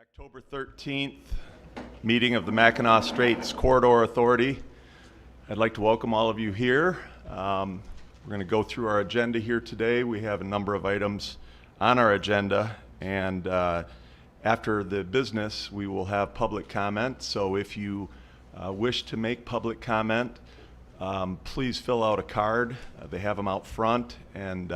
October 13th meeting of the Mackinac Straits Corridor Authority. I'd like to welcome all of you here. We're going to go through our agenda here today. We have a number of items on our agenda, and after the business we will have public comment. So if you wish to make public comment, please fill out a card. They have them out front, and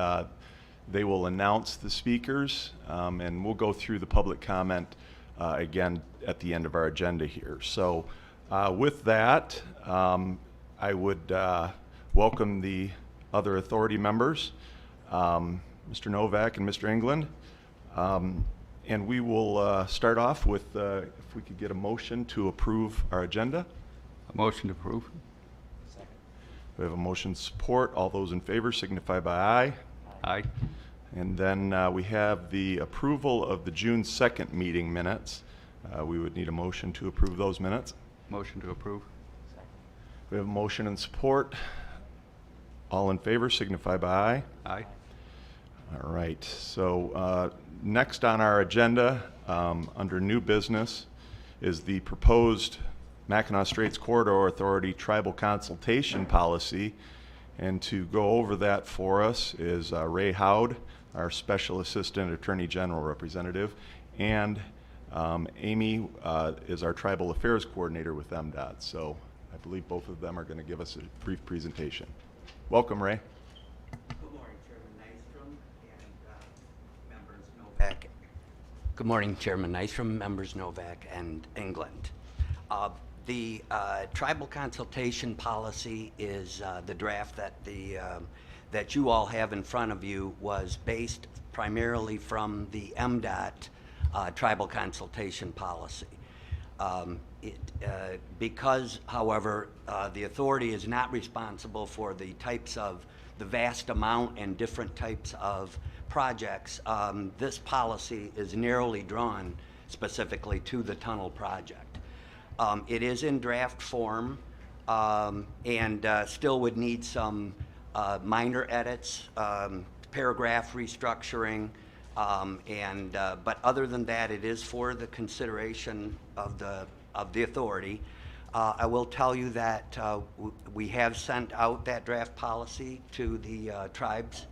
they will announce the speakers, and we'll go through the public comment again at the end of our agenda here. So with that, I would welcome the other authority members, Mr. Novak and Mr. England. And we will start off with, if we could get a motion to approve our agenda. A motion to approve. Second. We have a motion support. All those in favor signify by aye. Aye. And then we have the approval of the June 2nd meeting minutes. We would need a motion to approve those minutes. Motion to approve. Second. We have a motion and support. All in favor signify by aye. Aye. All right, so next on our agenda, under new business, is the proposed Mackinac Straits Corridor Authority Tribal Consultation Policy. And to go over that for us is Ray Howd, our Special Assistant Attorney General Representative, and Amy is our Tribal Affairs Coordinator with MDOT. So I believe both of them are going to give us a brief presentation. Welcome, Ray. Good morning, Chairman Nystrom and members Novak. Good morning, Chairman Nystrom, members Novak and England. The tribal consultation policy is the draft that that you all have in front of you was based primarily from the MDOT tribal consultation policy. Because, however, the authority is not responsible for the vast amount and different types of projects, this policy is narrowly drawn specifically to the tunnel project. It is in draft form and still would need some minor edits, paragraph restructuring, but other than that, it is for the consideration of the authority. I will tell you that we have sent out that draft policy to the tribes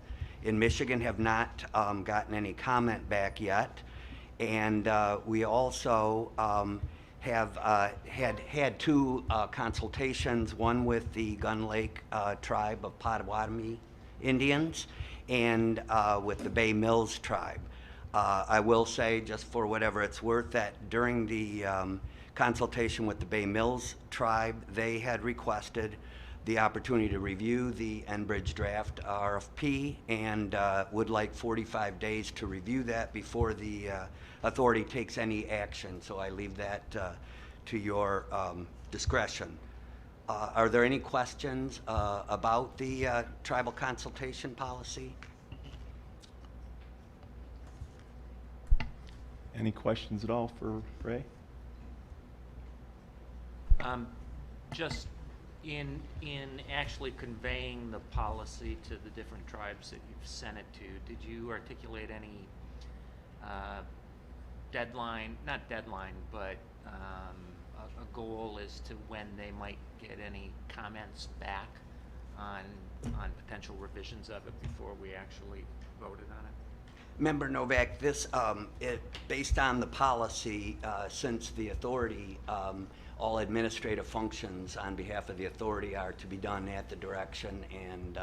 in Michigan, have not gotten any comment back yet, and we also have had two consultations, one with the Gun Lake tribe of Potawatomi Indians and with the Bay Mills tribe. I will say, just for whatever it's worth, that during the consultation with the Bay Mills tribe, they had requested the opportunity to review the Enbridge draft RFP and would like 45 days to review that before the authority takes any action. So I leave that to your discretion. Are there any questions about the tribal consultation policy? Any questions at all for Ray? Just in actually conveying the policy to the different tribes that you've sent it to, did you articulate any deadline, not deadline, but a goal as to when they might get any comments back on potential revisions of it before we actually voted on it? Member Novak, this based on the policy, since the authority, all administrative functions on behalf of the authority are to be done at the direction and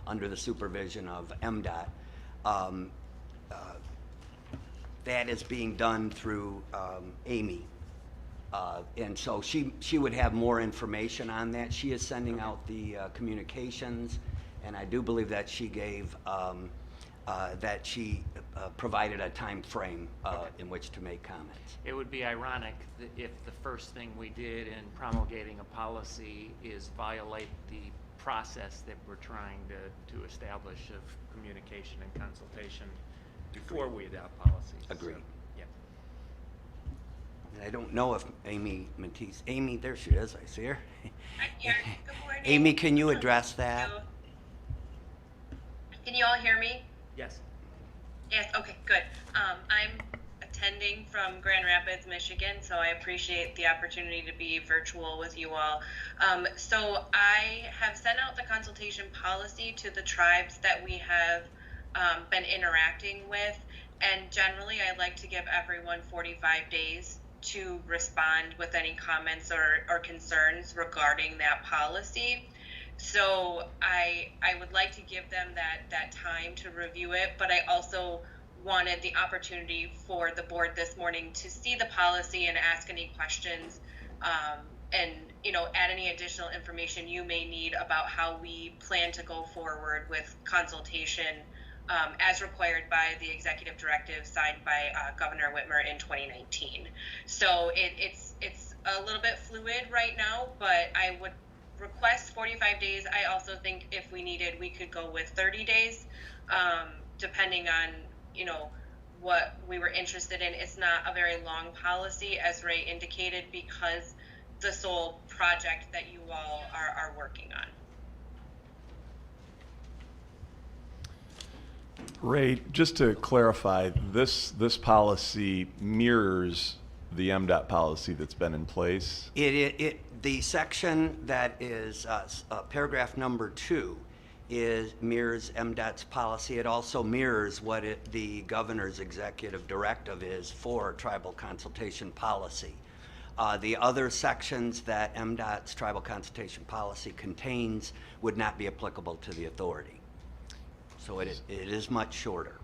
under the supervision of MDOT. That is being done through Amy. And so she would have more information on that. She is sending out the communications, and I do believe that she gave provided a time frame in which to make comments. It would be ironic that if the first thing we did in promulgating a policy is violate the process that we're trying to establish of communication and consultation before we adopt policies. Agreed. So, yeah. And I don't know if Amy Matisoff, Amy, there she is, I see her. I'm here. Good morning. Amy, can you address that? Can you all hear me? Yes. Yes, okay, good. I'm attending attending from Grand Rapids, Michigan, so I appreciate the opportunity to be virtual with you all. So I have sent out the consultation policy to the tribes that we have been interacting with, and generally I like to give everyone 45 days to respond with any comments or concerns regarding that policy. So I would like to give them that time to review it, but I also wanted the opportunity for the board this morning to see the policy and ask any questions, and add any additional information you may need about how we plan to go forward with consultation, as required by the executive directive signed by Governor Whitmer in 2019. So it's a little bit fluid right now, but I would request 45 days. I also think if we needed, we could go with 30 days, depending on what we were interested in. It's not a very long policy, as Ray indicated, because the sole project that you all are working on. Ray, just to clarify, this policy mirrors the MDOT policy that's been in place? The section that is paragraph number 2 mirrors MDOT's policy. It also mirrors what the governor's executive directive is for tribal consultation policy. The other sections that MDOT's tribal consultation policy contains would not be applicable to the authority. So it is much shorter.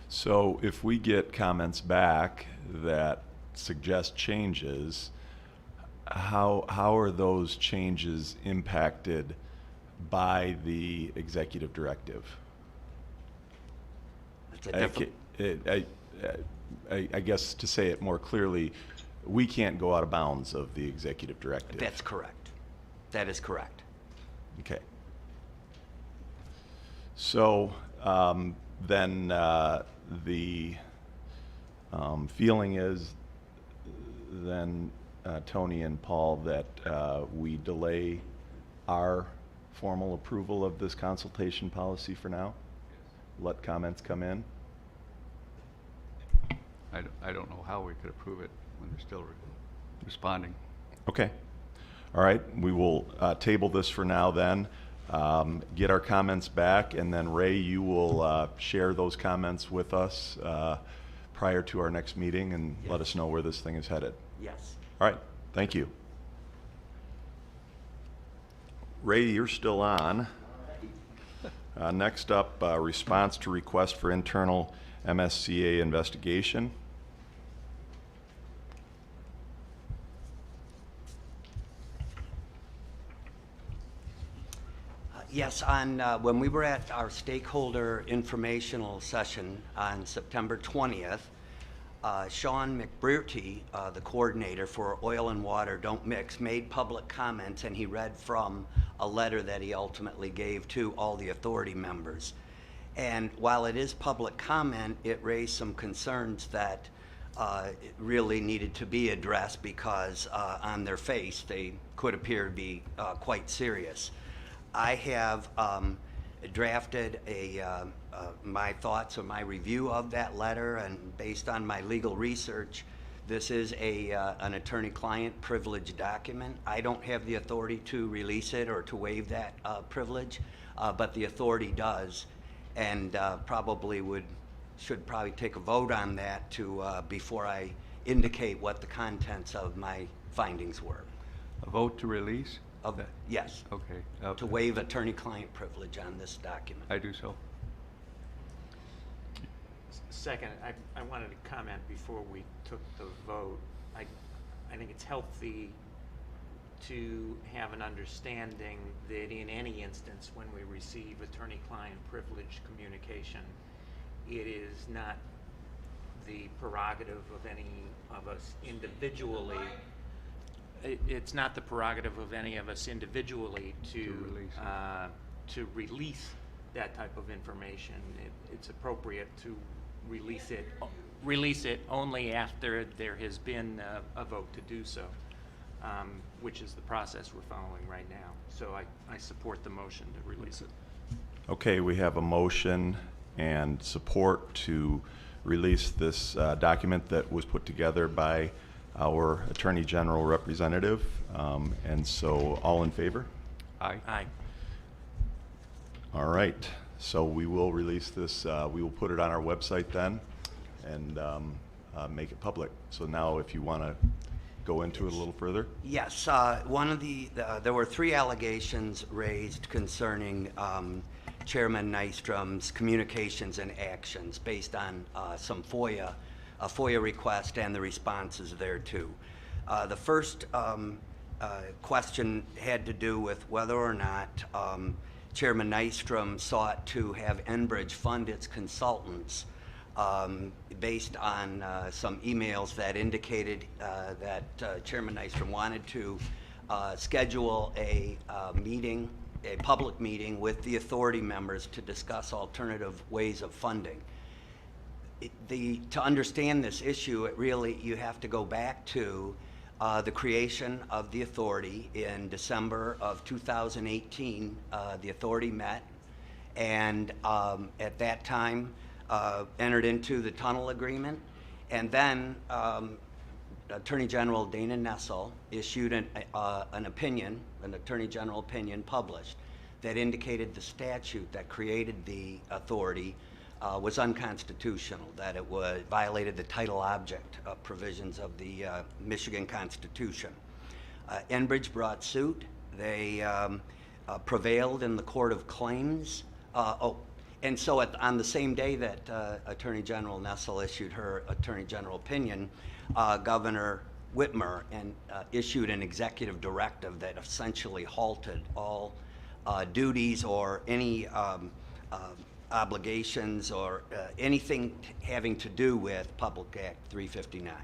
So if we get comments back that suggest changes, how are those changes impacted by the executive directive? That's a I guess to say it more clearly, we can't go out of bounds of the executive directive. That's correct. That is correct. Okay. So then the feeling is then, Tony and Paul, that we delay our formal approval of this consultation policy for now? Let comments come in? I don't know how we could approve it when they're still responding. Okay. All right. We will table this for now then. Get our comments back, and then Ray, you will share those comments with us prior to our next meeting and let us know where this thing is headed. Yes. All right. Thank you. Ray, you're still on. Next up, response to request for internal MSCA investigation. Yes, when we were at our stakeholder informational session on September 20th, Sean Mcbrearty, the coordinator for Oil and Water Don't Mix, made public comments, and he read from a letter that he ultimately gave to all the authority members. And while it is public comment, it raised some concerns that really needed to be addressed because on their face they could appear to be quite serious. I have drafted my thoughts or my review of that letter, and based on my legal research, this is an attorney-client privilege document. I don't have the authority to release it or to waive that privilege, but the authority does, and should probably take a vote on that before I indicate what the contents of my findings were. A vote to release? Yes. Okay. To waive attorney-client privilege on this document. I do so. Second, I wanted to comment before we took the vote. I think it's healthy to have an understanding that in any instance when we receive attorney-client privilege communication, it is not the prerogative of any of us individually. It's not the prerogative of any of us individually to release that type of information. It's appropriate to release it only after there has been a vote to do so, which is the process we're following right now. So I support the motion to release it. Okay, we have a motion and support to release this document that was put together by our Attorney General representative. And so all in favor? Aye. Aye. All right, so we will release this, we will put it on our website then and make it public. So now if you want to go into it a little further. Yes, one of there were 3 allegations raised concerning Chairman Nystrom's communications and actions based on a FOIA request and the responses thereto. The first question had to do with whether or not Chairman Nystrom sought to have Enbridge fund its consultants based on some emails that indicated that Chairman Nystrom wanted to schedule a public meeting with the authority members to discuss alternative ways of funding. To understand this issue, you have to go back to the creation of the authority in December of 2018. The authority met and at that time entered into the tunnel agreement, and then Attorney General Dana Nessel issued an opinion, an Attorney General opinion published, that indicated the statute that created the authority was unconstitutional, that it violated the title object provisions of the Michigan Constitution. Enbridge brought suit. They prevailed in the Court of Claims. And so on the same day that Attorney General Nessel issued her Attorney General opinion, Governor Whitmer issued an executive directive that essentially halted all duties or any obligations or anything having to do with Public Act 359.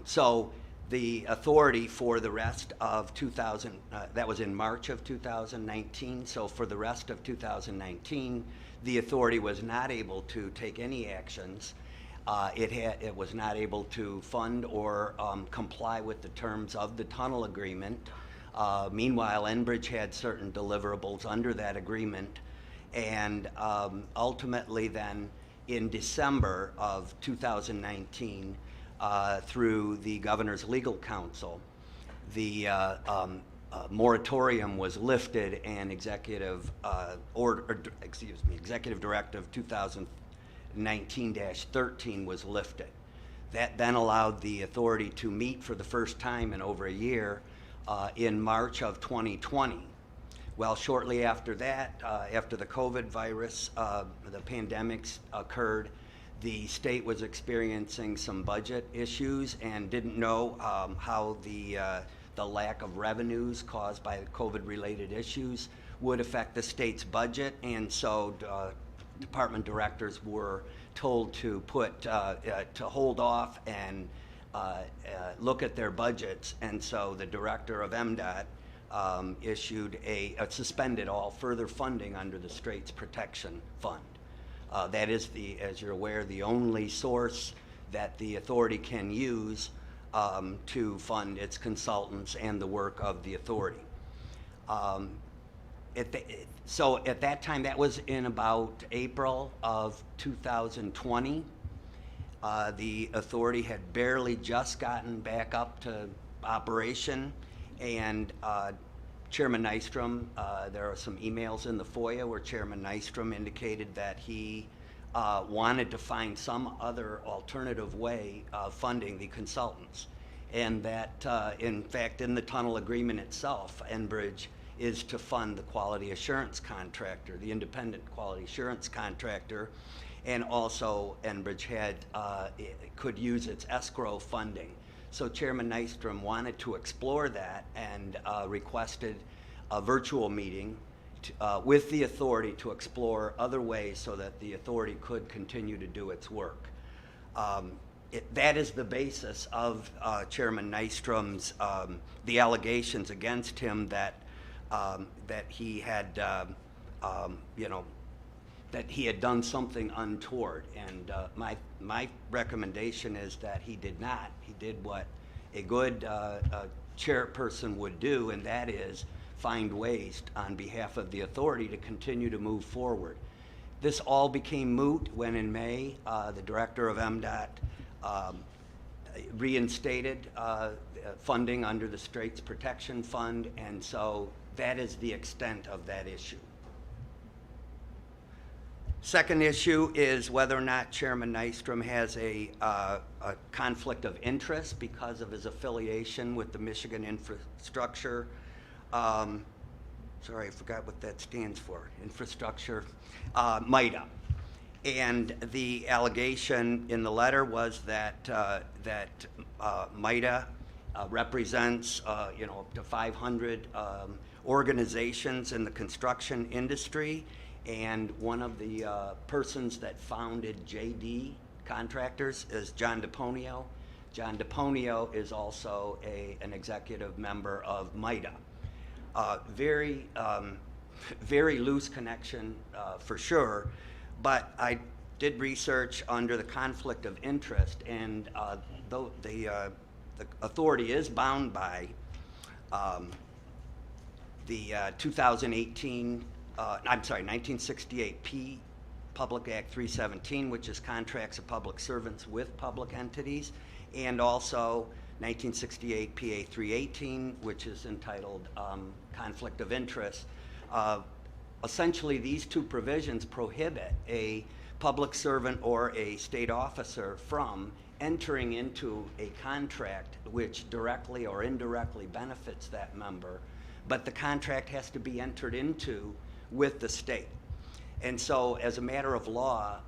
So the authority for the rest of that was in March of 2019, so for the rest of 2019, the authority was not able to take any actions. It was not able to fund or comply with the terms of the tunnel agreement. Meanwhile, Enbridge had certain deliverables under that agreement, and ultimately then in December of 2019, through the governor's legal counsel, the moratorium was lifted and executive directive 2019-13 was lifted. That then allowed the authority to meet for the first time in over a year in March of 2020. Well, shortly after that, after the COVID virus, the pandemics occurred, the state was experiencing some budget issues and didn't know how the lack of revenues caused by the COVID-related issues would affect the state's budget, and so department directors were told to hold off and look at their budgets, and so the director of MDOT issued suspended all further funding under the Straits Protection Fund. That is, as you're aware, the only source that the authority can use to fund its consultants and the work of the authority. So at that time, that was in about April of 2020. The authority had barely just gotten back up to operation, and Chairman Nystrom, there are some emails in the FOIA where Chairman Nystrom indicated that he wanted to find some other alternative way of funding the consultants, and that in fact in the tunnel agreement itself, Enbridge is to fund the quality assurance contractor, the independent quality assurance contractor, and also Enbridge could use its escrow funding. So Chairman Nystrom wanted to explore that and requested a virtual meeting with the authority to explore other ways so that the authority could continue to do its work. That is the basis of Chairman Nystrom's, the allegations against him that he had, that he had done something untoward, and my recommendation is that he did not. He did what a good chairperson would do, and that is find ways on behalf of the authority to continue to move forward. This all became moot when in May, the director of MDOT reinstated funding under the Straits Protection Fund, and so that is the extent of that issue. Second issue is whether or not Chairman Nystrom has a conflict of interest because of his affiliation with the Michigan Infrastructure. Sorry, I forgot what that stands for. Infrastructure, MITA. And the allegation in the letter was that MITA represents up to 500 organizations in the construction industry, and one of the persons that founded JD Contractors is John DePonio. John DePonio is also an executive member of MITA. Very loose connection for sure, but I did research under the conflict of interest, and though the authority is bound by the 1968 P Public Act 317, which is contracts of public servants with public entities, and also 1968 PA 318, which is entitled conflict of interest. Essentially, these two provisions prohibit a public servant or a state officer from entering into a contract which directly or indirectly benefits that member, but the contract has to be entered into with the state. And so as a matter of law,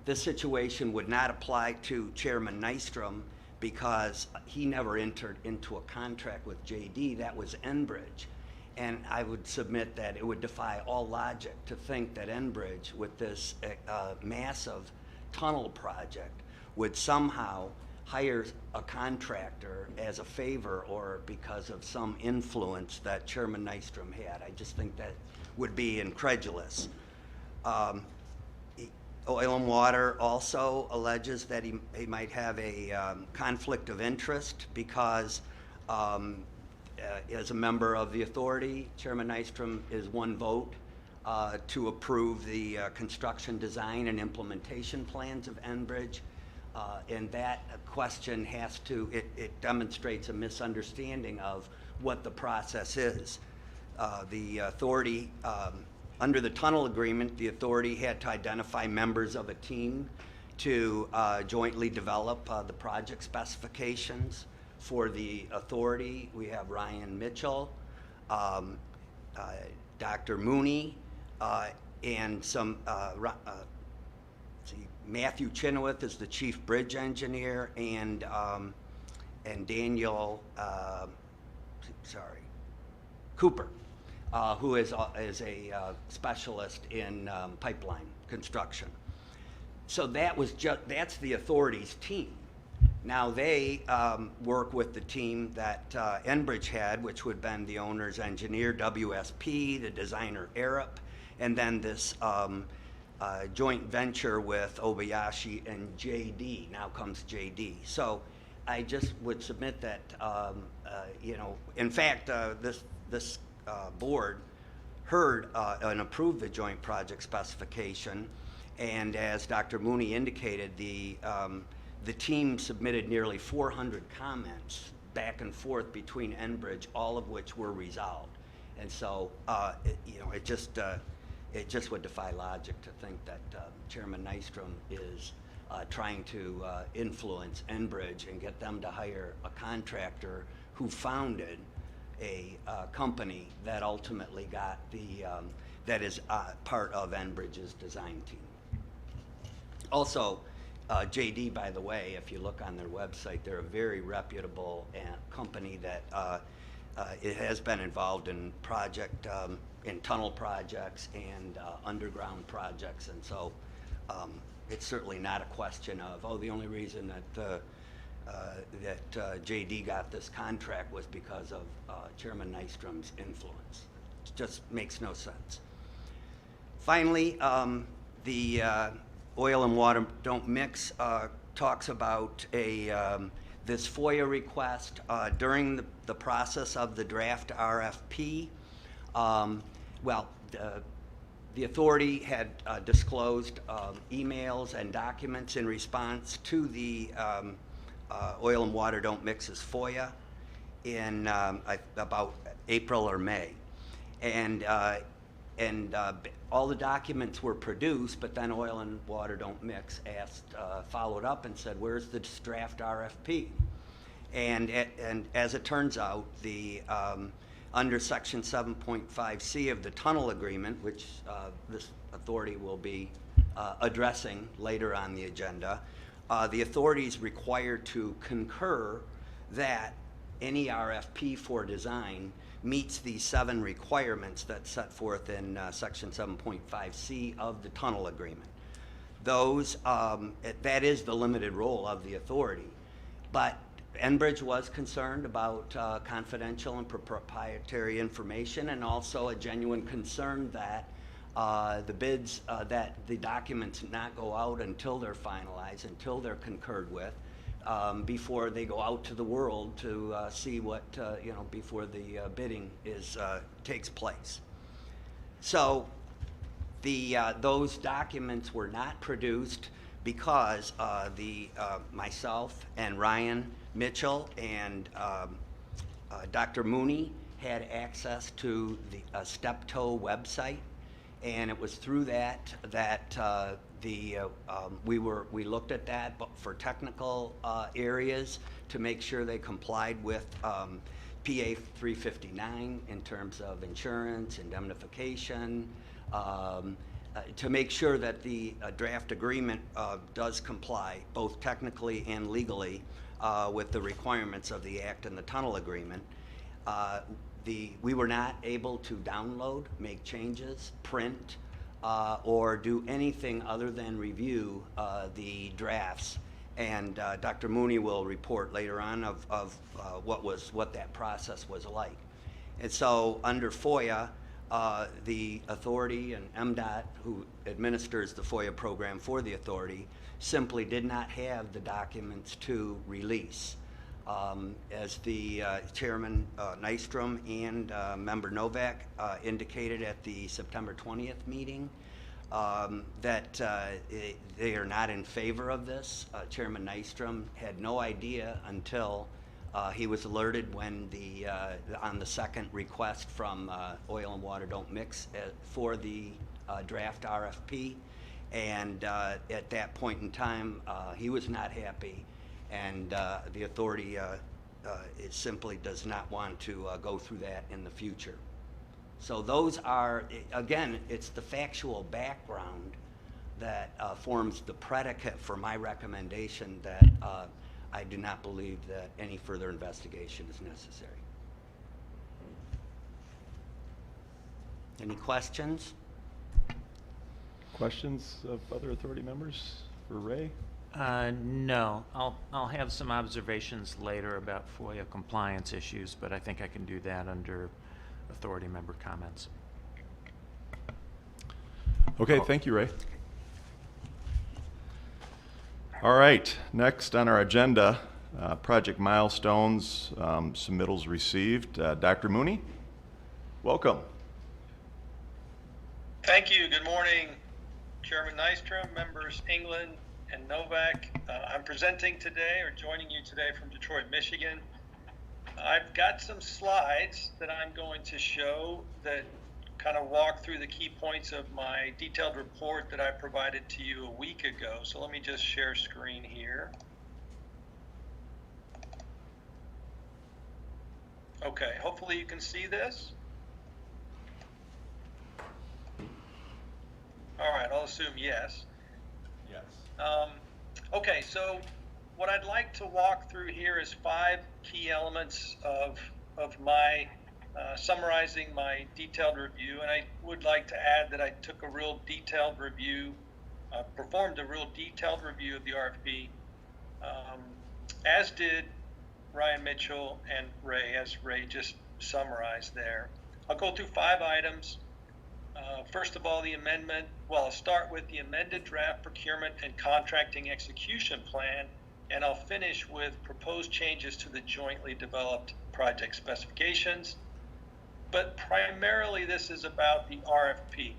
this situation would not apply to Chairman Nystrom because he never entered into a contract with JD. That was Enbridge. And I would submit that it would defy all logic to think that Enbridge, with this massive tunnel project, would somehow hire a contractor as a favor or because of some influence that Chairman Nystrom had. I just think that would be incredulous. Oil and Water also alleges that he might have a conflict of interest because as a member of the authority, Chairman Nystrom is one vote to approve the construction design and implementation plans of Enbridge. And that question has to, it demonstrates a misunderstanding of what the process is. The authority, under the tunnel agreement, the authority had to identify members of a team to jointly develop the project specifications. For the authority, we have Ryan Mitchell, Dr. Mooney, and some Matthew Chenoweth is the chief bridge engineer, and Daniel, Cooper, who is a specialist in pipeline construction. So that's the authority's team. Now they work with the team that Enbridge had, which would have been the owner's engineer, WSP, the designer, Hrfp, and then this joint venture with Obayashi and JD. Now comes JD. So I just would submit that, in fact, this board heard and approved the joint project specification, and as Dr. Mooney indicated, the team submitted nearly 400 comments back and forth between Enbridge, all of which were resolved. And so, it just would defy logic to think that Chairman Nystrom is trying to influence Enbridge and get them to hire a contractor who founded a company that ultimately got that is part of Enbridge's design team. Also, JD, by the way, if you look on their website, they're a very reputable company that it has been involved in in tunnel projects and underground projects, and so it's certainly not a question of, the only reason that JD got this contract was because of Chairman Nystrom's influence. It just makes no sense. Finally, the Oil and Water Don't Mix talks about this FOIA request during the process of the draft RFP. The authority had disclosed emails and documents in response to the Oil and Water Don't Mix's FOIA in about April or May. And all the documents were produced, but then Oil and Water Don't Mix followed up and said, where's the draft RFP? And as it turns out, under Section 7.5C of the tunnel agreement, which this authority will be addressing later on the agenda, the authority is required to concur that any RFP for design meets the 7 requirements that's set forth in Section 7.5C of the tunnel agreement. Those, that is the limited role of the authority. But Enbridge was concerned about confidential and proprietary information, and also a genuine concern that the bids, that the documents not go out until they're finalized, until they're concurred with, before they go out to the world to see what, before the bidding takes place. So those documents were not produced because myself and Ryan Mitchell and Dr. Mooney had access to the Steptoe website, and it was through that we looked at that for technical areas to make sure they complied with PA 359 in terms of insurance, indemnification, to make sure that the draft agreement does comply both technically and legally with the requirements of the Act and the tunnel agreement. We were not able to download, make changes, print, or do anything other than review the drafts. And Dr. Mooney will report later on of what that process was like. And so under FOIA, the authority and MDOT, who administers the FOIA program for the authority, simply did not have the documents to release. As the Chairman Nystrom and Member Novak indicated at the September 20th meeting, that they are not in favor of this. Chairman Nystrom had no idea until he was alerted when on the second request from Oil and Water Don't Mix for the draft RFP. And at that point in time, he was not happy, and the authority it simply does not want to go through that in the future. So those are, again, it's the factual background that forms the predicate for my recommendation that I do not believe that any further investigation is necessary. Any questions? Questions of other authority members for Ray? No, I'll have some observations later about FOIA compliance issues, but I think I can do that under authority member comments. Okay, thank you, Ray. All right, next on our agenda, project milestones, submittals received. Dr. Mooney, welcome. Thank you. Good morning, Chairman Nystrom, members England and Novak. I'm presenting today, or joining you today from Detroit, Michigan. I've got some slides that I'm going to show that kind of walk through the key points of my detailed report that I provided to you a week ago. So let me just share screen here. Okay, hopefully you can see this. All right, I'll assume yes. Yes. Okay, so what I'd like to walk through here is 5 key elements of my summarizing my detailed review, and I would like to add that I took a real detailed review, performed a real detailed review of the RFP, as did Ryan Mitchell and Ray, as Ray just summarized there. I'll go through 5 items. First of all, the amendment. Well, I'll start with the amended draft procurement and contracting execution plan, and I'll finish with proposed changes to the jointly developed project specifications. But primarily this is about the RFP.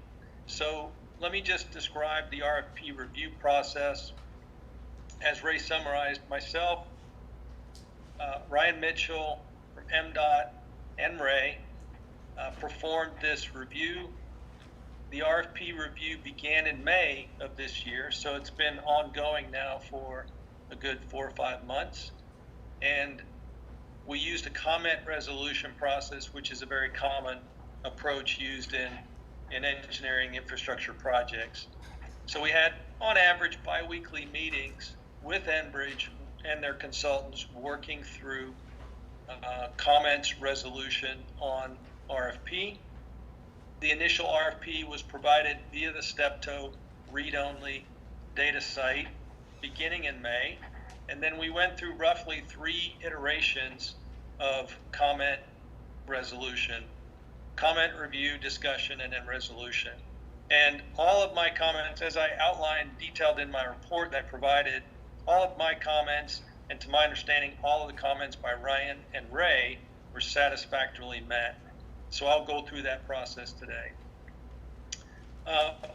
So let me just describe the RFP review process. As Ray summarized, myself, Ryan Mitchell from MDOT, and Ray performed this review. The RFP review began in May of this year, so it's been ongoing now for a good 4 or 5 months. And we used a comment resolution process, which is a very common approach used in engineering infrastructure projects. So we had, on average, bi-weekly meetings with Enbridge and their consultants working through comments resolution on RFP. The initial RFP was provided via the Steptoe read-only data site beginning in May, and then we went through roughly 3 iterations of comment resolution, comment review, discussion, and then resolution. And all of my comments, as I outlined, detailed in my report that I provided, all of my comments, and to my understanding, all of the comments by Ryan and Ray were satisfactorily met. So I'll go through that process today.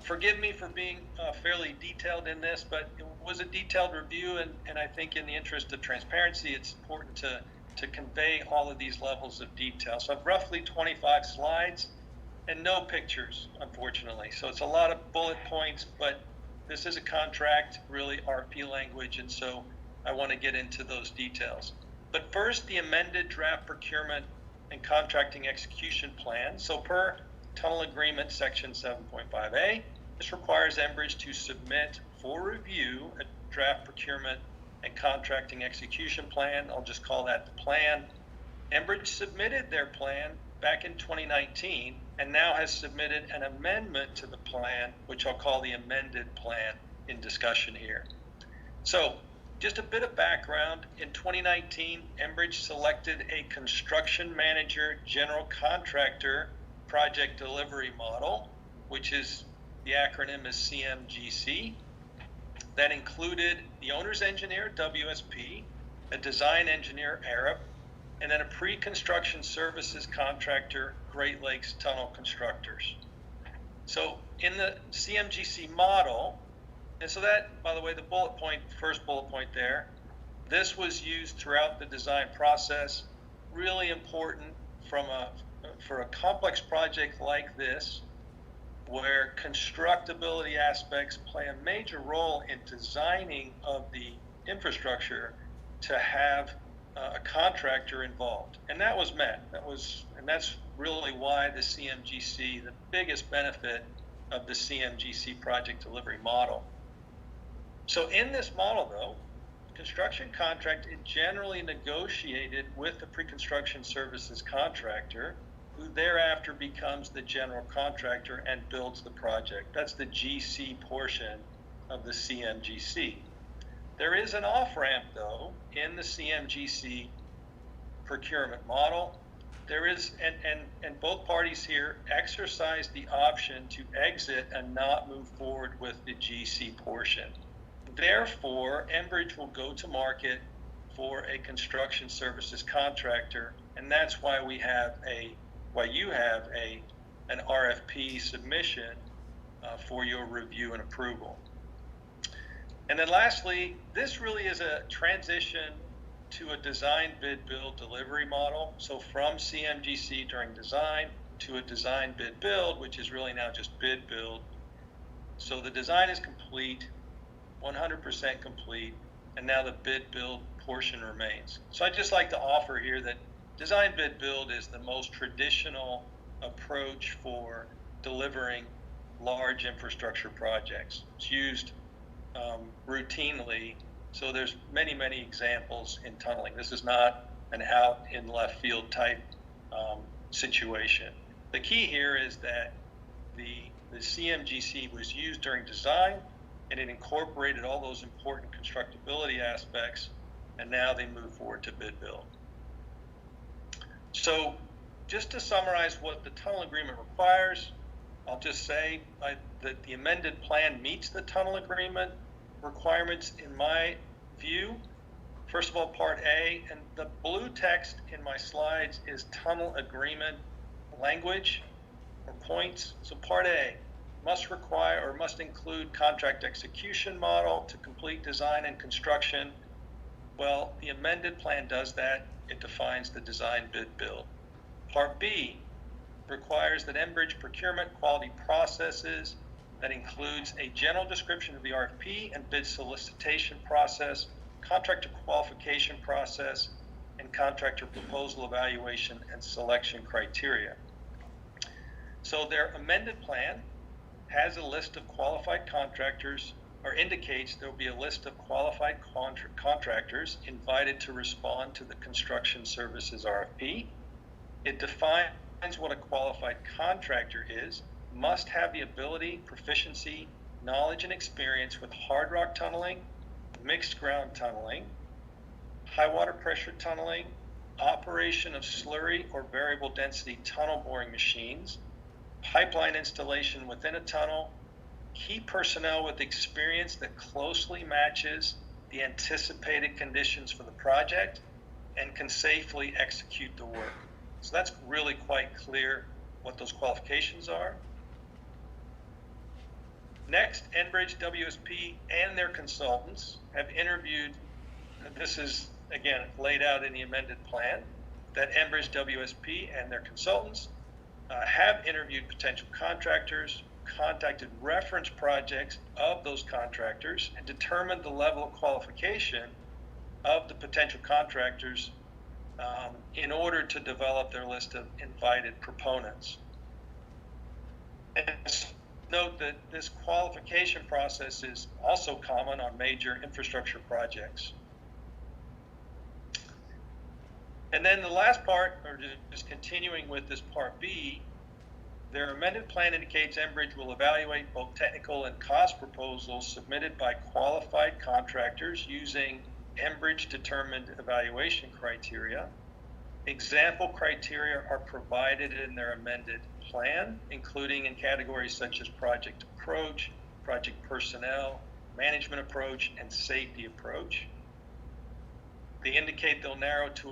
Forgive me for being fairly detailed in this, but it was a detailed review, and I think in the interest of transparency, it's important to convey all of these levels of detail. So I've roughly 25 slides and no pictures, unfortunately. So it's a lot of bullet points, but this is a contract, really RFP language, and so I want to get into those details. But first, the amended draft procurement and contracting execution plan. So per tunnel agreement section 7.5a, this requires Enbridge to submit for review a draft procurement and contracting execution plan. I'll just call that the plan. Enbridge submitted their plan back in 2019 and now has submitted an amendment to the plan, which I'll call the amended plan in discussion here. So just a bit of background. In 2019, Enbridge selected a construction manager general contractor project delivery model, which is the acronym is CMGC. That included the owner's engineer, WSP, a design engineer, Hrfp, and then a pre-construction services contractor, Great Lakes Tunnel Constructors. So in the CMGC model, and so that, by the way, the bullet point, first bullet point there, this was used throughout the design process. Really important for a complex project like this, where constructability aspects play a major role in designing of the infrastructure, to have a contractor involved. And that was met. And that's really why the CMGC, the biggest benefit of the CMGC project delivery model. So in this model, though, construction contract is generally negotiated with the pre-construction services contractor, who thereafter becomes the general contractor and builds the project. That's the GC portion of the CMGC. There is an off-ramp, though, in the CMGC procurement model. There is, and both parties here exercise the option to exit and not move forward with the GC portion. Therefore, Enbridge will go to market for a construction services contractor, and that's why you have an RFP submission for your review and approval. And then lastly, this really is a transition to a design bid build delivery model. So from CMGC during design to a design bid build, which is really now just bid build. So the design is complete, 100% complete, and now the bid build portion remains. So I'd just like to offer here that design bid build is the most traditional approach for delivering large infrastructure projects. It's used routinely, so there's many examples in tunneling. This is not an out in left field type situation. The key here is that the CMGC was used during design, and it incorporated all those important constructability aspects, and now they move forward to bid build. So just to summarize what the tunnel agreement requires, I'll just say that the amended plan meets the tunnel agreement requirements in my view. First of all, Part A, and the blue text in my slides is tunnel agreement language or points. So Part A, must include contract execution model to complete design and construction. Well, the amended plan does that. It defines the design, bid, build. Part B requires that Enbridge procurement quality processes that includes a general description of the RFP and bid solicitation process, contractor qualification process, and contractor proposal evaluation and selection criteria. So their amended plan has a list of qualified contractors, or indicates there will be a list of qualified contractors invited to respond to the construction services RFP. It defines what a qualified contractor is, must have the ability, proficiency, knowledge, and experience with hard rock tunneling, mixed ground tunneling, high water pressure tunneling, operation of slurry or variable density tunnel boring machines, pipeline installation within a tunnel, key personnel with experience that closely matches the anticipated conditions for the project and can safely execute the work. So that's really quite clear what those qualifications are. Next, Enbridge, WSP, and their consultants have interviewed, this is again laid out in the amended plan, that Enbridge, WSP, and their consultants have interviewed potential contractors, contacted reference projects of those contractors, and determined the level of qualification of the potential contractors in order to develop their list of invited proponents. And note that this qualification process is also common on major infrastructure projects. And then the last part, or just continuing with this part B, their amended plan indicates Enbridge will evaluate both technical and cost proposals submitted by qualified contractors using Enbridge determined evaluation criteria. Example criteria are provided in their amended plan, including in categories such as project approach, project personnel, management approach, and safety approach. They indicate they'll narrow to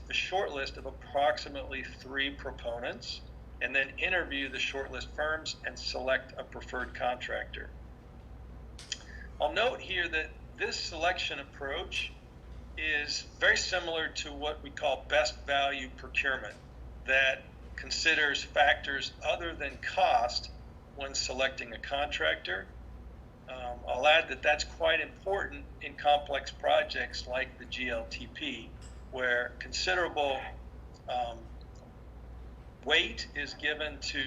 a short list of approximately 3 proponents, and then interview the shortlist firms and select a preferred contractor. I'll note here that this selection approach is very similar to what we call best value procurement, that considers factors other than cost when selecting a contractor. I'll add that that's quite important in complex projects like the GLTP, where considerable weight is given to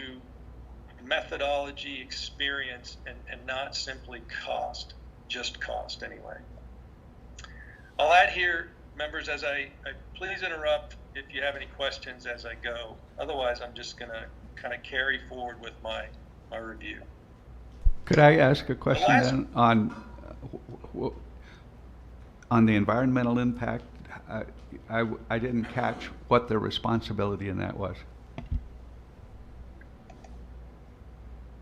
methodology, experience, and not simply cost, just cost anyway. I'll add here, members, as I please interrupt if you have any questions as I go. Otherwise, I'm just going to kind of carry forward with my review. Could I ask a question then on the environmental impact? I didn't catch what the responsibility in that was.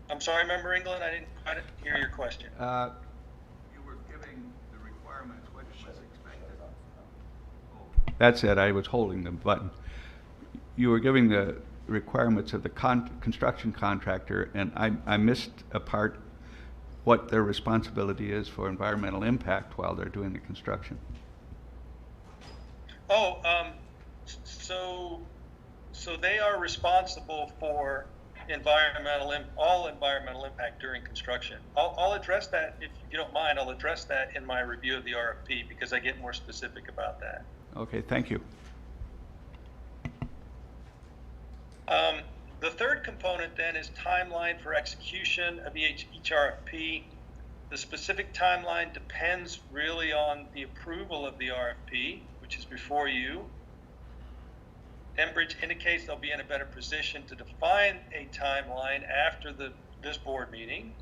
I'm sorry, Member England, I didn't quite hear your question. You were giving the requirements, what was expected. Oh, that's it, I was holding the button. You were giving the requirements of the construction contractor, and I missed a part, what their responsibility is for environmental impact while they're doing the construction. Oh, so they are responsible for all environmental impact during construction. I'll address that, if you don't mind. I'll address that in my review of the RFP because I get more specific about that. Okay, thank you. The third component then is timeline for execution of each RFP. The specific timeline depends really on the approval of the RFP, which is before you. Enbridge indicates they'll be in a better position to define a timeline after this board meeting.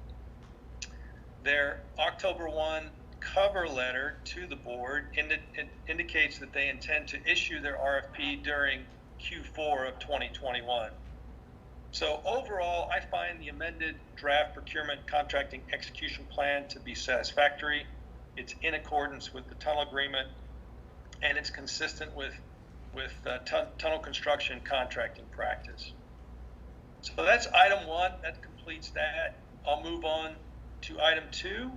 Their October 1 cover letter to the board indicates that they intend to issue their RFP during Q4 of 2021. So overall, I find the amended draft procurement contracting execution plan to be satisfactory. It's in accordance with the tunnel agreement, and it's consistent with tunnel construction contracting practice. So that's item 1. That completes that. I'll move on to item 2,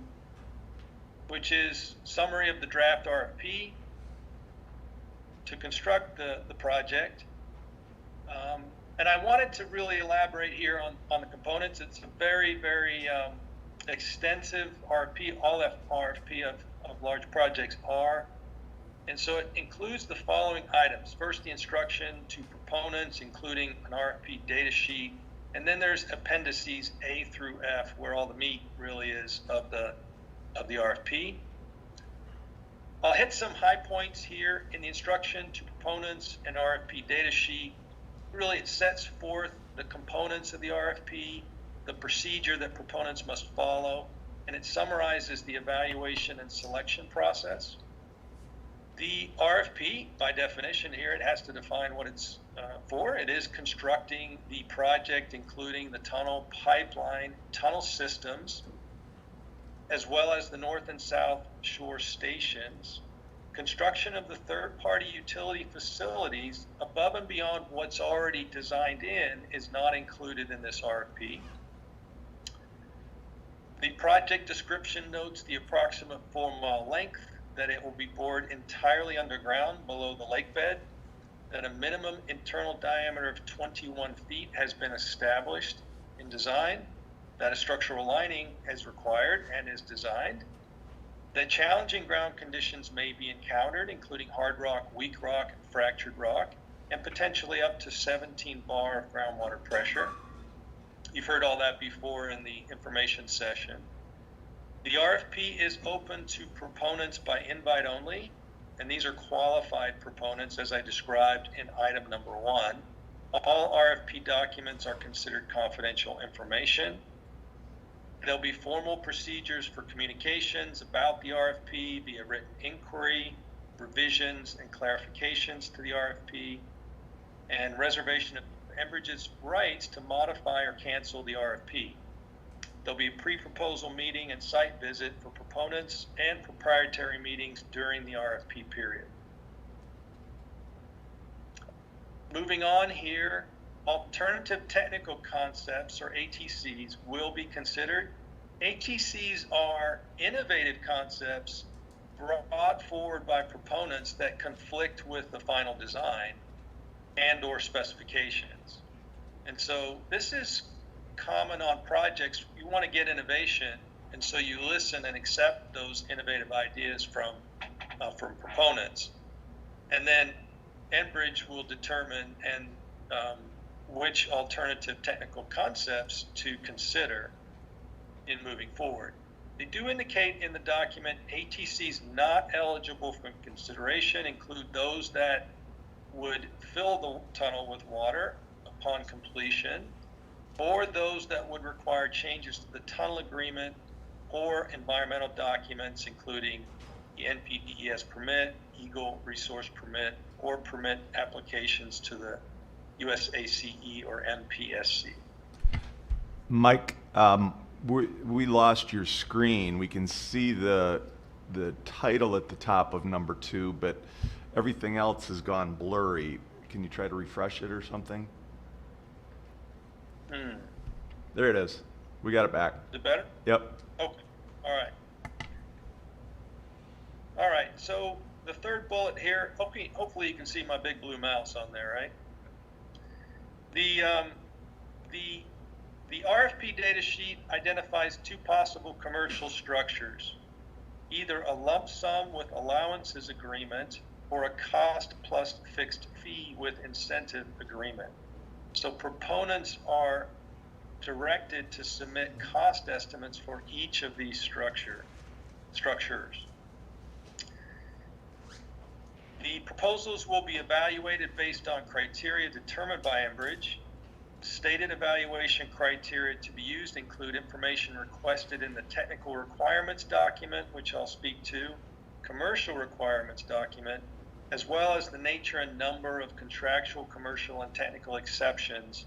which is summary of the draft RFP to construct the project. And I wanted to really elaborate here on the components. It's a very, very extensive RFP. All RFP of large projects are. And so it includes the following items. First, the instruction to proponents, including an RFP data sheet. And then there's appendices A through F, where all the meat really is of the RFP. I'll hit some high points here in the instruction to proponents and RFP data sheet. Really, it sets forth the components of the RFP, the procedure that proponents must follow, and it summarizes the evaluation and selection process. The RFP, by definition here, it has to define what it's for. It is constructing the project, including the tunnel, pipeline, tunnel systems, as well as the north and south shore stations. Construction of the third-party utility facilities above and beyond what's already designed in is not included in this RFP. The project description notes the approximate 4-mile length, that it will be bored entirely underground below the lake bed, that a minimum internal diameter of 21 feet has been established in design, that a structural lining is required and is designed, that challenging ground conditions may be encountered, including hard rock, weak rock, and fractured rock, and potentially up to 17 bar of groundwater pressure. You've heard all that before in the information session. The RFP is open to proponents by invite only, and these are qualified proponents as I described in item number 1. All RFP documents are considered confidential information. There'll be formal procedures for communications about the RFP via written inquiry, revisions and clarifications to the RFP, and reservation of Enbridge's rights to modify or cancel the RFP. There'll be a pre-proposal meeting and site visit for proponents and proprietary meetings during the RFP period. Moving on here, alternative technical concepts, or ATCs, will be considered. ATCs are innovative concepts brought forward by proponents that conflict with the final design and or specifications. And so this is common on projects. You want to get innovation, and so you listen and accept those innovative ideas from proponents. And then Enbridge will determine which alternative technical concepts to consider in moving forward. They do indicate in the document ATCs not eligible for consideration include those that would fill the tunnel with water upon completion, or those that would require changes to the tunnel agreement or environmental documents, including the NPDES permit, Eagle resource permit, or permit applications to the USACE or MPSC. Mike, we lost your screen. We can see the title at the top of number 2, but everything else has gone blurry. Can you try to refresh it or something? There it is. We got it back. Is it better? Yep. Okay. All right. All right. So the third bullet here, hopefully you can see my big blue mouse on there, right? The RFP data sheet identifies 2 possible commercial structures, either a lump sum with allowances agreement or a cost plus fixed fee with incentive agreement. So proponents are directed to submit cost estimates for each of these structures. The proposals will be evaluated based on criteria determined by Enbridge. Stated evaluation criteria to be used include information requested in the technical requirements document, which I'll speak to, commercial requirements document, as well as the nature and number of contractual, commercial, and technical exceptions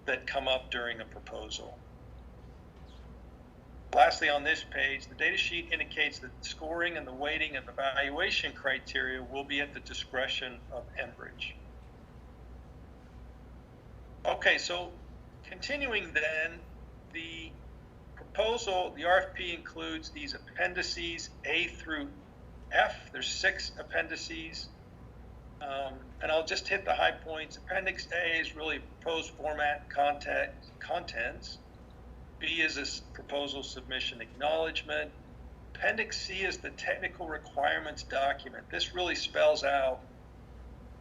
that come up during a proposal. Lastly, on this page, the data sheet indicates that the scoring and the weighting of evaluation criteria will be at the discretion of Enbridge. Okay, so continuing then, the proposal, the RFP includes these appendices A through F. There's 6 appendices. And I'll just hit the high points. Appendix A is really proposed format, contents. B is this proposal submission acknowledgement. Appendix C is the technical requirements document. This really spells out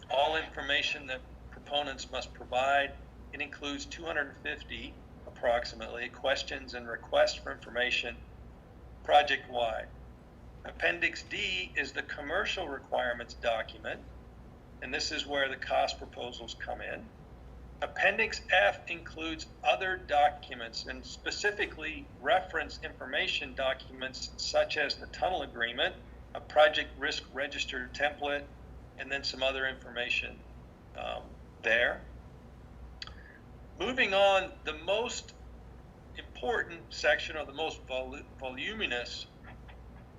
all information that proponents must provide. It includes 250 approximately questions and requests for information project-wide. Appendix D is the commercial requirements document, and this is where the cost proposals come in. Appendix F includes other documents, and specifically reference information documents such as the tunnel agreement, a project risk register template, and then some other information there. Moving on, the most important section, or the most voluminous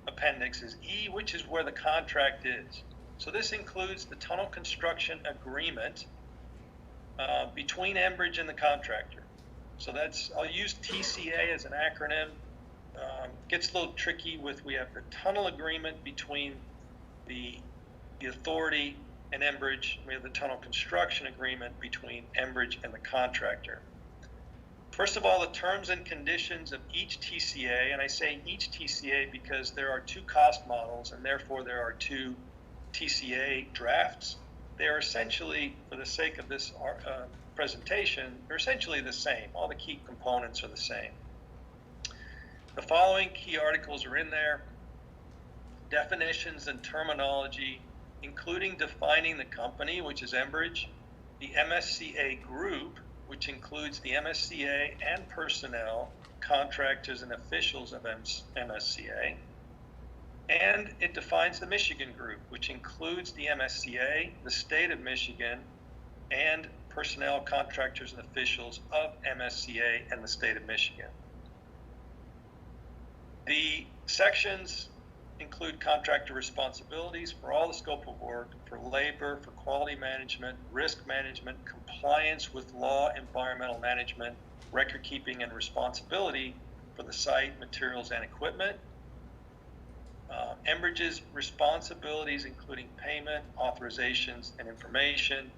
appendix, is E, which is where the contract is. So this includes the tunnel construction agreement between Enbridge and the contractor. So that's, I'll use TCA as an acronym. Gets a little tricky with, we have the tunnel agreement between the authority and Enbridge. We have the tunnel construction agreement between Enbridge and the contractor. First of all, the terms and conditions of each TCA, and I say each TCA because there are 2 cost models, and therefore there are 2 TCA drafts. They are essentially, for the sake of this presentation, they're essentially the same. All the key components are the same. The following key articles are in there: definitions and terminology, including defining the company, which is Enbridge, the MSCA group, which includes the MSCA and personnel, contractors, and officials of MSCA. And it defines the Michigan group, which includes the MSCA, the state of Michigan, and personnel, contractors, and officials of MSCA and the state of Michigan. The sections include contractor responsibilities for all the scope of work, for labor, for quality management, risk management, compliance with law, environmental management, record keeping, and responsibility for the site, materials, and equipment. Enbridge's responsibilities, including payment, authorizations, and information.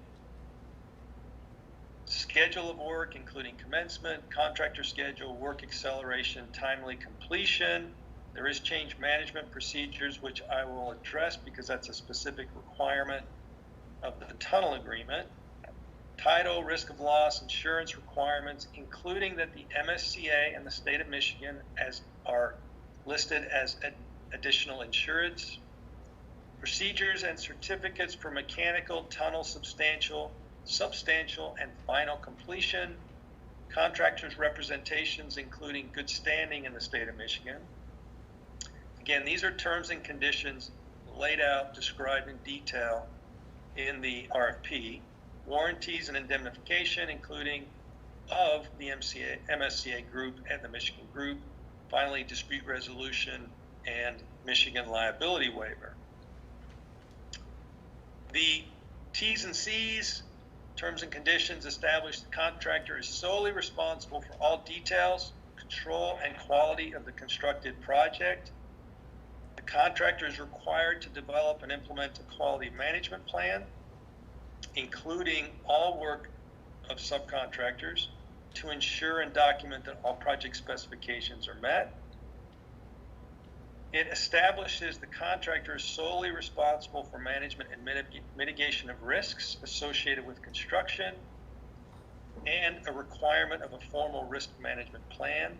Schedule of work, including commencement, contractor schedule, work acceleration, timely completion. There is change management procedures, which I will address because that's a specific requirement of the tunnel agreement. Title, risk of loss, insurance requirements, including that the MSCA and the state of Michigan are listed as additional insureds. Procedures and certificates for mechanical, tunnel, substantial, and final completion. Contractors' representations, including good standing in the state of Michigan. Again, these are terms and conditions laid out, described in detail in the RFP. Warranties and indemnification, including of the MSCA group and the Michigan group. Finally, dispute resolution and Michigan liability waiver. The T's and C's, terms and conditions, establish the contractor is solely responsible for all details, control, and quality of the constructed project. The contractor is required to develop and implement a quality management plan, including all work of subcontractors, to ensure and document that all project specifications are met. It establishes the contractor is solely responsible for management and mitigation of risks associated with construction, and a requirement of a formal risk management plan.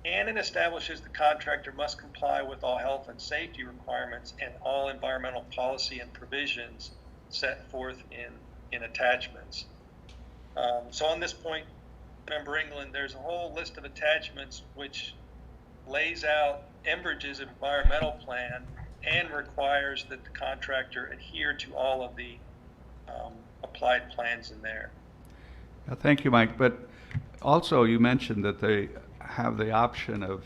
And it establishes the contractor must comply with all health and safety requirements and all environmental policy and provisions set forth in attachments. So on this point, Member England, there's a whole list of attachments which lays out Enbridge's environmental plan and requires that the contractor adhere to all of the applied plans in there. Thank you, Mike. But also you mentioned that they have the option of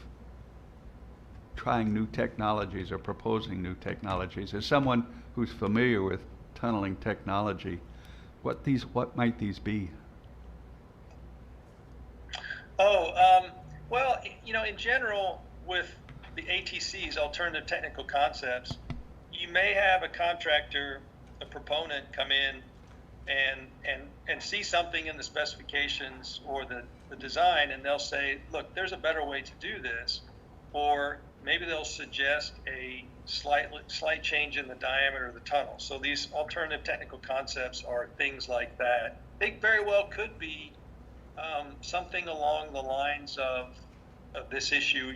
trying new technologies or proposing new technologies. As someone who's familiar with tunneling technology, what might these be? Oh, in general, with the ATCs, alternative technical concepts, you may have a contractor, a proponent come in and see something in the specifications or the design, and they'll say, look, there's a better way to do this. Or maybe they'll suggest a slight change in the diameter of the tunnel. So these alternative technical concepts are things like that. They very well could be something along the lines of this issue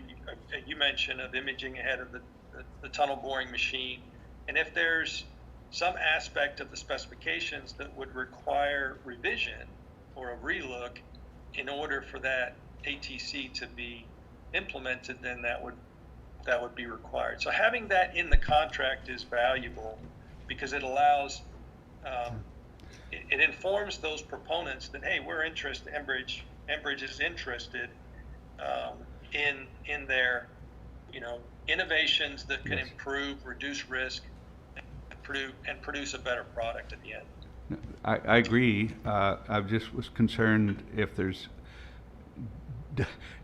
you mentioned of imaging ahead of the tunnel boring machine. And if there's some aspect of the specifications that would require revision or a relook in order for that ATC to be implemented, then that would be required. So having that in the contract is valuable because it allows, it informs those proponents that, hey, we're interested, Enbridge is interested in their, innovations that can improve, reduce risk, and produce a better product at the end. I agree. I just was concerned if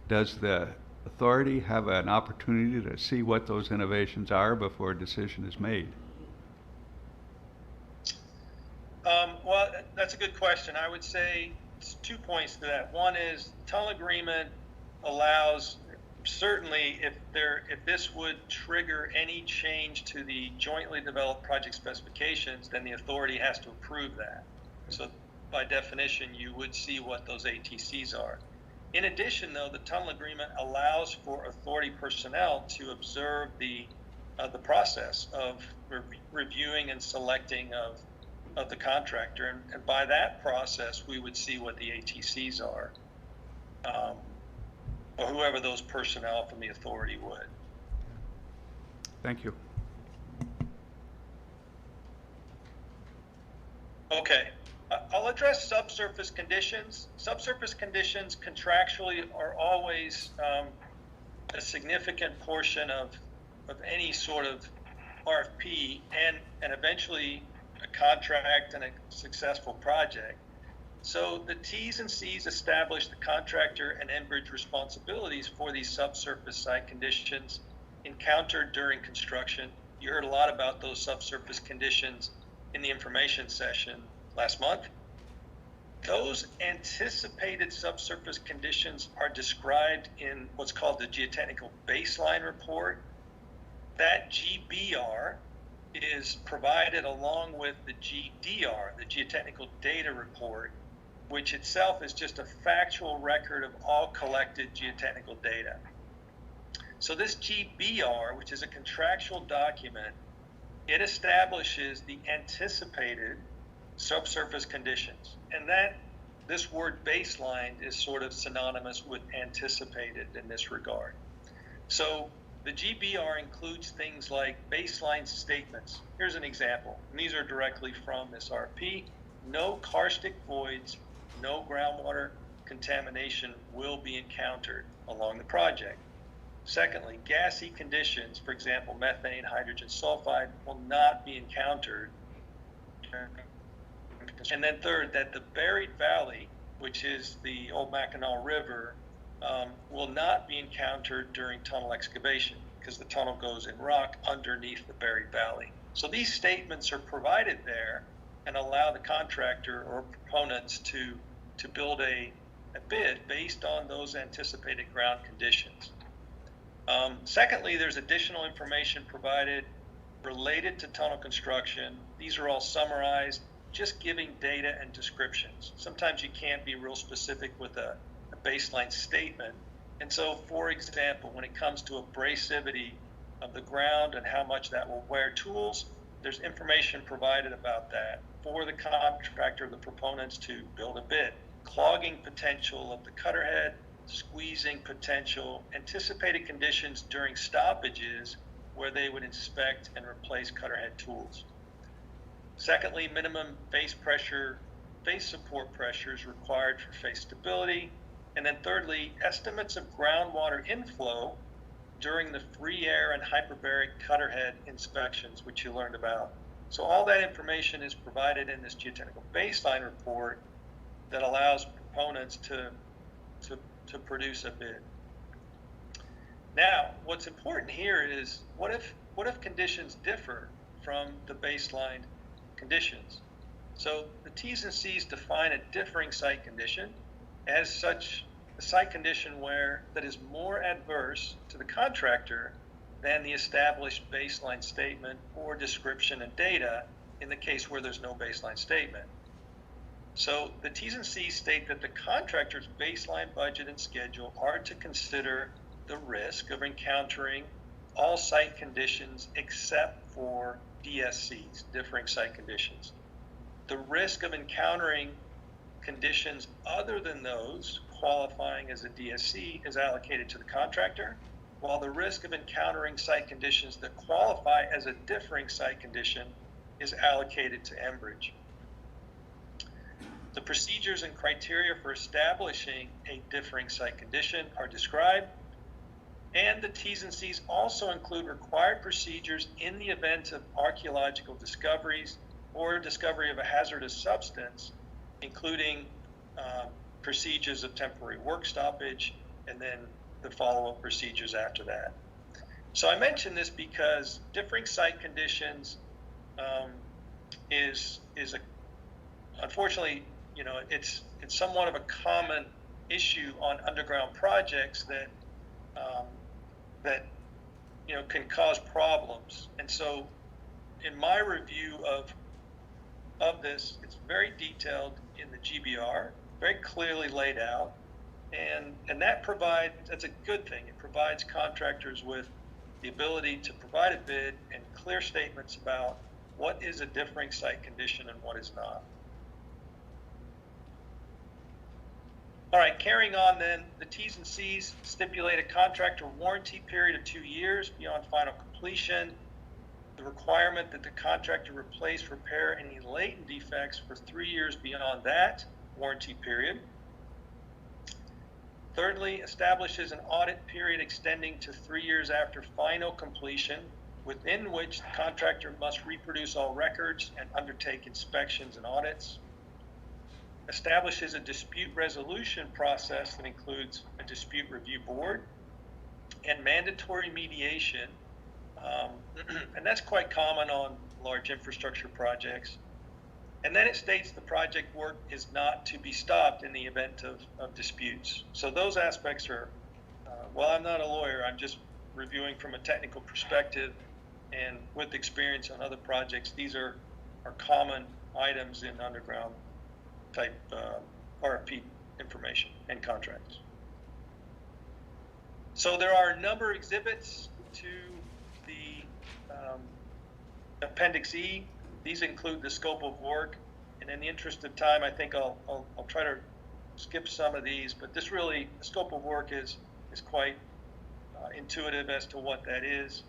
does the authority have an opportunity to see what those innovations are before a decision is made? Well, that's a good question. I would say 2 points to that. One is tunnel agreement allows, certainly if this would trigger any change to the jointly developed project specifications, then the authority has to approve that. So by definition, you would see what those ATCs are. In addition, though, the tunnel agreement allows for authority personnel to observe the process of reviewing and selecting of the contractor, and by that process, we would see what the ATCs are, or whoever those personnel from the authority would. Thank you. Okay. I'll address subsurface conditions. Subsurface conditions contractually are always a significant portion of any sort of RFP and eventually a contract and a successful project. So the T's and C's establish the contractor and Enbridge responsibilities for these subsurface site conditions encountered during construction. You heard a lot about those subsurface conditions in the information session last month. Those anticipated subsurface conditions are described in what's called the geotechnical baseline report. That GBR is provided along with the GDR, the geotechnical data report, which itself is just a factual record of all collected geotechnical data. So this GBR, which is a contractual document, it establishes the anticipated subsurface conditions. And this word baseline is sort of synonymous with anticipated in this regard. So the GBR includes things like baseline statements. Here's an example, and these are directly from this RFP. No karstic voids, no groundwater contamination will be encountered along the project. Secondly, gassy conditions, for example, methane, hydrogen sulfide, will not be encountered. And then third, that the buried valley, which is the old Mackinac River, will not be encountered during tunnel excavation because the tunnel goes in rock underneath the buried valley. So these statements are provided there and allow the contractor or proponents to build a bid based on those anticipated ground conditions. Secondly, there's additional information provided related to tunnel construction. These are all summarized, just giving data and descriptions. Sometimes you can't be real specific with a baseline statement. And so, for example, when it comes to abrasivity of the ground and how much that will wear tools, there's information provided about that for the contractor, the proponents to build a bid. Clogging potential of the cutter head, squeezing potential, anticipated conditions during stoppages where they would inspect and replace cutter head tools. Secondly, minimum face support pressures required for face stability. And then thirdly, estimates of groundwater inflow during the free air and hyperbaric cutter head inspections, which you learned about. So all that information is provided in this geotechnical baseline report that allows proponents to produce a bid. Now, what's important here is what if conditions differ from the baseline conditions? So the T's and C's define a differing site condition as such a site condition that is more adverse to the contractor than the established baseline statement or description and data in the case where there's no baseline statement. So the T's and C's state that the contractor's baseline budget and schedule are to consider the risk of encountering all site conditions except for DSCs, differing site conditions. The risk of encountering conditions other than those qualifying as a DSC is allocated to the contractor, while the risk of encountering site conditions that qualify as a differing site condition is allocated to Enbridge. The procedures and criteria for establishing a differing site condition are described, and the T's and C's also include required procedures in the event of archaeological discoveries or discovery of a hazardous substance, including procedures of temporary work stoppage and then the follow-up procedures after that. So I mention this because differing site conditions is unfortunately, it's somewhat of a common issue on underground projects that can cause problems. And so in my review of this, it's very detailed in the GBR, very clearly laid out, and that's a good thing. It provides contractors with the ability to provide a bid and clear statements about what is a differing site condition and what is not. All right, carrying on then, the T's and C's stipulate a contractor warranty period of 2 years beyond final completion, the requirement that the contractor replace, repair any latent defects for 3 years beyond that warranty period. Thirdly, establishes an audit period extending to 3 years after final completion, within which the contractor must reproduce all records and undertake inspections and audits. Establishes a dispute resolution process that includes a dispute review board and mandatory mediation, and that's quite common on large infrastructure projects. And then it states the project work is not to be stopped in the event of disputes. So those aspects are, well, I'm not a lawyer, I'm just reviewing from a technical perspective, and with experience on other projects, these are common items in underground type RFP information and contracts. So there are a number of exhibits to the Appendix E. These include the scope of work, and in the interest of time, I think I'll try to skip some of these, but this really, the scope of work is quite intuitive as to what that is.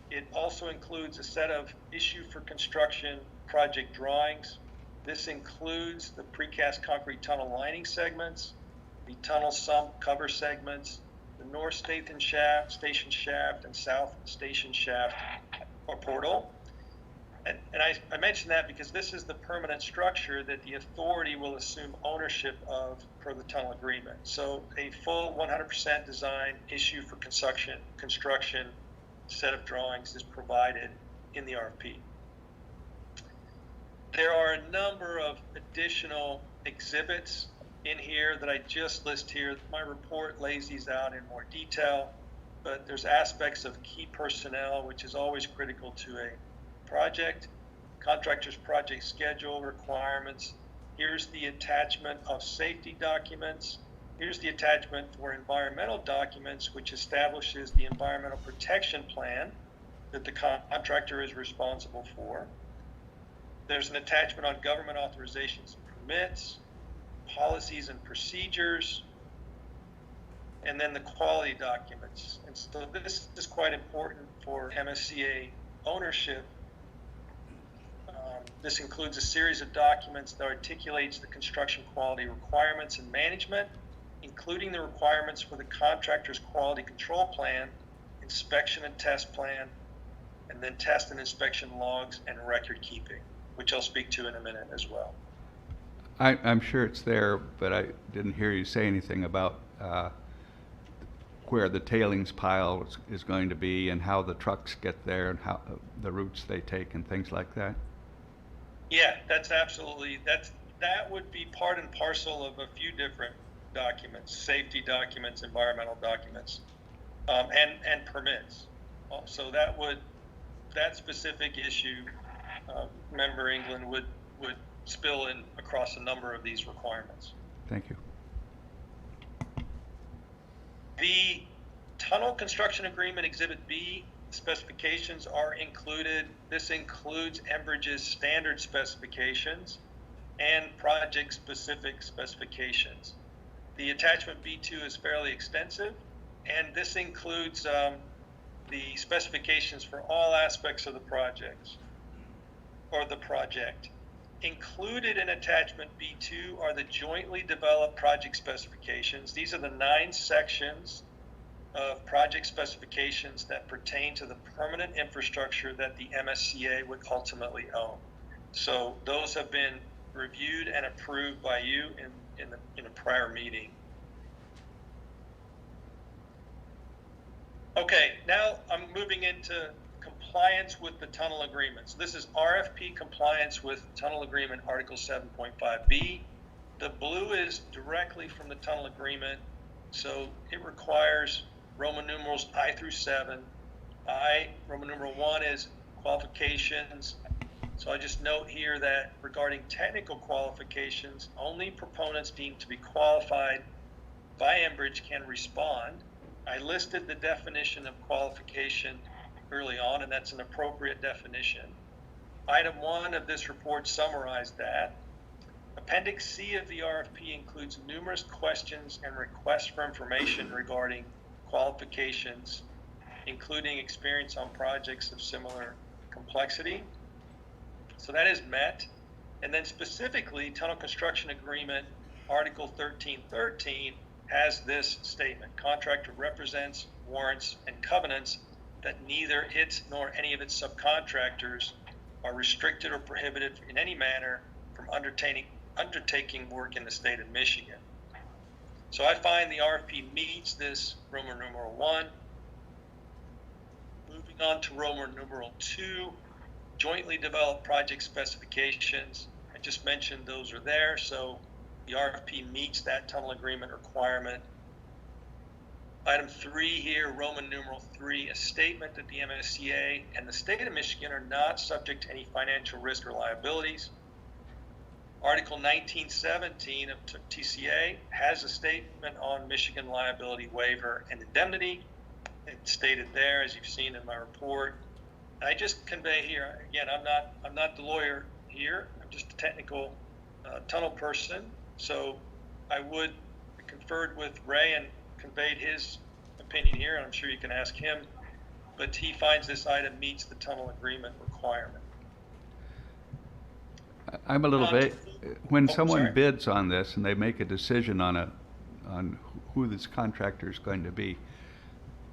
It also includes a set of issue for construction project drawings. This includes the precast concrete tunnel lining segments, the tunnel sump cover segments, the north station shaft, and south station shaft or portal. And I mention that because this is the permanent structure that the authority will assume ownership of per the tunnel agreement. So a full 100% design issue for construction set of drawings is provided in the RFP. There are a number of additional exhibits in here that I just list here. My report lays these out in more detail, but there's aspects of key personnel, which is always critical to a project, contractor's project schedule requirements. Here's the attachment of safety documents. Here's the attachment for environmental documents, which establishes the environmental protection plan that the contractor is responsible for. There's an attachment on government authorizations and permits, policies and procedures, and then the quality documents. And so this is quite important for MSCA ownership. This includes a series of documents that articulates the construction quality requirements and management, including the requirements for the contractor's quality control plan, inspection and test plan, and then test and inspection logs and record keeping, which I'll speak to in a minute as well. I'm sure it's there, but I didn't hear you say anything about where the tailings pile is going to be and how the trucks get there and how the routes they take and things like that? Yeah, that would be part and parcel of a few different documents, safety documents, environmental documents, and permits. So that specific issue, Member England would spill in across a number of these requirements. Thank you. The tunnel construction agreement Exhibit B specifications are included. This includes Enbridge's standard specifications and project specific specifications. The attachment B2 is fairly extensive, and this includes the specifications for all aspects of the project. Included in attachment B2 are the jointly developed project specifications. These are the 9 sections of project specifications that pertain to the permanent infrastructure that the MSCA would ultimately own. So those have been reviewed and approved by you in a prior meeting. Okay, now I'm moving into compliance with the tunnel agreement. So this is RFP compliance with tunnel agreement Article 7.5B. The blue is directly from the tunnel agreement, so it requires Roman numerals I through 7. Roman numeral 1 is qualifications. So I just note here that regarding technical qualifications, only proponents deemed to be qualified by Enbridge can respond. I listed the definition of qualification early on, and that's an appropriate definition. Item 1 of this report summarized that. Appendix C of the RFP includes numerous questions and requests for information regarding qualifications, including experience on projects of similar complexity. So that is met. And then specifically, Tunnel Construction Agreement Article 1313 has this statement: contractor represents, warrants, and covenants that neither it nor any of its subcontractors are restricted or prohibited in any manner from undertaking work in the state of Michigan. So I find the RFP meets this Roman numeral 1. Moving on to Roman numeral 2, jointly developed project specifications. I just mentioned those are there, so the RFP meets that tunnel agreement requirement. Item 3 here, Roman numeral 3, a statement that the MSCA and the state of Michigan are not subject to any financial risk or liabilities. Article 1917 of TCA has a statement on Michigan liability waiver and indemnity. It's stated there, as you've seen in my report. I just convey here, again, I'm not the lawyer here. I'm just a technical tunnel person. So I would conferred with Ray and conveyed his opinion here, and I'm sure you can ask him, but he finds this item meets the tunnel agreement requirement. I'm a little bit, when someone sorry. bids on this and they make a decision on who this contractor is going to be,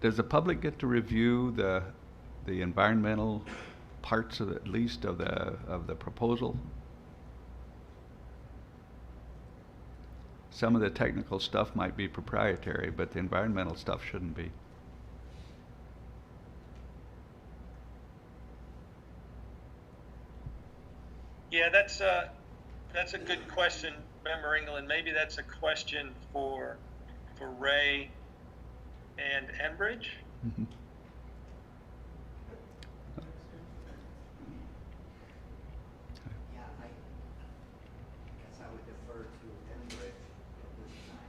does the public get to review the environmental parts of at least of the proposal? Some of the technical stuff might be proprietary, but the environmental stuff shouldn't be. Yeah, that's a good question, Member England. Maybe that's a question for Ray and Enbridge. Mm-hmm. Yeah, I guess I would defer to Enbridge at this time.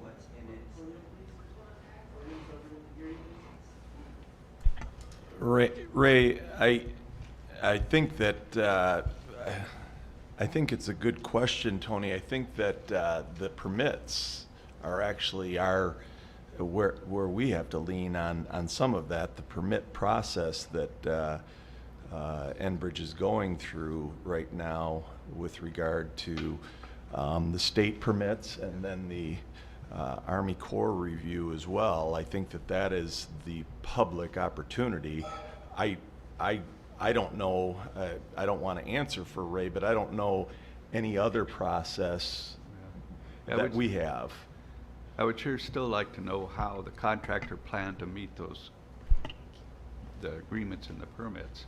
What's in it? Ray, I think that I think it's a good question, Tony. I think that the permits are actually where we have to lean on some of that. The permit process that Enbridge is going through right now with regard to the state permits and then the Army Corps review as well. I think that is the public opportunity. I don't know, I don't want to answer for Ray, but I don't know any other process Yeah, that we have. I would sure still like to know how the contractor planned to meet the agreements and the permits.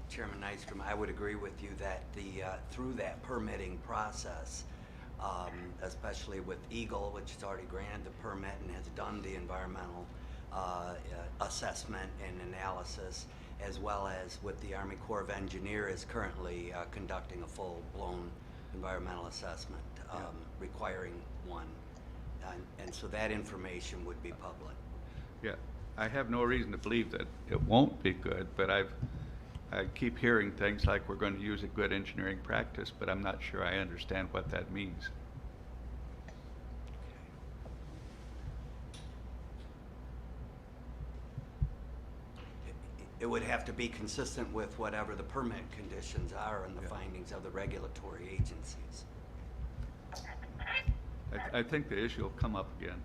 Chairman Nystrom, I would agree with you that through that permitting process, especially with Eagle, which has already granted the permit and has done the environmental assessment and analysis, as well as with the Army Corps of Engineers currently conducting a full-blown environmental assessment, requiring one. And so that information would be public. Yeah, I have no reason to believe that it won't be good, but I keep hearing things like we're going to use a good engineering practice, but I'm not sure I understand what that means. It would have to be consistent with whatever the permit conditions are and the findings of the regulatory agencies. I think the issue will come up again.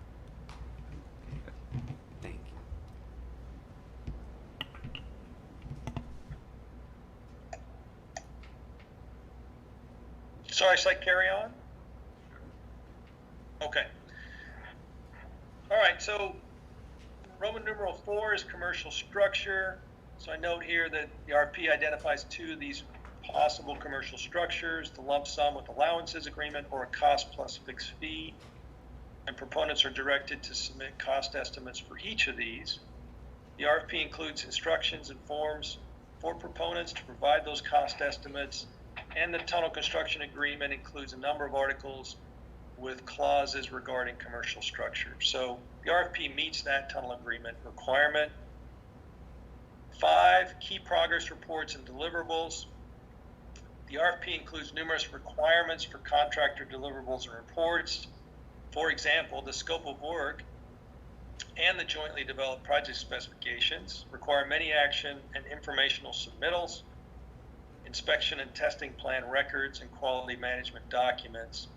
Thank you. Sorry, should I carry on? Okay. All right, so Roman numeral 4 is commercial structure. So I note here that the RFP identifies 2 of these possible commercial structures, the lump sum with allowances agreement or a cost plus fixed fee. And proponents are directed to submit cost estimates for each of these. The RFP includes instructions and forms for proponents to provide those cost estimates, and the tunnel construction agreement includes a number of articles with clauses regarding commercial structure. So the RFP meets that tunnel agreement requirement. 5, key progress reports and deliverables. The RFP includes numerous requirements for contractor deliverables and reports. For example, the scope of work and the jointly developed project specifications require many action and informational submittals, inspection and testing plan records, and quality management documents.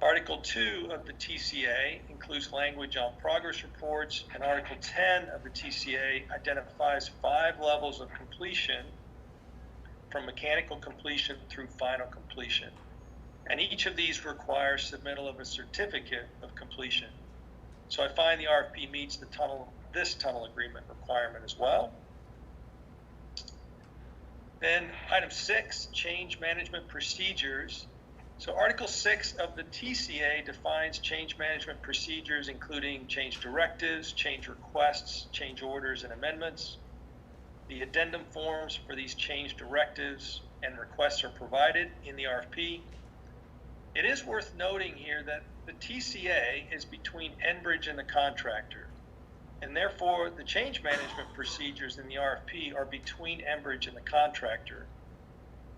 Article 2 of the TCA includes language on progress reports, and Article 10 of the TCA identifies 5 levels of completion from mechanical completion through final completion. And each of these requires submittal of a certificate of completion. So I find the RFP meets this tunnel agreement requirement as well. Then item 6, change management procedures. So Article 6 of the TCA defines change management procedures, including change directives, change requests, change orders, and amendments. The addendum forms for these change directives and requests are provided in the RFP. It is worth noting here that the TCA is between Enbridge and the contractor, and therefore the change management procedures in the RFP are between Enbridge and the contractor.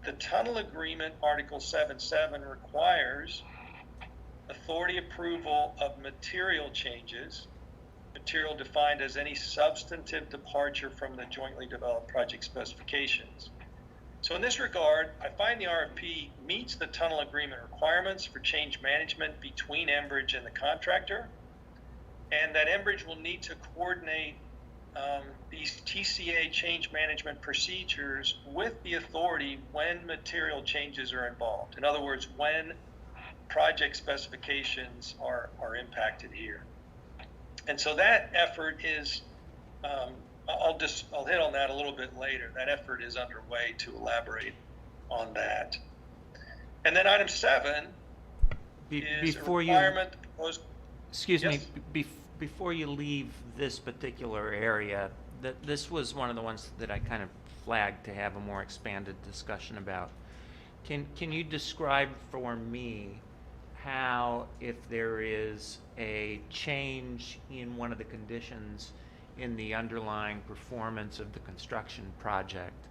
The tunnel agreement, Article 7.7, requires authority approval of material changes, material defined as any substantive departure from the jointly developed project specifications. So in this regard, I find the RFP meets the tunnel agreement requirements for change management between Enbridge and the contractor, and that Enbridge will need to coordinate these TCA change management procedures with the authority when material changes are involved. In other words, when project specifications are impacted here. And so that effort is, I'll hit on that a little bit later. That effort is underway to elaborate on that. And then item 7 is a requirement proposed. Excuse Yes? me, before you leave this particular area, this was one of the ones that I kind of flagged to have a more expanded discussion about. Can you describe for me how, if there is a change in one of the conditions in the underlying performance of the construction project,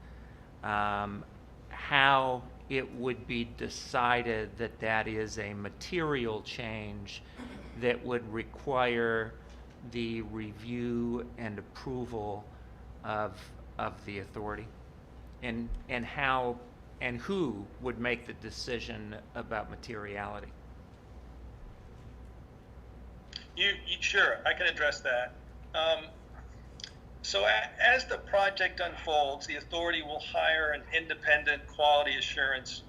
how it would be decided that that is a material change that would require the review and approval of the authority, and how and who would make the decision about materiality? Sure, I can address that. So as the project unfolds, the authority will hire an independent quality assurance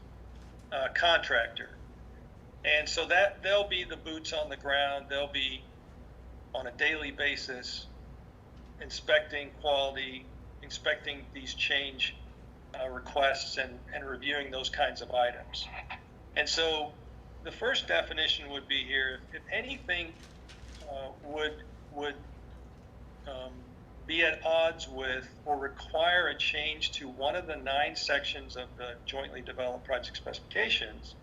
contractor. And so that they'll be the boots on the ground. They'll be on a daily basis inspecting quality, inspecting these change requests and reviewing those kinds of items. And so the first definition would be here, if anything would be at odds with or require a change to one of the 9 sections of the jointly developed project specifications,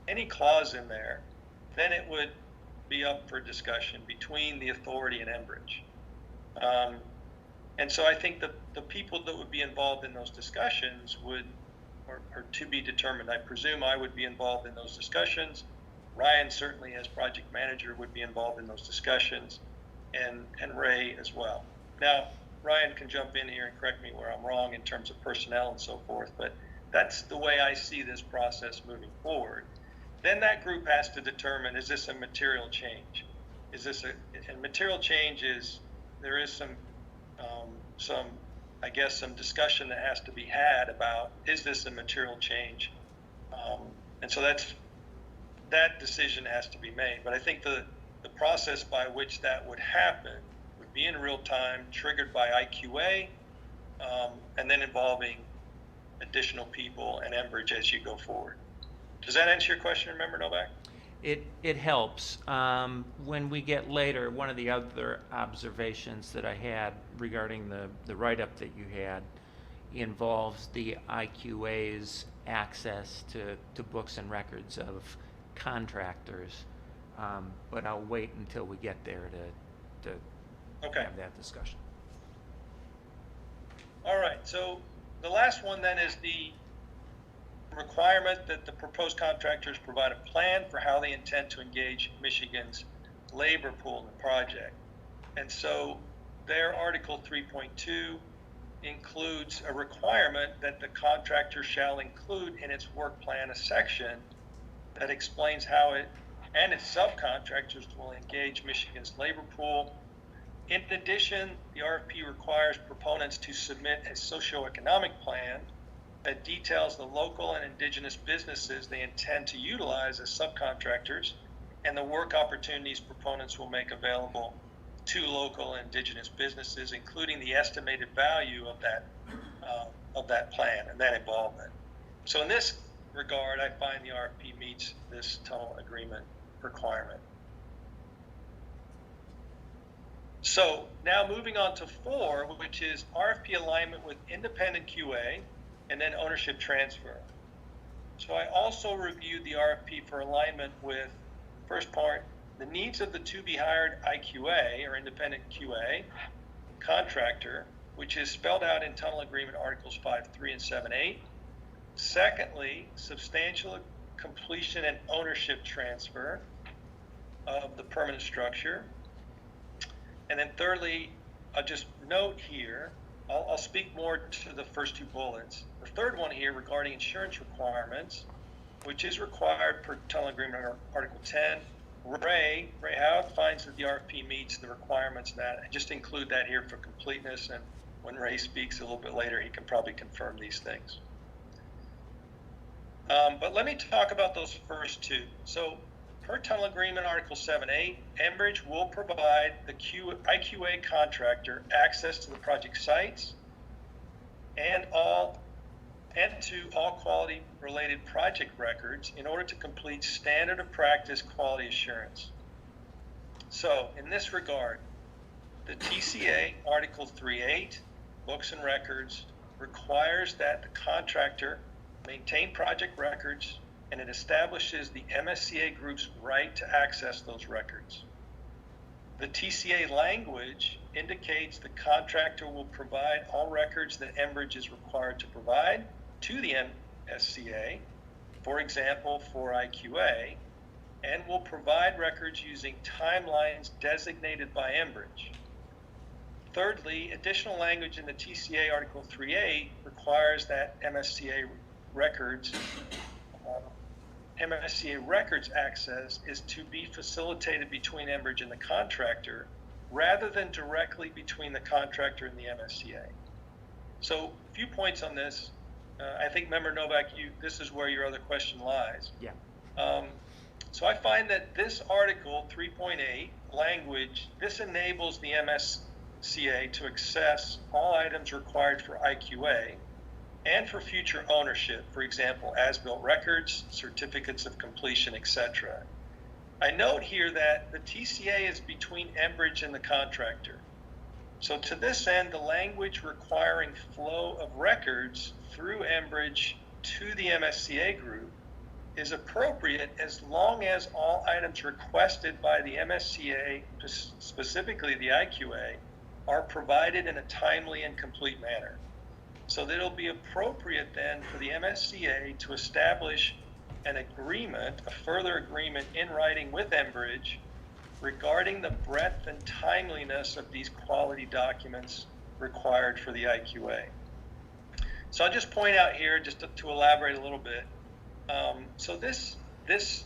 any clause in there, then it would be up for discussion between the authority and Enbridge. And so I think the people that would be involved in those discussions would, or to be determined, I presume I would be involved in those discussions. Ryan certainly as project manager would be involved in those discussions, and Ray as well. Now, Ryan can jump in here and correct me where I'm wrong in terms of personnel and so forth, but that's the way I see this process moving forward. Then that group has to determine, is this a material change? Is this and material change is, there is some I guess some discussion that has to be had about, is this a material change? And so that decision has to be made. But I think the process by which that would happen would be in real time, triggered by IQA, and then involving additional people and Enbridge as you go forward. Does that answer your question, Member Novak? It helps. When we get later, one of the other observations that I had regarding the write-up that you had involves the IQA's access to books and records of contractors. But I'll wait until we get there to Okay. have that discussion. All right, so the last one then is the requirement that the proposed contractors provide a plan for how they intend to engage Michigan's labor pool in the project. And so their Article 3.2 includes a requirement that the contractor shall include in its work plan a section that explains how it and its subcontractors will engage Michigan's labor pool. In addition, the RFP requires proponents to submit a socioeconomic plan that details the local and indigenous businesses they intend to utilize as subcontractors and the work opportunities proponents will make available to local and indigenous businesses, including the estimated value of that plan and that involvement. So in this regard, I find the RFP meets this tunnel agreement requirement. So now moving on to 4, which is RFP alignment with independent QA and then ownership transfer. So I also reviewed the RFP for alignment with, first part, the needs of the to-be-hired IQA, or independent QA, contractor, which is spelled out in Tunnel Agreement Articles 5.3 and 7.8. Secondly, substantial completion and ownership transfer of the permanent structure. And then thirdly, I'll just note here, I'll speak more to the first 2 bullets. The third one here regarding insurance requirements, which is required per Tunnel Agreement Article 10. Ray Howard finds that the RFP meets the requirements of that. I just include that here for completeness, and when Ray speaks a little bit later, he can probably confirm these things. But let me talk about those first 2. So per Tunnel Agreement Article 7.8, Enbridge will provide the IQA contractor access to the project sites and to all quality related project records in order to complete standard of practice quality assurance. So in this regard, the TCA Article 3.8, books and records, requires that the contractor maintain project records, and it establishes the MSCA group's right to access those records. The TCA language indicates the contractor will provide all records that Enbridge is required to provide to the MSCA, for example, for IQA, and will provide records using timelines designated by Enbridge. Thirdly, additional language in the TCA Article 3.8 requires that MSCA records access is to be facilitated between Enbridge and the contractor rather than directly between the contractor and the MSCA. So a few points on this. I think, Member Novak, this is where your other question lies. Yeah. So I find that this article 3.8 language, this enables the MSCA to access all items required for IQA and for future ownership, for example, as-built records, certificates of completion, etc. I note here that the TCA is between Enbridge and the contractor. So to this end, the language requiring flow of records through Enbridge to the MSCA group is appropriate as long as all items requested by the MSCA, specifically the IQA, are provided in a timely and complete manner. So that it'll be appropriate then for the MSCA to establish an agreement, a further agreement in writing with Enbridge regarding the breadth and timeliness of these quality documents required for the IQA. So I'll just point out here, just to elaborate a little bit. So this is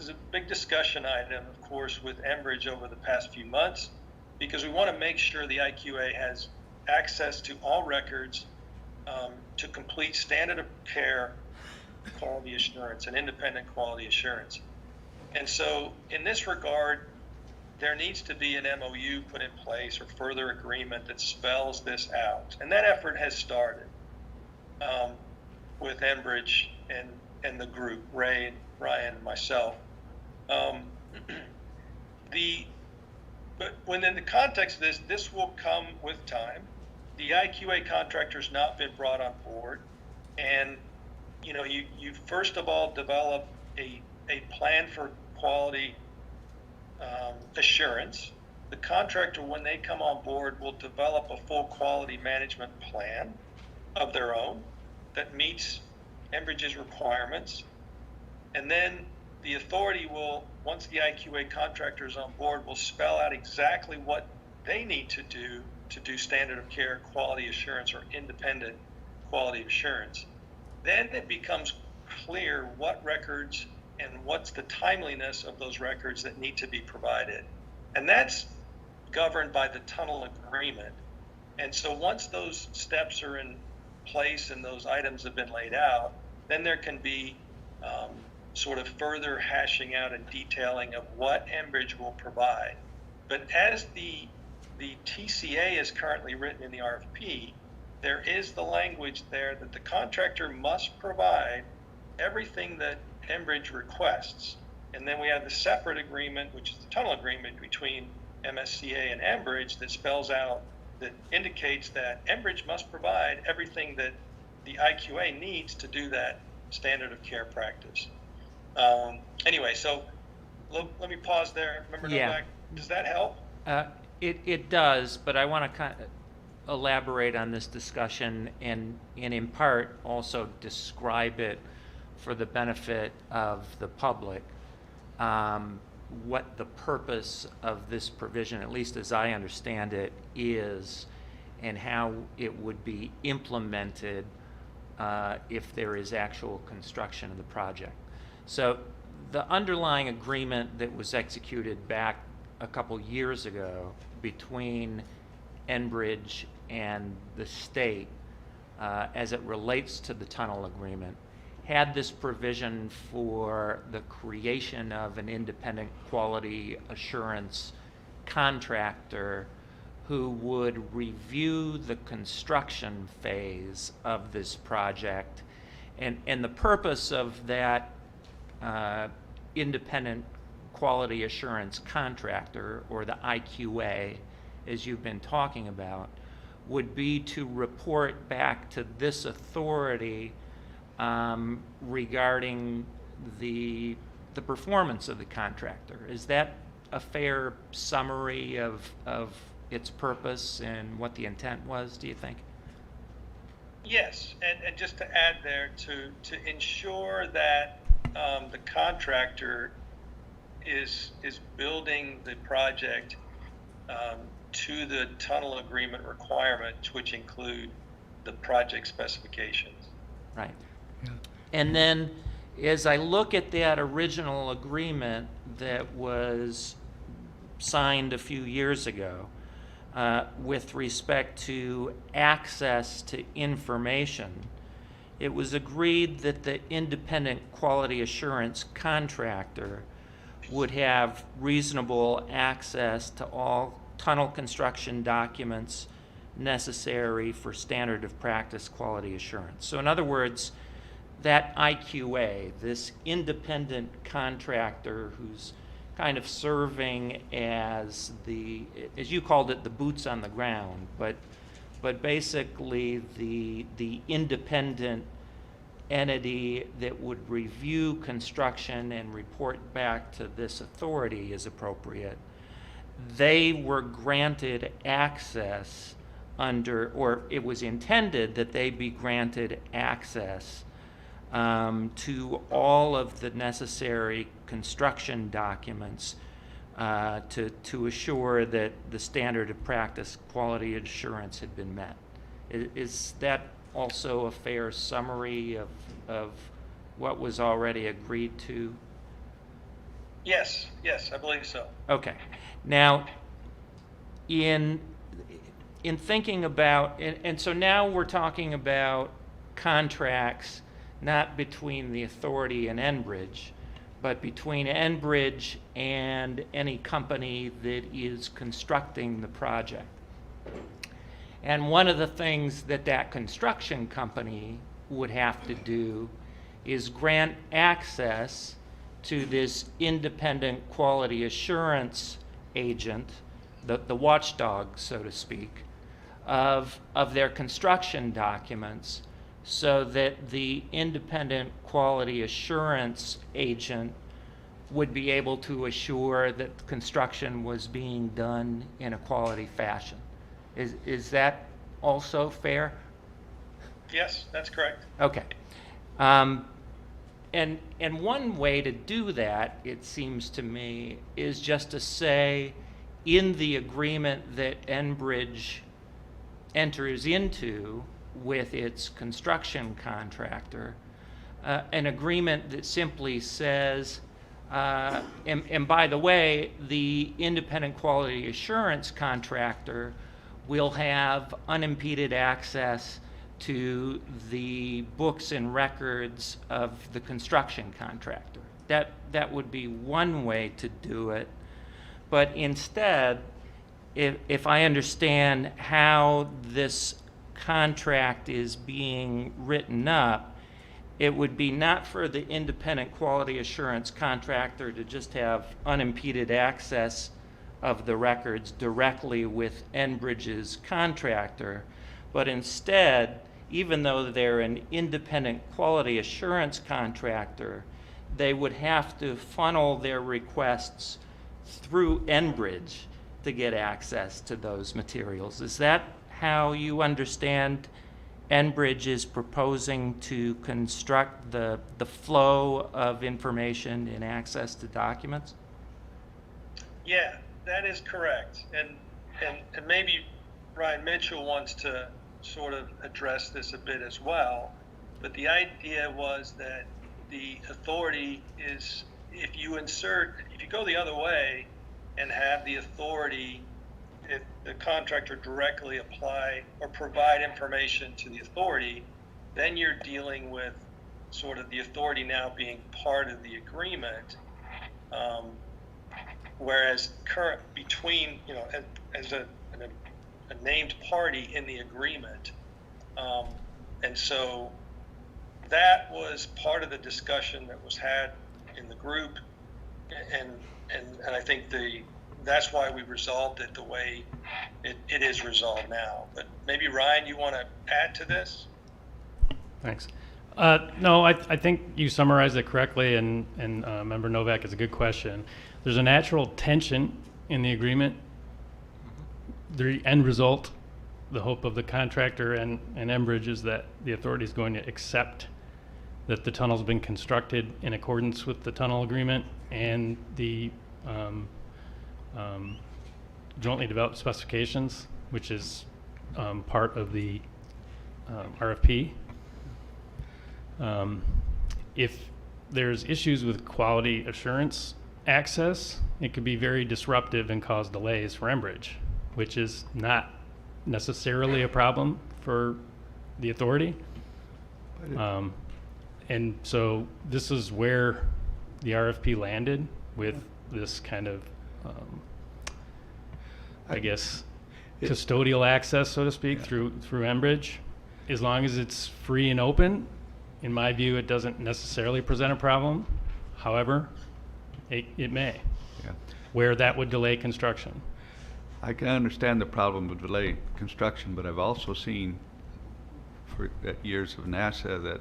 a big discussion item, of course, with Enbridge over the past few months, because we want to make sure the IQA has access to all records to complete standard of care quality assurance and independent quality assurance. And so in this regard, there needs to be an MOU put in place or further agreement that spells this out. And that effort has started with Enbridge and the group, Ray and Ryan and myself. But when in the context of this will come with time. The IQA contractor's not been brought on board, and you first of all develop a plan for quality assurance. The contractor, when they come on board, will develop a full quality management plan of their own that meets Enbridge's requirements, and then the authority will, once the IQA contractor is on board, will spell out exactly what they need to do standard of care quality assurance or independent quality assurance. Then it becomes clear what records and what's the timeliness of those records that need to be provided. And that's governed by the tunnel agreement. And so once those steps are in place and those items have been laid out, then there can be sort of further hashing out and detailing of what Enbridge will provide. But as the TCA is currently written in the RFP, there is the language there that the contractor must provide everything that Enbridge requests. And then we have the separate agreement, which is the tunnel agreement between MSCA and Enbridge, that spells out, that indicates that Enbridge must provide everything that the IQA needs to do that standard of care practice. Anyway, so let me pause there. Remember, Novak, does that help? It does, but I want to kind of elaborate on this discussion and in part also describe it for the benefit of the public, what the purpose of this provision, at least as I understand it, is, and how it would be implemented if there is actual construction of the project. So the underlying agreement that was executed back a couple years ago between Enbridge and the state as it relates to the tunnel agreement had this provision for the creation of an independent quality assurance contractor who would review the construction phase of this project. And the purpose of that independent quality assurance contractor, or the IQA, as you've been talking about, would be to report back to this authority regarding the performance of the contractor. Is that a fair summary of its purpose and what the intent was, do you think? Yes, and just to add there, to ensure that the contractor is building the project to the tunnel agreement requirements, which include the project specifications. Right. Yeah. And then as I look at that original agreement that was signed a few years ago with respect to access to information, it was agreed that the independent quality assurance contractor would have reasonable access to all tunnel construction documents necessary for standard of practice quality assurance. So in other words, that IQA, this independent contractor who's kind of serving as the, as you called it, the boots on the ground, but basically the independent entity that would review construction and report back to this authority as appropriate, they were granted access under, or it was intended that they be granted access to all of the necessary construction documents to assure that the standard of practice quality assurance had been met. Is that also a fair summary of what was already agreed to? Yes, I believe so. Okay. Now, in thinking about, and so now we're talking about contracts not between the authority and Enbridge, but between Enbridge and any company that is constructing the project. And one of the things that construction company would have to do is grant access to this independent quality assurance agent, the watchdog, so to speak, of their construction documents, so that the independent quality assurance agent would be able to assure that construction was being done in a quality fashion. Is that also fair? Yes, that's correct. Okay. And one way to do that, it seems to me, is just to say in the agreement that Enbridge enters into with its construction contractor, an agreement that simply says, and by the way, the independent quality assurance contractor will have unimpeded access to the books and records of the construction contractor. That would be one way to do it. But instead, if I understand how this contract is being written up, it would be not for the independent quality assurance contractor to just have unimpeded access of the records directly with Enbridge's contractor, but instead, even though they're an independent quality assurance contractor, they would have to funnel their requests through Enbridge to get access to those materials. Is that how you understand Enbridge is proposing to construct the flow of information and access to documents? Yeah, that is correct. And maybe Ryan Mitchell wants to sort of address this a bit as well. But the idea was that the authority is, if you go the other way and have the authority, if the contractor directly apply or provide information to the authority, then you're dealing with sort of the authority now being part of the agreement. Whereas between, as a named party in the agreement. And so that was part of the discussion that was had in the group. And I think that's why we resolved it the way it is resolved now. But maybe Ryan, you want to add to this? Thanks. No, I think you summarized it correctly, and Member Novak is a good question. There's a natural tension in the agreement. The end result, the hope of the contractor and Enbridge, is that the authority is going to accept that the tunnel's been constructed in accordance with the tunnel agreement and the jointly developed specifications, which is part of the RFP. If there's issues with quality assurance access, it could be very disruptive and cause delays for Enbridge, which is not necessarily a problem for the authority. And so this is where the RFP landed with this kind of, I guess, custodial access, so to speak, through Enbridge. As long as it's free and open, in my view, it doesn't necessarily present a problem. However, it may, Yeah. where that would delay construction. I can understand the problem with delayed construction, but I've also seen for years of NASA that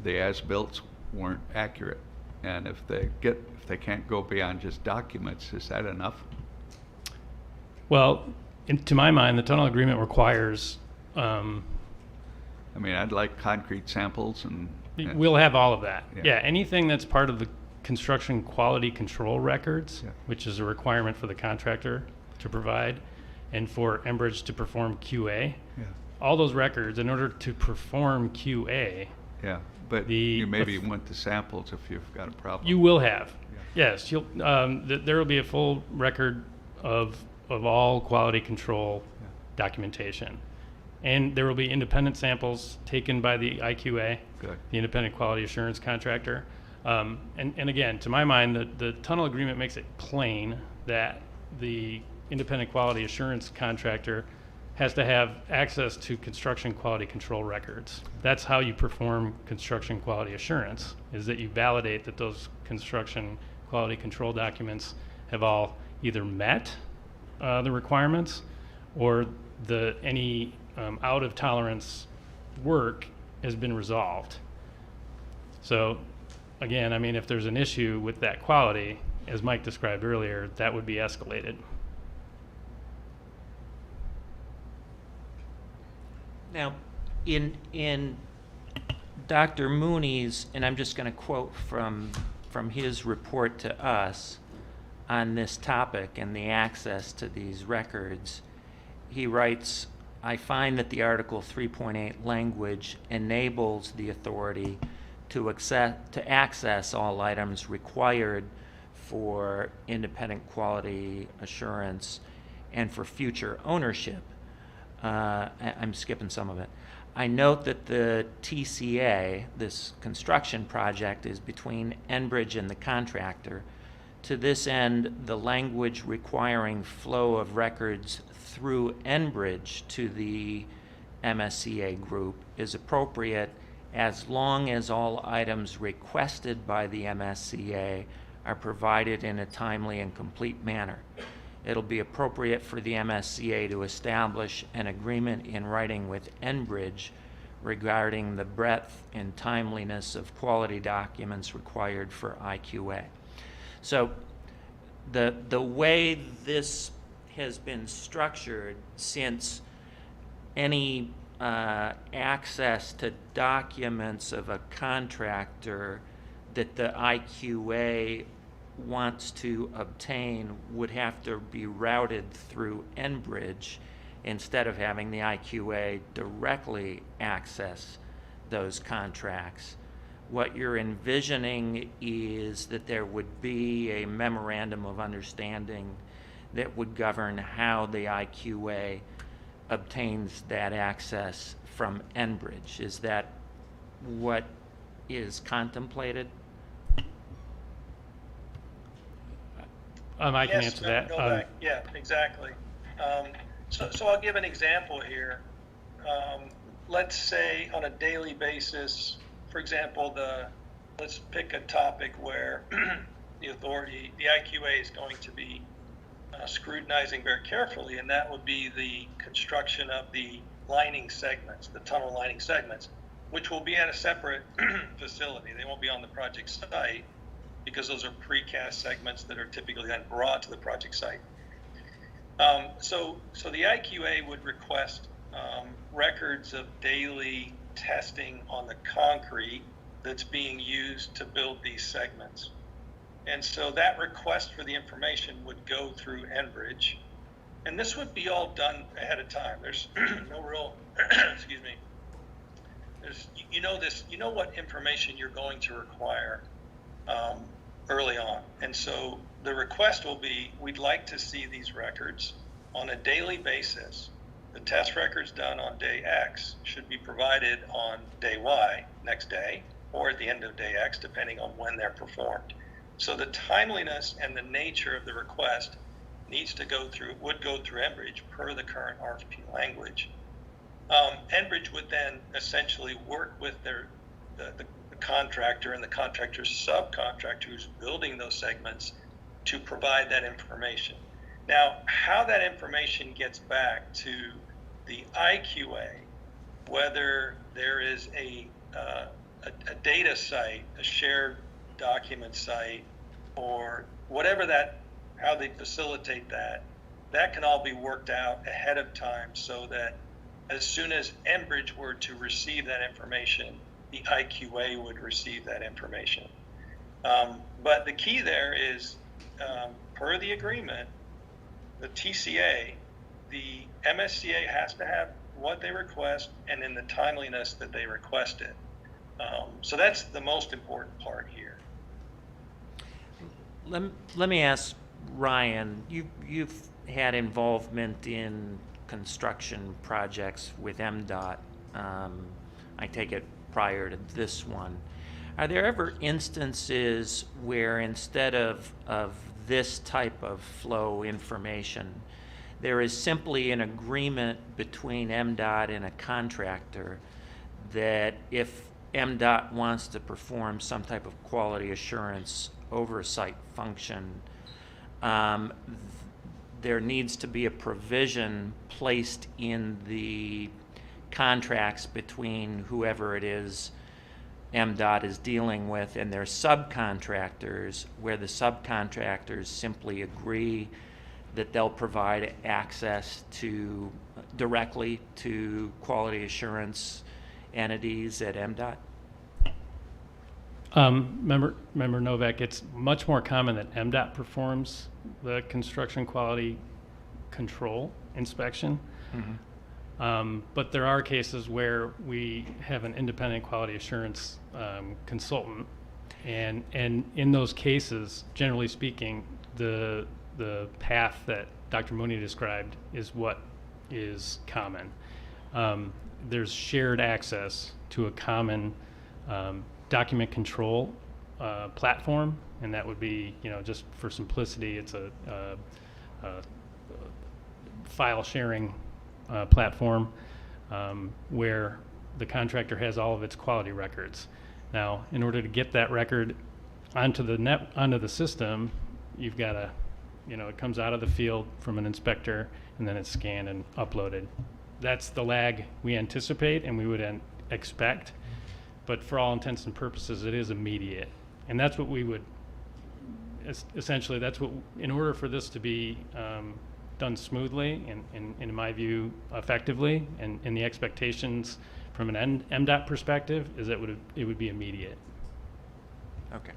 the as-built weren't accurate. And if they can't go beyond just documents, is that enough? Well, to my mind, the tunnel agreement requires, I mean, I'd like concrete samples and we'll have all of that. Yeah. Yeah, anything that's part of the construction quality control records, Yeah. which is a requirement for the contractor to provide, and for Enbridge to perform QA. yeah, All those records, in order to perform QA, yeah. But The- you maybe want the samples if you've got a problem. you will have. Yeah. Yes, you'll. There will be a full record of all quality control Yeah. documentation, and there will be independent samples taken by the IQA, Good. the independent quality assurance contractor. And again, to my mind, the tunnel agreement makes it plain that the independent quality assurance contractor has to have access to construction quality control records. That's how you perform construction quality assurance, is that you validate that those construction quality control documents have all either met the requirements, or any out of tolerance work has been resolved. So again, I mean, if there's an issue with that quality, as Mike described earlier, that would be escalated. Now, in Dr. Mooney's, and I'm just going to quote from his report to us on this topic and the access to these records, he writes, I find that the Article 3.8 language enables the authority to access all items required for independent quality assurance and for future ownership. I'm skipping some of it. I note that the TCA, this construction project, is between Enbridge and the contractor. To this end, the language requiring flow of records through Enbridge to the MSCA group is appropriate as long as all items requested by the MSCA are provided in a timely and complete manner. It'll be appropriate for the MSCA to establish an agreement in writing with Enbridge regarding the breadth and timeliness of quality documents required for IQA. So the way this has been structured, since any access to documents of a contractor that the IQA wants to obtain would have to be routed through Enbridge instead of having the IQA directly access those contracts. What you're envisioning is that there would be a memorandum of understanding that would govern how the IQA obtains that access from Enbridge. Is that what is contemplated? I can Yes, answer that. Novak. Yeah, exactly. So I'll give an example here. Let's say on a daily basis, for example, let's pick a topic where the authority, the IQA, is going to be scrutinizing very carefully, and that would be the construction of the lining segments, the tunnel lining segments, which will be at a separate facility. They won't be on the project site, because those are precast segments that are typically then brought to the project site. So the IQA would request records of daily testing on the concrete that's being used to build these segments. And so that request for the information would go through Enbridge, and this would be all done ahead of time. There's no real, excuse me, you know what information you're going to require early on. And so the request will be, we'd like to see these records on a daily basis. The test records done on day X should be provided on day Y, next day, or at the end of day X, depending on when they're performed. So the timeliness and the nature of the request would go through Enbridge per the current RFP language. Enbridge would then essentially work with the contractor and the contractor's subcontractor who's building those segments to provide that information. Now, how that information gets back to the IQA, whether there is a data site, a shared document site, or whatever how they facilitate that can all be worked out ahead of time so that as soon as Enbridge were to receive that information, the IQA would receive that information. But the key there is, per the agreement, the TCA, the MSCA has to have what they request and in the timeliness that they request it. So that's the most important part here. Let me ask Ryan, you've had involvement in construction projects with MDOT, I take it prior to this one. Are there ever instances where instead of this type of flow information, there is simply an agreement between MDOT and a contractor that if MDOT wants to perform some type of quality assurance oversight function, there needs to be a provision placed in the contracts between whoever it is MDOT is dealing with and their subcontractors, where the subcontractors simply agree that they'll provide access directly to quality assurance entities at MDOT? Member Novak, it's much more common that MDOT performs the construction quality control inspection. Mm-hmm. But there are cases where we have an independent quality assurance consultant, and in those cases, generally speaking, the path that Dr. Mooney described is what is common. There's shared access to a common document control platform, and that would be, just for simplicity, it's a file sharing platform where the contractor has all of its quality records. Now, in order to get that record onto the system, you've got to, it comes out of the field from an inspector, and then it's scanned and uploaded. That's the lag we anticipate and we would expect, but for all intents and purposes, it is immediate. And that's what we would, essentially, in order for this to be done smoothly and in my view, effectively, and the expectations from an MDOT perspective is that it would be immediate. Okay.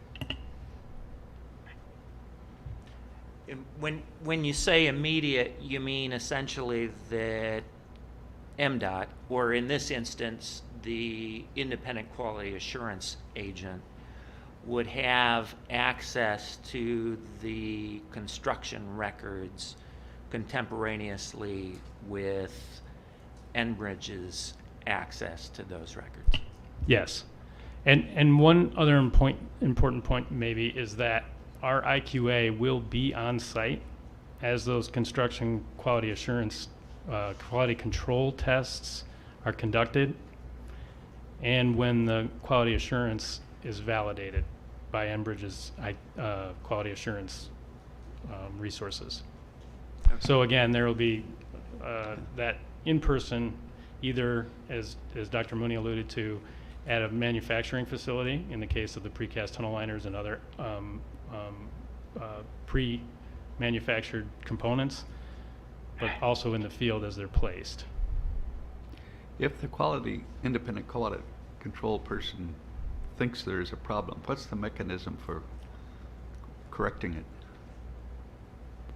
When you say immediate, you mean essentially that MDOT, or in this instance, the independent quality assurance agent, would have access to the construction records contemporaneously with Enbridge's access to those records. Yes. And one other important point maybe is that our IQA will be on site as those construction quality assurance, quality control tests are conducted, and when the quality assurance is validated by Enbridge's quality assurance resources. Okay. So again, there will be that in person, either as Dr. Mooney alluded to, at a manufacturing facility in the case of the precast tunnel liners and other pre-manufactured components, but also in the field as they're placed. If the independent quality control person thinks there is a problem, what's the mechanism for correcting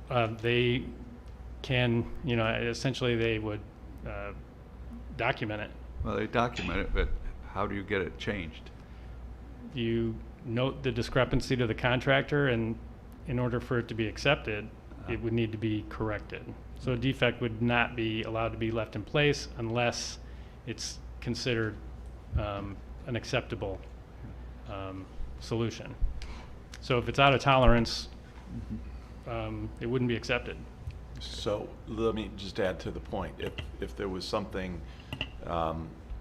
it? They can, essentially they would document it. Well, they document it, but how do you get it changed? You note the discrepancy to the contractor, and in order for it to be accepted, it would need to be corrected. So a defect would not be allowed to be left in place unless it's considered an acceptable solution. So if it's out of tolerance, it wouldn't be accepted. So let me just add to the point. If there was something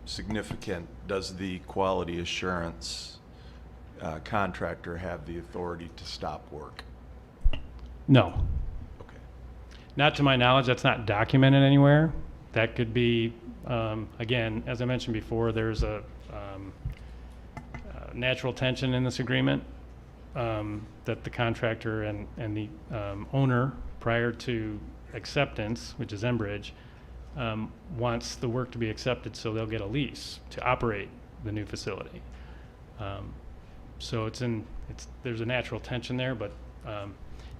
significant, does the quality assurance contractor have the authority to stop work? No. Okay. Not to my knowledge, that's not documented anywhere. That could be, again, as I mentioned before, there's a natural tension in this agreement that the contractor and the owner, prior to acceptance, which is Enbridge, wants the work to be accepted, so they'll get a lease to operate the new facility. So there's a natural tension there, but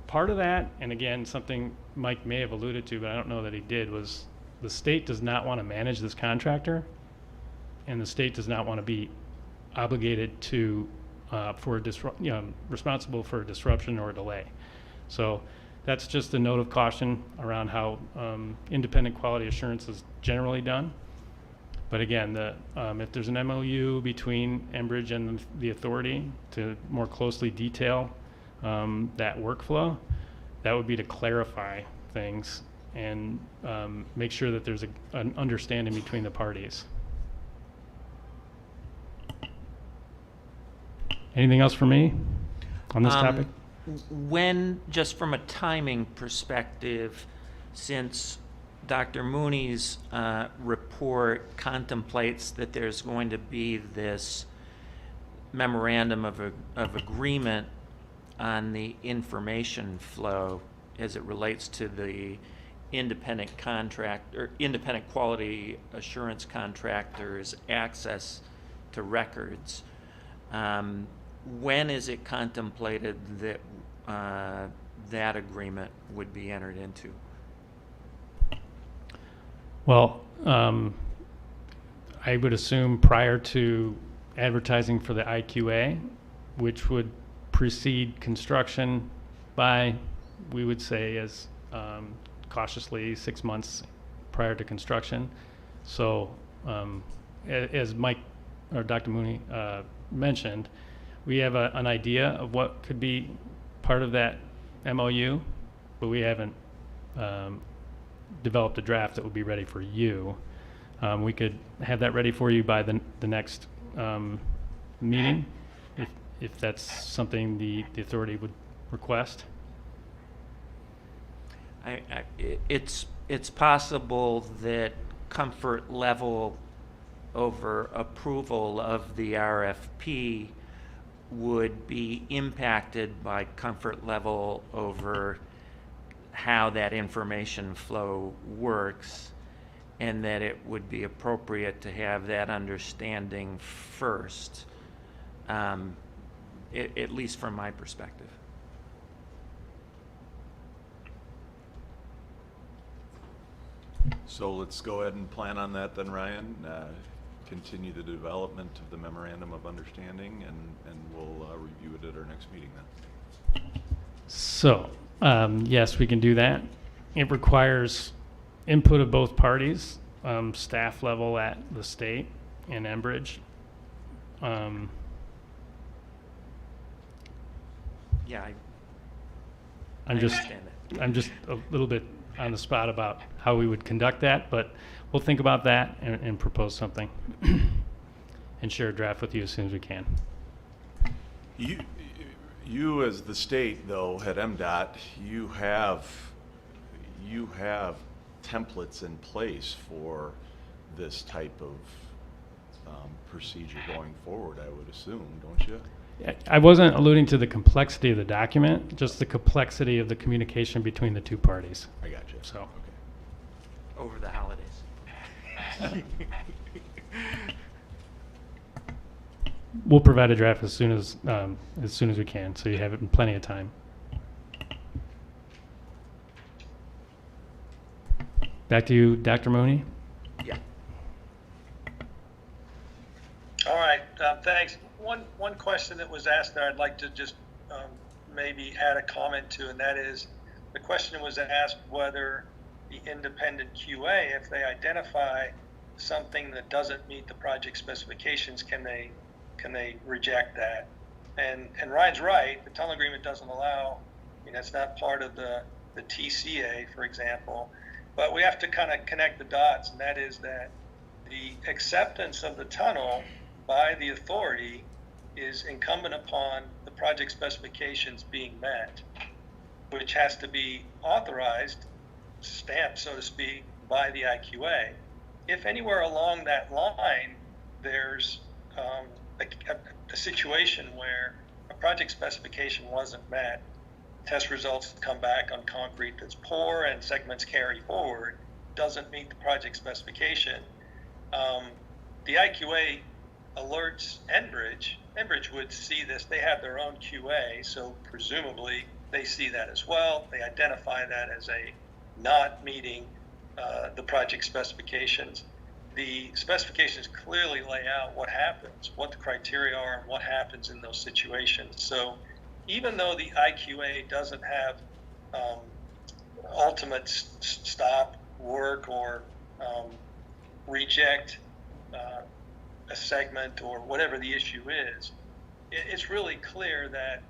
part of that, and again, something Mike may have alluded to, but I don't know that he did, was the state does not want to manage this contractor, and the state does not want to be obligated to responsible for a disruption or a delay. So that's just a note of caution around how independent quality assurance is generally done. But again, if there's an MOU between Enbridge and the authority to more closely detail that workflow, that would be to clarify things and make sure that there's an understanding between the parties. Anything else for me on this topic? When, just from a timing perspective, since Dr. Mooney's report contemplates that there's going to be this memorandum of agreement on the information flow as it relates to the independent quality assurance contractors' access to records, when is it contemplated that that agreement would be entered into? Well, I would assume prior to advertising for the IQA, which would precede construction by, we would say, as cautiously 6 months prior to construction. So as Mike or Dr. Mooney mentioned, we have an idea of what could be part of that MOU, but we haven't developed a draft that would be ready for you. We could have that ready for you by the next meeting, if that's something the authority would request. It's possible that comfort level over approval of the RFP would be impacted by comfort level over how that information flow works, and that it would be appropriate to have that understanding first, at least from my perspective. So let's go ahead and plan on that then, Ryan. Continue the development of the memorandum of understanding, and we'll review it at our next meeting then. So, yes, we can do that. It requires input of both parties, staff level at the state and Enbridge. Yeah, I'm I just understand that. I'm just a little bit on the spot about how we would conduct that, but we'll think about that and propose something and share a draft with you as soon as we can. You as the state, though, at MDOT, you have templates in place for this type of procedure going forward, I would assume, don't you? I wasn't alluding to the complexity of the document, just the complexity of the communication between the two parties. I got you. So, Okay. Over the holidays. we'll provide a draft as soon as we can, so you have it in plenty of time. Back to you, Dr. Mooney. Yeah. All right, thanks. One question that was asked there, I'd like to just maybe add a comment to, and that is, the question was asked whether the independent QA, if they identify something that doesn't meet the project specifications, can they reject that? And Ryan's right, the tunnel agreement doesn't allow, that's not part of the TCA, for example, but we have to kind of connect the dots, and that is that the acceptance of the tunnel by the authority is incumbent upon the project specifications being met, which has to be authorized, stamped, so to speak, by the IQA. If anywhere along that line there's a situation where a project specification wasn't met, test results come back on concrete that's poor and segments carry forward, doesn't meet the project specification, the IQA alerts Enbridge. Enbridge would see this. They have their own QA, so presumably they see that as well. They identify that as a not meeting the project specifications. The specifications clearly lay out what happens, what the criteria are, and what happens in those situations. So even though the IQA doesn't have ultimate stop work or reject a segment or whatever the issue is, it's really clear that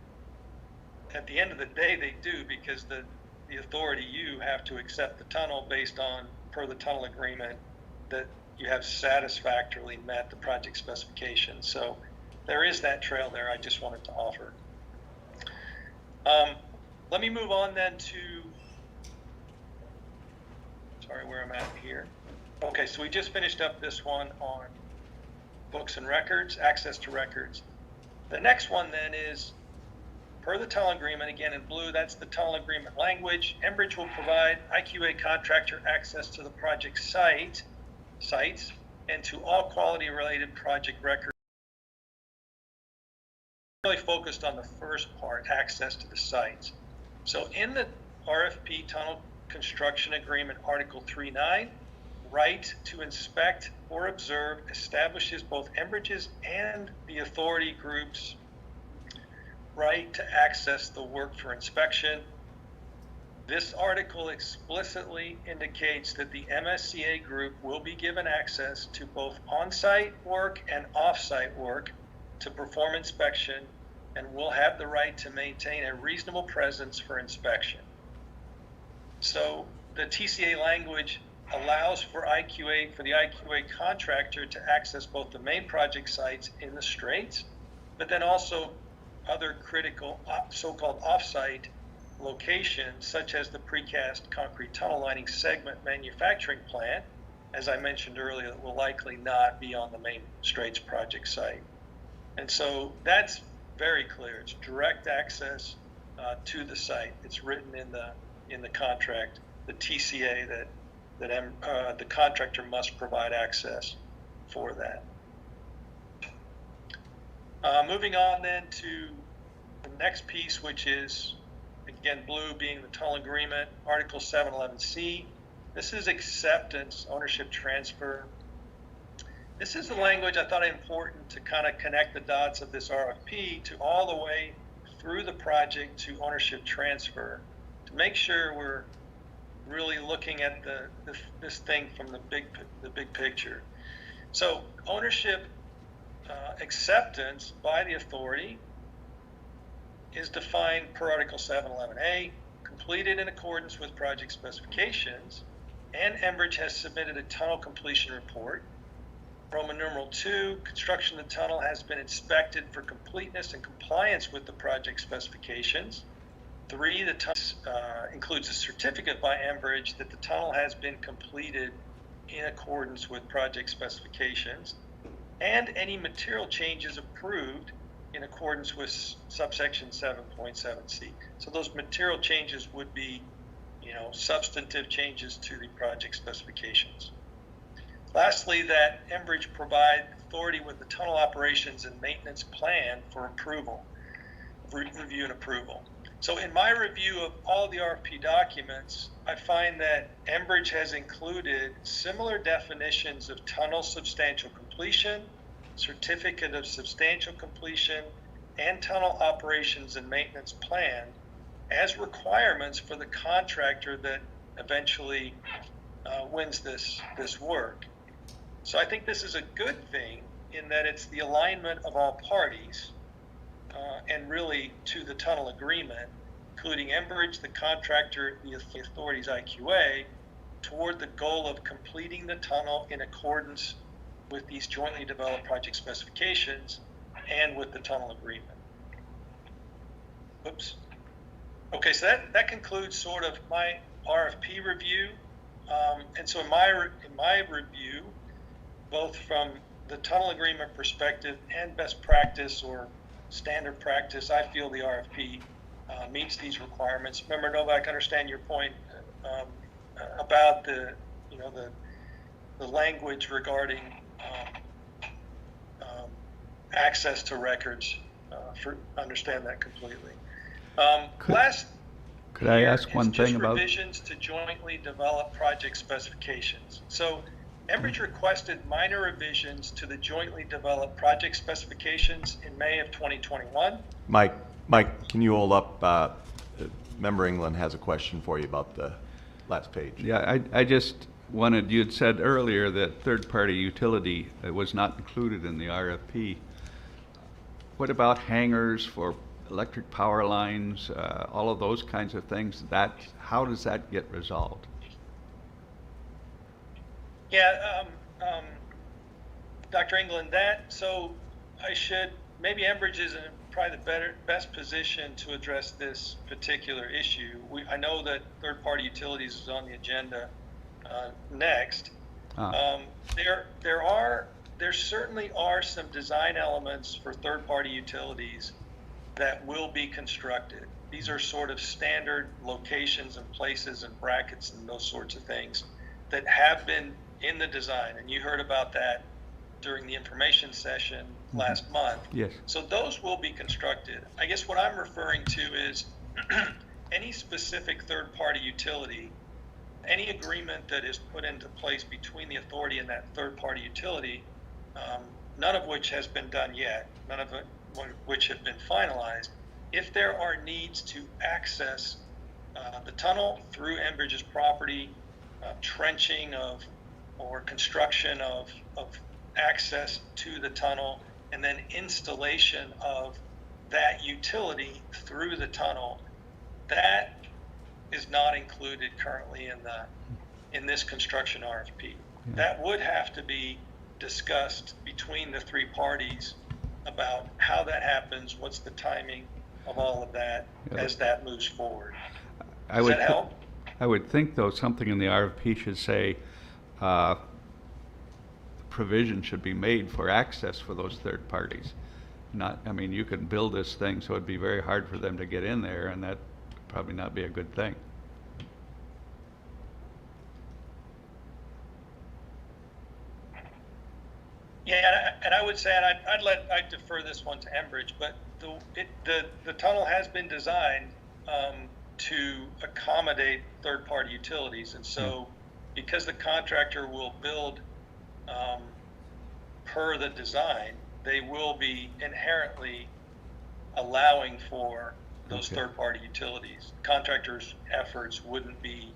at the end of the day they do, because the authority, you have to accept the tunnel based on, per the tunnel agreement, that you have satisfactorily met the project specifications. So there is that trail there I just wanted to offer. Let me move on then to, sorry, where I'm at here. Okay, so we just finished up this one on books and records, access to records. The next one then is, per the tunnel agreement, again in blue, that's the tunnel agreement language. Enbridge will provide IQA contractor access to the project sites and to all quality related project records. Really focused on the first part, access to the sites. So in the RFP tunnel construction agreement, Article 3.9, right to inspect or observe establishes both Enbridge's and the authority group's right to access the work for inspection. This article explicitly indicates that the MSCA group will be given access to both on-site work and off-site work to perform inspection, and will have the right to maintain a reasonable presence for inspection. So the TCA language allows for the IQA contractor to access both the main project sites in the Straits, but then also other critical so-called off-site locations, such as the precast concrete tunnel lining segment manufacturing plant, as I mentioned earlier, that will likely not be on the main Straits project site. And so that's very clear. It's direct access to the site. It's written in the contract, the TCA, that the contractor must provide access for that. Moving on then to the next piece, which is, again, blue being the tunnel agreement, Article 711C. This is acceptance, ownership transfer. This is the language I thought important to kind of connect the dots of this RFP to all the way through the project to ownership transfer, to make sure we're really looking at this thing from the big picture. So ownership acceptance by the authority is defined per Article 711A, completed in accordance with project specifications, and Enbridge has submitted a tunnel completion report. Roman numeral 2, construction of the tunnel has been inspected for completeness and compliance with the project specifications. 3, the tunnel includes a certificate by Enbridge that the tunnel has been completed in accordance with project specifications, and any material changes approved in accordance with subsection 7.7C. So those material changes would be, substantive changes to the project specifications. Lastly, that Enbridge provide authority with the tunnel operations and maintenance plan for approval, review and approval. So in my review of all the RFP documents, I find that Enbridge has included similar definitions of tunnel substantial completion, certificate of substantial completion, and tunnel operations and maintenance plan as requirements for the contractor that eventually wins this work. So I think this is a good thing in that it's the alignment of all parties. and really to the tunnel agreement, including Enbridge, the contractor, the authority's IQA, toward the goal of completing the tunnel in accordance with these jointly developed project specifications and with the tunnel agreement. Oops. Okay, so that concludes sort of my RFP review. And so in my review, both from the tunnel agreement perspective and best practice or standard practice, I feel the RFP meets these requirements. Member Novak, I understand your point about the language regarding access to records. Understand that completely. Could I ask one thing about revisions to jointly develop project specifications? So Enbridge requested minor revisions to the jointly developed project specifications in May of 2021. Mike, can you hold up? Member England has a question for you about the last page. Yeah, I just wanted, you had said earlier that third-party utility was not included in the RFP. What about hangars for electric power lines, all of those kinds of things? How does that get resolved? Yeah, Dr. England, maybe Enbridge is in probably the best position to address this particular issue. I know that third-party utilities is on the agenda next. There certainly are some design elements for third-party utilities that will be constructed. These are sort of standard locations and places and brackets and those sorts of things that have been in the design, and you heard about that during the information session last month. Yes. So those will be constructed. I guess what I'm referring to is any specific third-party utility, any agreement that is put into place between the authority and that third-party utility, none of which has been done yet, none of it which have been finalized. If there are needs to access the tunnel through Enbridge's property, trenching or construction of access to the tunnel, and then installation of that utility through the tunnel, that is not included currently in this construction RFP. That would have to be discussed between the three parties about how that happens, what's the timing of all of that as that moves forward. Does that help? I would think, though, something in the RFP should say provision should be made for access for those third parties. You can build this thing so it'd be very hard for them to get in there, and that would probably not be a good thing. Yeah, and I would say, and I'd defer this one to Enbridge, but the tunnel has been designed to accommodate third-party utilities, and so because the contractor will build per the design, they will be inherently allowing for those third-party utilities. Contractors' efforts wouldn't be.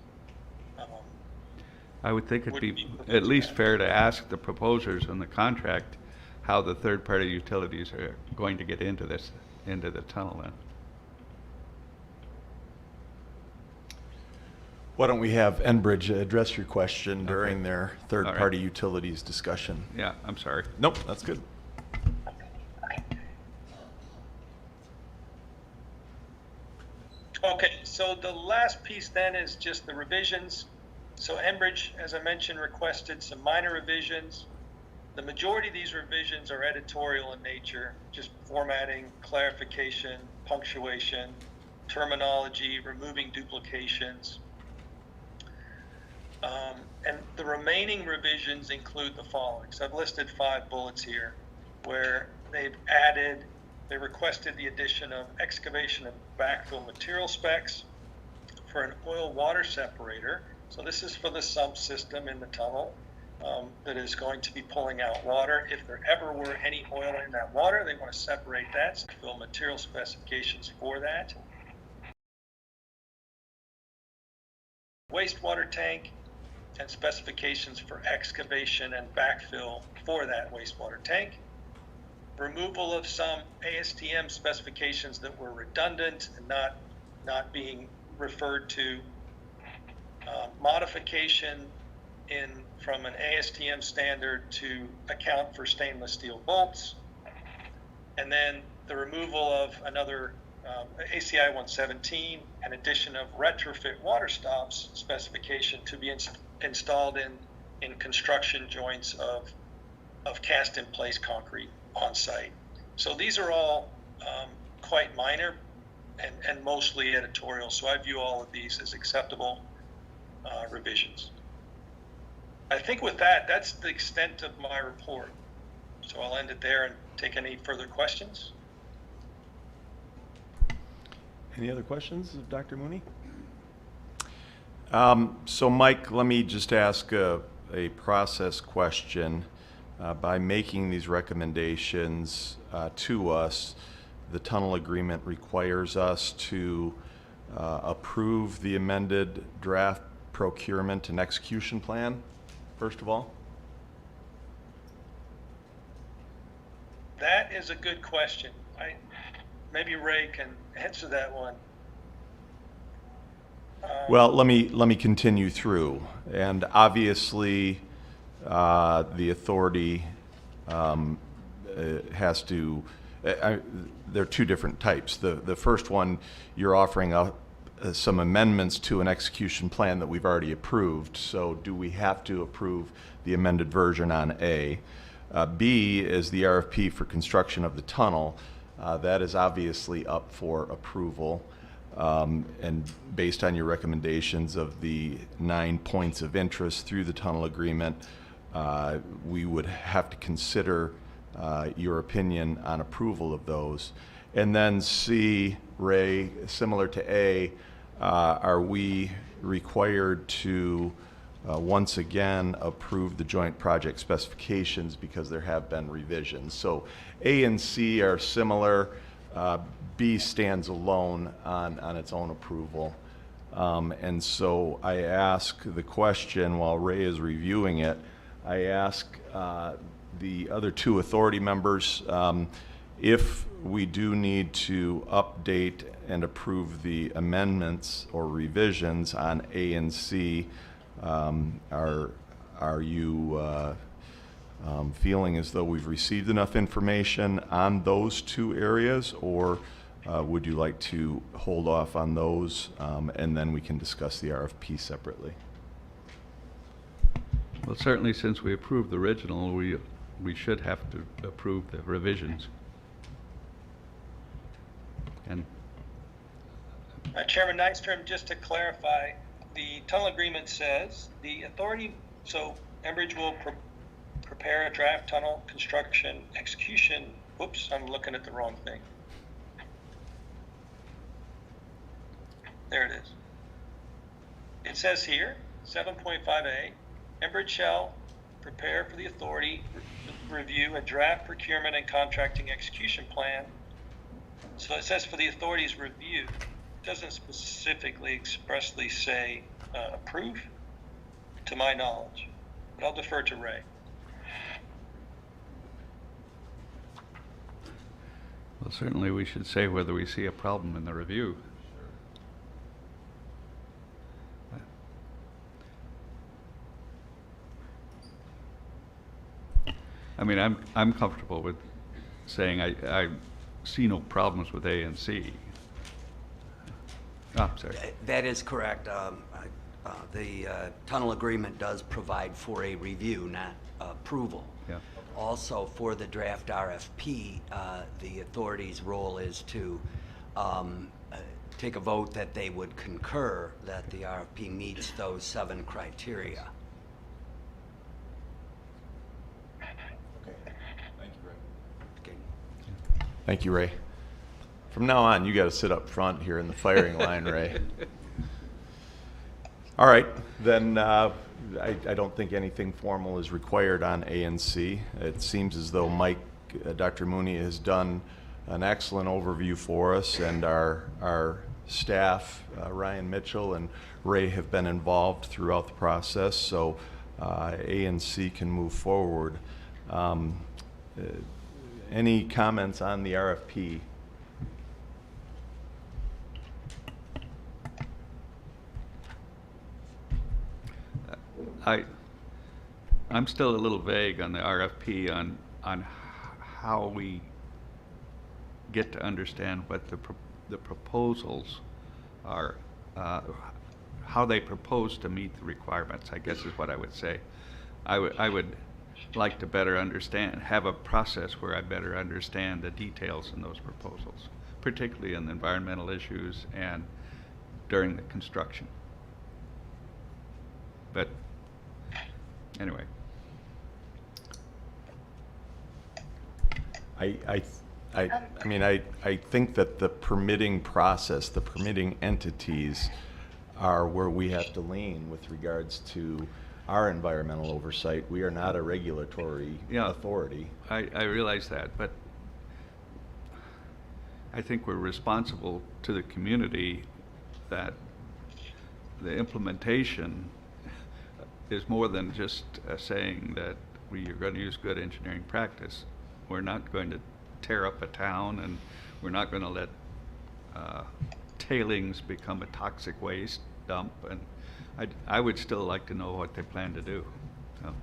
I would think it'd be at least fair to ask the proposers in the contract how the third-party utilities are going to get into the tunnel then. Why don't we have Enbridge address your question during their third-party utilities discussion? Yeah, I'm sorry. Nope, that's good. Okay, so the last piece then is just the revisions. So Enbridge, as I mentioned, requested some minor revisions. The majority of these revisions are editorial in nature, just formatting, clarification, punctuation, terminology, removing duplications. And the remaining revisions include the following. So I've listed 5 bullets here where they requested the addition of excavation and backfill material specs for an oil water separator. So this is for the subsystem in the tunnel that is going to be pulling out water. If there ever were any oil in that water, they want to separate that, so fill material specifications for that. Wastewater tank and specifications for excavation and backfill for that wastewater tank. removal of some ASTM specifications that were redundant and not being referred to, modification from an ASTM standard to account for stainless steel bolts, and then the removal of another ACI 117, an addition of retrofit water stops specification to be installed in construction joints of cast in place concrete on site. So these are all quite minor and mostly editorial. So I view all of these as acceptable revisions. I think with that, that's the extent of my report. So I'll end it there and take any further questions. Any other questions of Dr. Mooney? So Mike, let me just ask a process question. By making these recommendations to us, the tunnel agreement requires us to approve the amended draft procurement and execution plan, first of all? That is a good question. Maybe Ray can answer that one. Well, let me continue through. And obviously, the authority has to. There are two different types. The first one, you're offering some amendments to an execution plan that we've already approved. So, do we have to approve the amended version on A? B is the RFP for construction of the tunnel. That is obviously up for approval. And based on your recommendations of the 9 points of interest through the tunnel agreement, we would have to consider your opinion on approval of those. And then C, Ray, similar to A, are we required to once again approve the joint project specifications because there have been revisions? So A and C are similar. B stands alone on its own approval. And so I ask the question while Ray is reviewing it, I ask the other two authority members if we do need to update and approve the amendments or revisions on A and C, are you feeling as though we've received enough information on those two areas, or would you like to hold off on those and then we can discuss the RFP separately? Well, certainly since we approved the original, we should have to approve the revisions. And Chairman Nystrom, just to clarify, the tunnel agreement says the authority, so Enbridge will prepare a draft tunnel construction execution. Whoops, I'm looking at the wrong thing. There it is. It says here, 7.5A, Enbridge shall prepare for the authority review a draft procurement and contracting execution plan. So it says for the authority's review. It doesn't specifically expressly say approve, to my knowledge. But I'll defer to Ray. well, certainly we should say whether we see a problem in the review. I mean, I'm comfortable with saying I see no problems with A and C. Oh, sorry. That is correct. The tunnel agreement does provide for a review, not approval. Yeah. Also, for the draft RFP, the authority's role is to take a vote that they would concur that the RFP meets those 7 criteria. Thank you, Ray. From now on, you got to sit up front here in the firing line, Ray. All right, then I don't think anything formal is required on A and C. It seems as though Dr. Mooney has done an excellent overview for us, and our staff, Ryan Mitchell and Ray, have been involved throughout the process, so A and C can move forward. Any comments on the RFP? I'm still a little vague on the RFP on how we get to understand what the proposals are, how they propose to meet the requirements, I guess is what I would say. I would like to better understand, have a process where I better understand the details in those proposals, particularly in the environmental issues and during the construction. But anyway. I think that the permitting process, the permitting entities are where we have to lean with regards to our environmental oversight. We are not a regulatory authority. I realize that, but I think we're responsible to the community that the implementation is more than just saying that we are going to use good engineering practice. We're not going to tear up a town, and we're not going to let tailings become a toxic waste dump. And I would still like to know what they plan to do. So.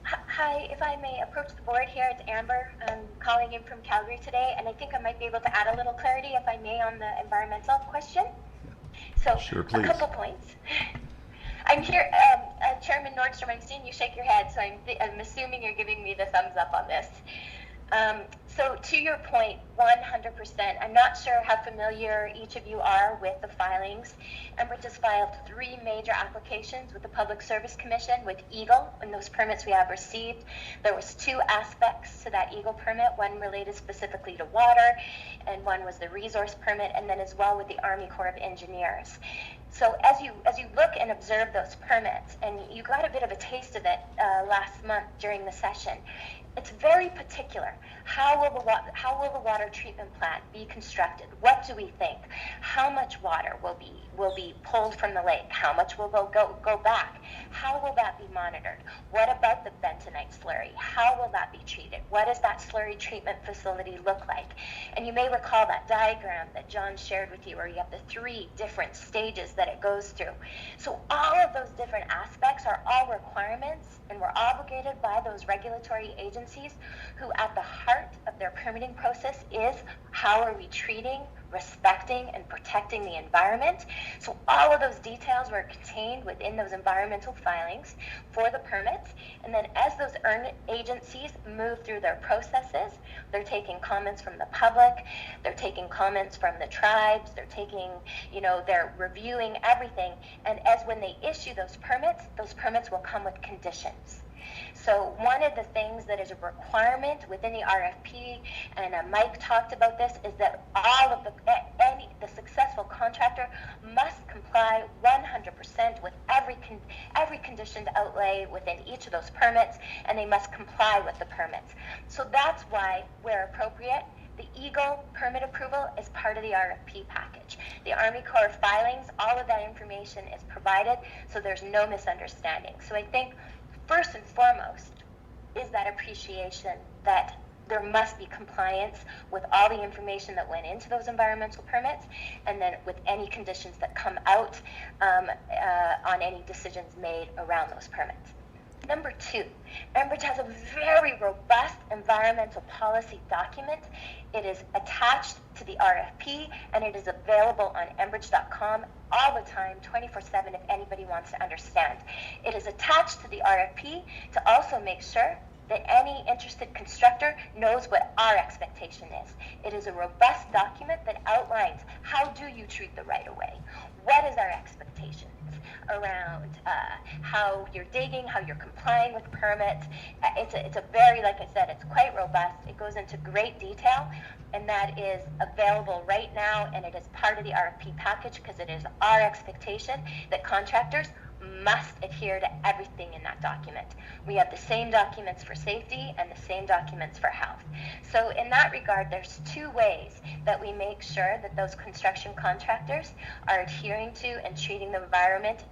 Hi, if I may approach the board here, it's Amber. I'm calling in from Calgary today, and I think I might be able to add a little clarity, if I may, on the environmental question. So, Sure, please. A couple points. I'm here, Chairman Nordstrom, I'm seeing you shake your head, so I'm assuming you're giving me the thumbs up on this. So to your point, 100%, I'm not sure how familiar each of you are with the filings. Enbridge has filed 3 major applications with the Public Service Commission with EGLE, and those permits we have received. There was 2 aspects to that EGLE permit, one related specifically to water, and one was the resource permit, and then as well with the Army Corps of Engineers. So as you look and observe those permits, and you got a bit of a taste of it last month during the session, it's very particular. How will the water treatment plant be constructed? What do we think? How much water will be pulled from the lake? How much will go back? How will that be monitored? What about the bentonite slurry? How will that be treated? What does that slurry treatment facility look like? And you may recall that diagram that John shared with you, where you have the 3 different stages that it goes through. So all of those different aspects are all requirements, and we're obligated by those regulatory agencies who at the heart of their permitting process is how are we treating, respecting, and protecting the environment. So all of those details were contained within those environmental filings for the permits. And then as those agencies move through their processes, they're taking comments from the public, they're taking comments from the tribes, they're taking, they're reviewing everything. And as when they issue those permits will come with conditions. So one of the things that is a requirement within the RFP, and Mike talked about this, is that all of the successful contractor must comply 100% with every conditioned outlay within each of those permits, and they must comply with the permits. So that's why, where appropriate, the EGLE permit approval is part of the RFP package. The Army Corps filings, all of that information is provided, so there's no misunderstanding. So I think first and foremost is that appreciation that there must be compliance with all the information that went into those environmental permits, and then with any conditions that come out on any decisions made around those permits. Number 2, Enbridge has a very robust environmental policy document. It is attached to the RFP, and it is available on enbridge.com all the time, 24/7, if anybody wants to understand. It is attached to the RFP to also make sure that any interested constructor knows what our expectation is. It is a robust document that outlines how do you treat the right-of-way, what is our expectations around how you're digging, how you're complying with permits. It's a very, like I said, it's quite robust. It goes into great detail, and that is available right now, and it is part of the RFP package because it is our expectation that contractors must adhere to everything in that document. We have the same documents for safety and the same documents for health. So in that regard, there's 2 ways that we make sure that those construction contractors are adhering to and treating the environment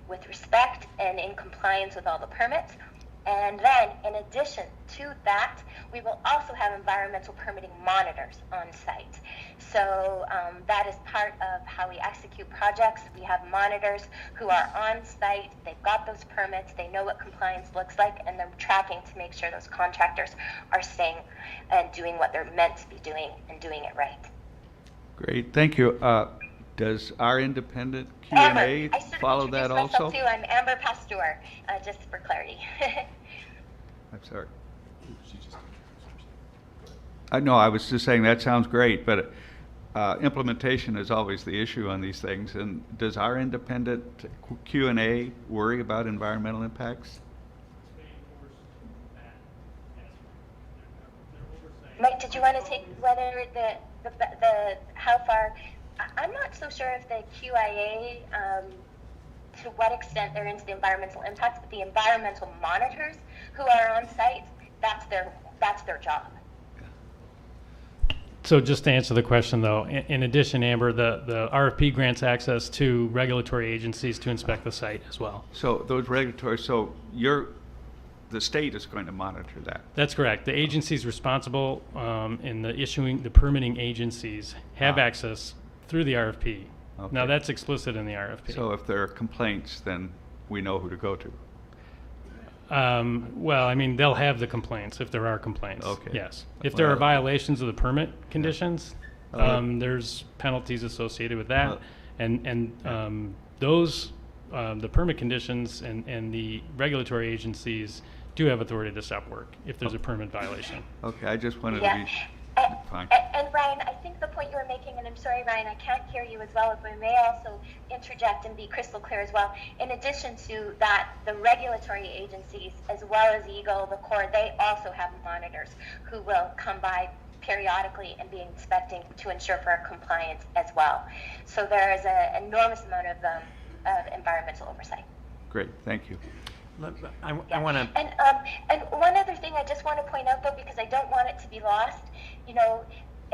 with respect and in compliance with all the permits. And then, in addition to that, we will also have environmental permitting monitors on site. So that is part of how we execute projects. We have monitors who are on site. They've got those permits. They know what compliance looks like, and they're tracking to make sure those contractors are staying and doing what they're meant to be doing and doing it right. Great, thank you. Does our independent Amber, Q&A I should have follow that introduced also? myself too. I'm Amber Pasteur, just for clarity. I'm sorry. No, I was just saying that sounds great, but implementation is always the issue on these things. And does our independent Q&A worry about environmental impacts? Mike, did you want to take whether the how far? I'm not so sure if the QIA, to what extent they're into the environmental impacts, but the environmental monitors who are on site, that's their job. So just to answer the question, though, in addition, Amber, the RFP grants access to regulatory agencies to inspect the site as well. So those regulatory, the state is going to monitor that. That's correct. The agencies responsible in the permitting agencies have access through the RFP. Okay. Now, that's explicit in the RFP. So if there are complaints, then we know who to go to. Well, I mean, they'll have the complaints if there are complaints. Okay. Yes. If there are Well- violations of the permit conditions, Oh. there's penalties associated with that. Well- Those, the permit conditions and the regulatory agencies do have authority to stop work if there's a permit violation. Okay, I just wanted to Yeah. be fine. And Ryan, I think the point you were making, and I'm sorry, Ryan, I can't hear you as well, if I may also interject and be crystal clear as well. In addition to that, the regulatory agencies, as well as EGLE, the Corps, they also have monitors who will come by periodically and be inspecting to ensure for compliance as well. So there is an enormous amount of environmental oversight. Great, thank you. I want to. And one other thing I just want to point out, though, because I don't want it to be lost,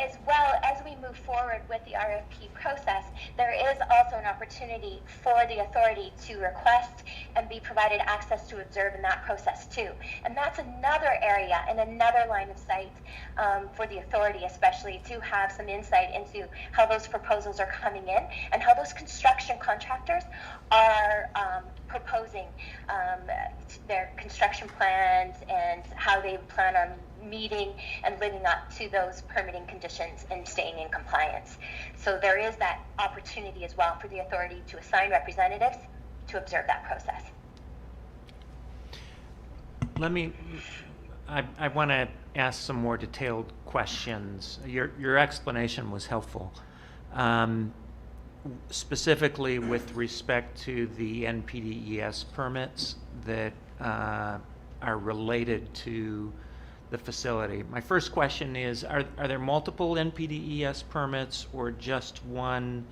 as well as we move forward with the RFP process, there is also an opportunity for the authority to request and be provided access to observe in that process too. And that's another area and another line of sight for the authority, especially to have some insight into how those proposals are coming in and how those construction contractors are proposing their construction plans and how they plan on meeting and living up to those permitting conditions and staying in compliance. So there is that opportunity as well for the authority to assign representatives to observe that process. I want to ask some more detailed questions. Your explanation was helpful. Specifically with respect to the NPDES permits that are related to the facility. My first question is, are there multiple NPDES permits or just one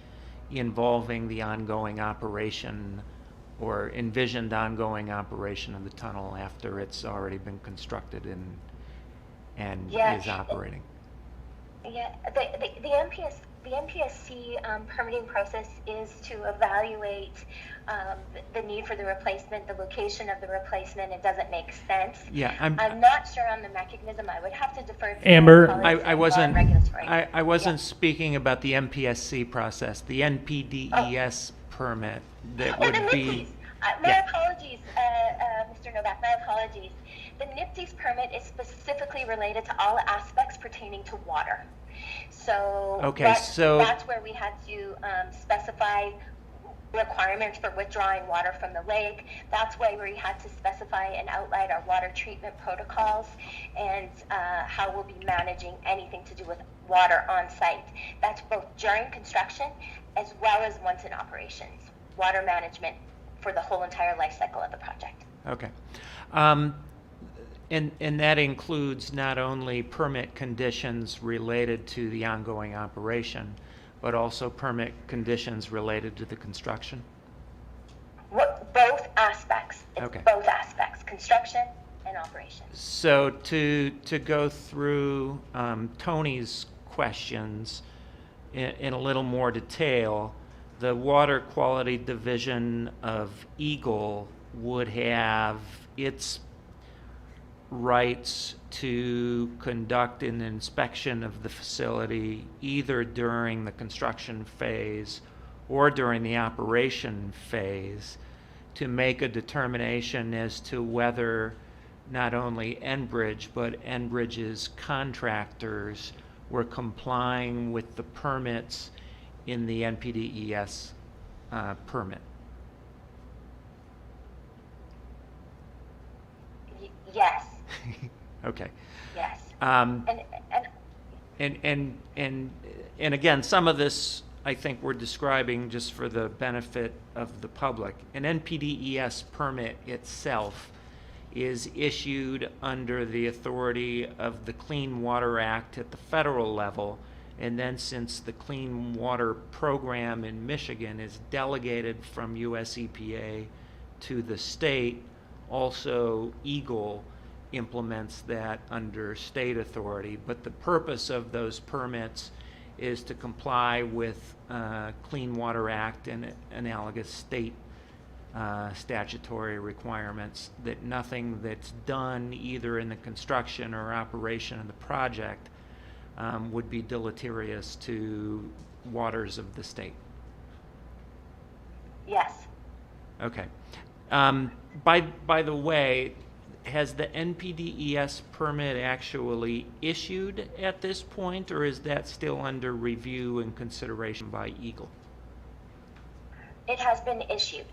involving the ongoing operation or envisioned ongoing operation of the tunnel after it's already been constructed and is operating? Yeah, the MPSC permitting process is to evaluate the need for the replacement, the location of the replacement. It doesn't make sense. Yeah, I'm not sure on the mechanism. I would have to defer to Amber, my colleagues I in wasn't. regulatory. I wasn't speaking about the MPSC process. The NPDES permit that Oh, would the be. NIPDES. My Yeah. apologies, Mr. Novak. My apologies. The NIPDES permit is specifically related to all aspects pertaining to water. So Okay, that's where we had to specify requirements for withdrawing water from the lake. That's why we had to specify and outline our water treatment protocols and how we'll be managing anything to do with water on site. That's both during construction as well as once in operations. Water management for the whole entire life cycle of the project. Okay. And that includes not only permit conditions related to the ongoing operation, but also permit conditions related to the construction? Both aspects. It's Okay. both aspects, construction and operations. So to go through Tony's questions in a little more detail, the Water Quality Division of EGLE would have its rights to conduct an inspection of the facility either during the construction phase or during the operation phase to make a determination as to whether not only Enbridge but Enbridge's contractors were complying with the permits in the NPDES permit. Yes. Okay. Yes. And And again, some of this I think we're describing just for the benefit of the public. An NPDES permit itself is issued under the authority of the Clean Water Act at the federal level, and then since the Clean Water Program in Michigan is delegated from US EPA to the state, also EGLE implements that under state authority. But the purpose of those permits is to comply with Clean Water Act and analogous state statutory requirements, that nothing that's done either in the construction or operation of the project would be deleterious to waters of the state. yes. Okay. By the way, has the NPDES permit actually issued at this point, or is that still under review and consideration by EGLE? It has been issued.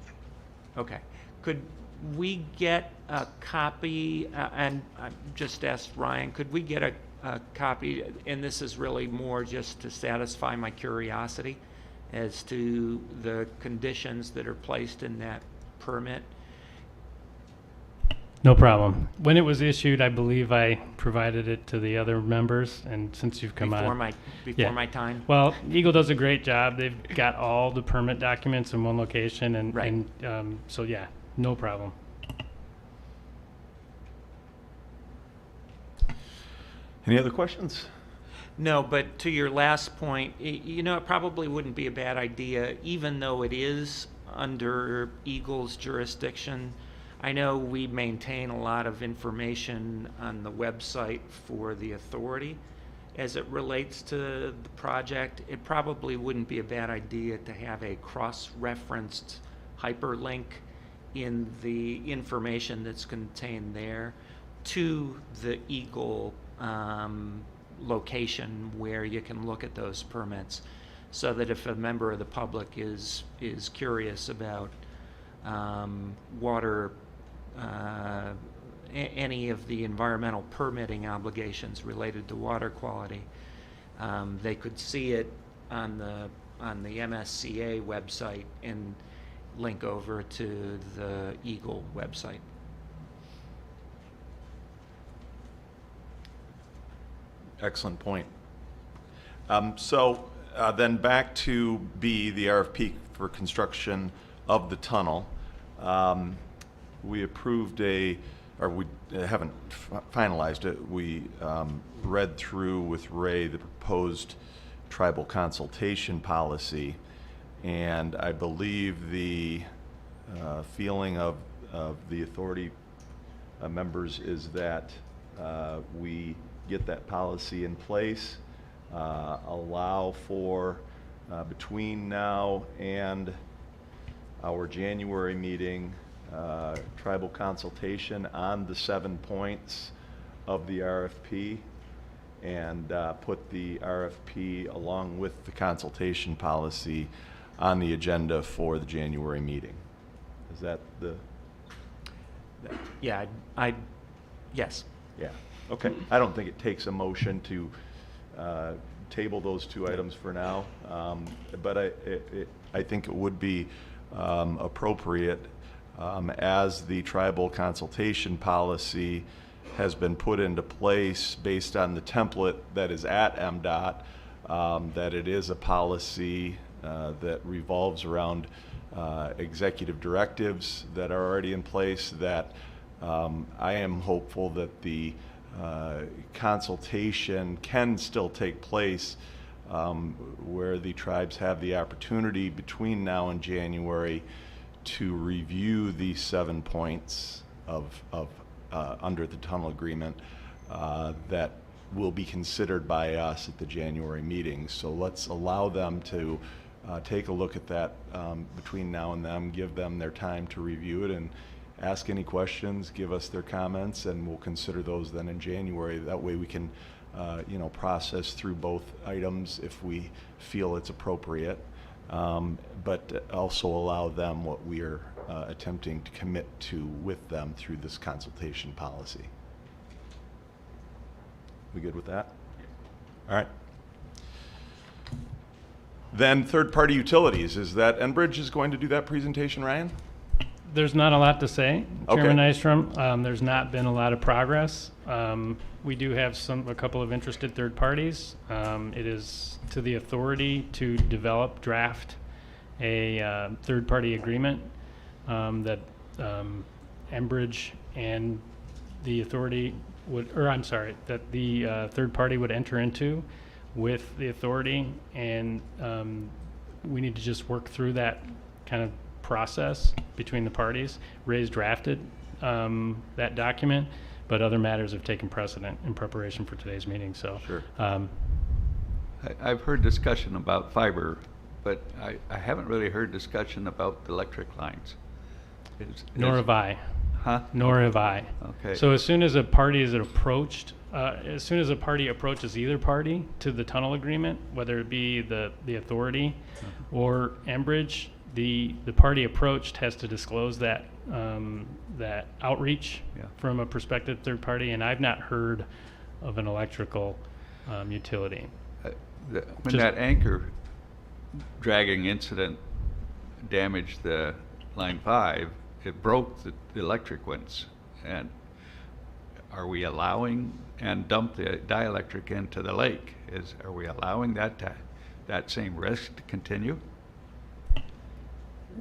Okay. Could we get a copy, and I just asked Ryan, could we get a copy, and this is really more just to satisfy my curiosity as to the conditions that are placed in that permit? No problem. When it was issued, I believe I provided it to the other members, and since you've come Before on. my Yeah. time? Well, Eagle does a great job. They've got all the permit documents in one location, and, Right. so yeah, no problem. Any other questions? No, but to your last point, you know, it probably wouldn't be a bad idea, even though it is under EGLE's jurisdiction. I know we maintain a lot of information on the website for the authority as it relates to the project. It probably wouldn't be a bad idea to have a cross-referenced hyperlink in the information that's contained there to the EGLE location where you can look at those permits, so that if a member of the public is curious about water, any of the environmental permitting obligations related to water quality, they could see it on the MSCA website and link over to the EGLE website. Excellent point. Then back to B, the RFP for construction of the tunnel. We approved or we haven't finalized it. We read through with Ray the proposed tribal consultation policy, and I believe the feeling of the authority members is that we get that policy in place, allow for between now and our January meeting, tribal consultation on the 7 points of the RFP, and put the RFP along with the consultation policy on the agenda for the January meeting. Is that the? Yeah, yes. Yeah, okay. I don't think it takes a motion to table those two items for now, but I think it would be appropriate, as the tribal consultation policy has been put into place based on the template that is at MDOT, that it is a policy that revolves around executive directives that are already in place, that I am hopeful that the consultation can still take place, where the tribes have the opportunity between now and January to review these 7 points of under the tunnel agreement that will be considered by us at the January meeting. So let's allow them to take a look at that between now and then, give them their time to review it and ask any questions, give us their comments, and we'll consider those then in January. That way we can process through both items if we feel it's appropriate, but also allow them what we are attempting to commit to with them through this consultation policy. We good with that? All right. Then third-party utilities. Is that Enbridge is going to do that presentation, Ryan? There's not a lot to say, Okay. Chairman Nystrom. There's not been a lot of progress. We do have a couple of interested third parties. It is to the authority to draft a third-party agreement that Enbridge and the authority that the third party would enter into with the authority, and we need to just work through that kind of process between the parties. Ray's drafted that document, but other matters have taken precedent in preparation for today's meeting. So, Sure. I've heard discussion about fiber, but I haven't really heard discussion about the electric lines. nor have I. Huh? Nor have I. Okay. So as soon as a party is approached, as soon as a party approaches either party to the tunnel agreement, whether it be the authority or Enbridge, the party approached has to disclose that that outreach Yeah. from a prospective third party, and I've not heard of an electrical utility. When Just- that anchor dragging incident damaged the line 5, it broke the electric ones. And are we allowing and dump the dielectric into the lake? Are we allowing that same risk to continue?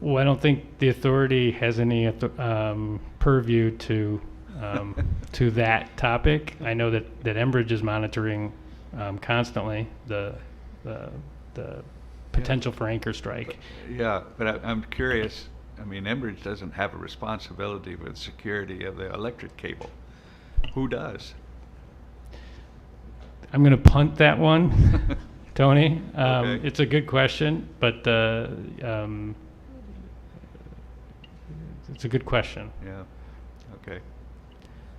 Well, I don't think the authority has any purview to to that topic. I know that Enbridge is monitoring constantly the potential for anchor strike. Yeah, but I'm curious. I mean, Enbridge doesn't have a responsibility for the security of the electric cable. Who does? I'm going to punt that one, Tony. Okay. It's a good question, but it's a good question. Yeah. Okay.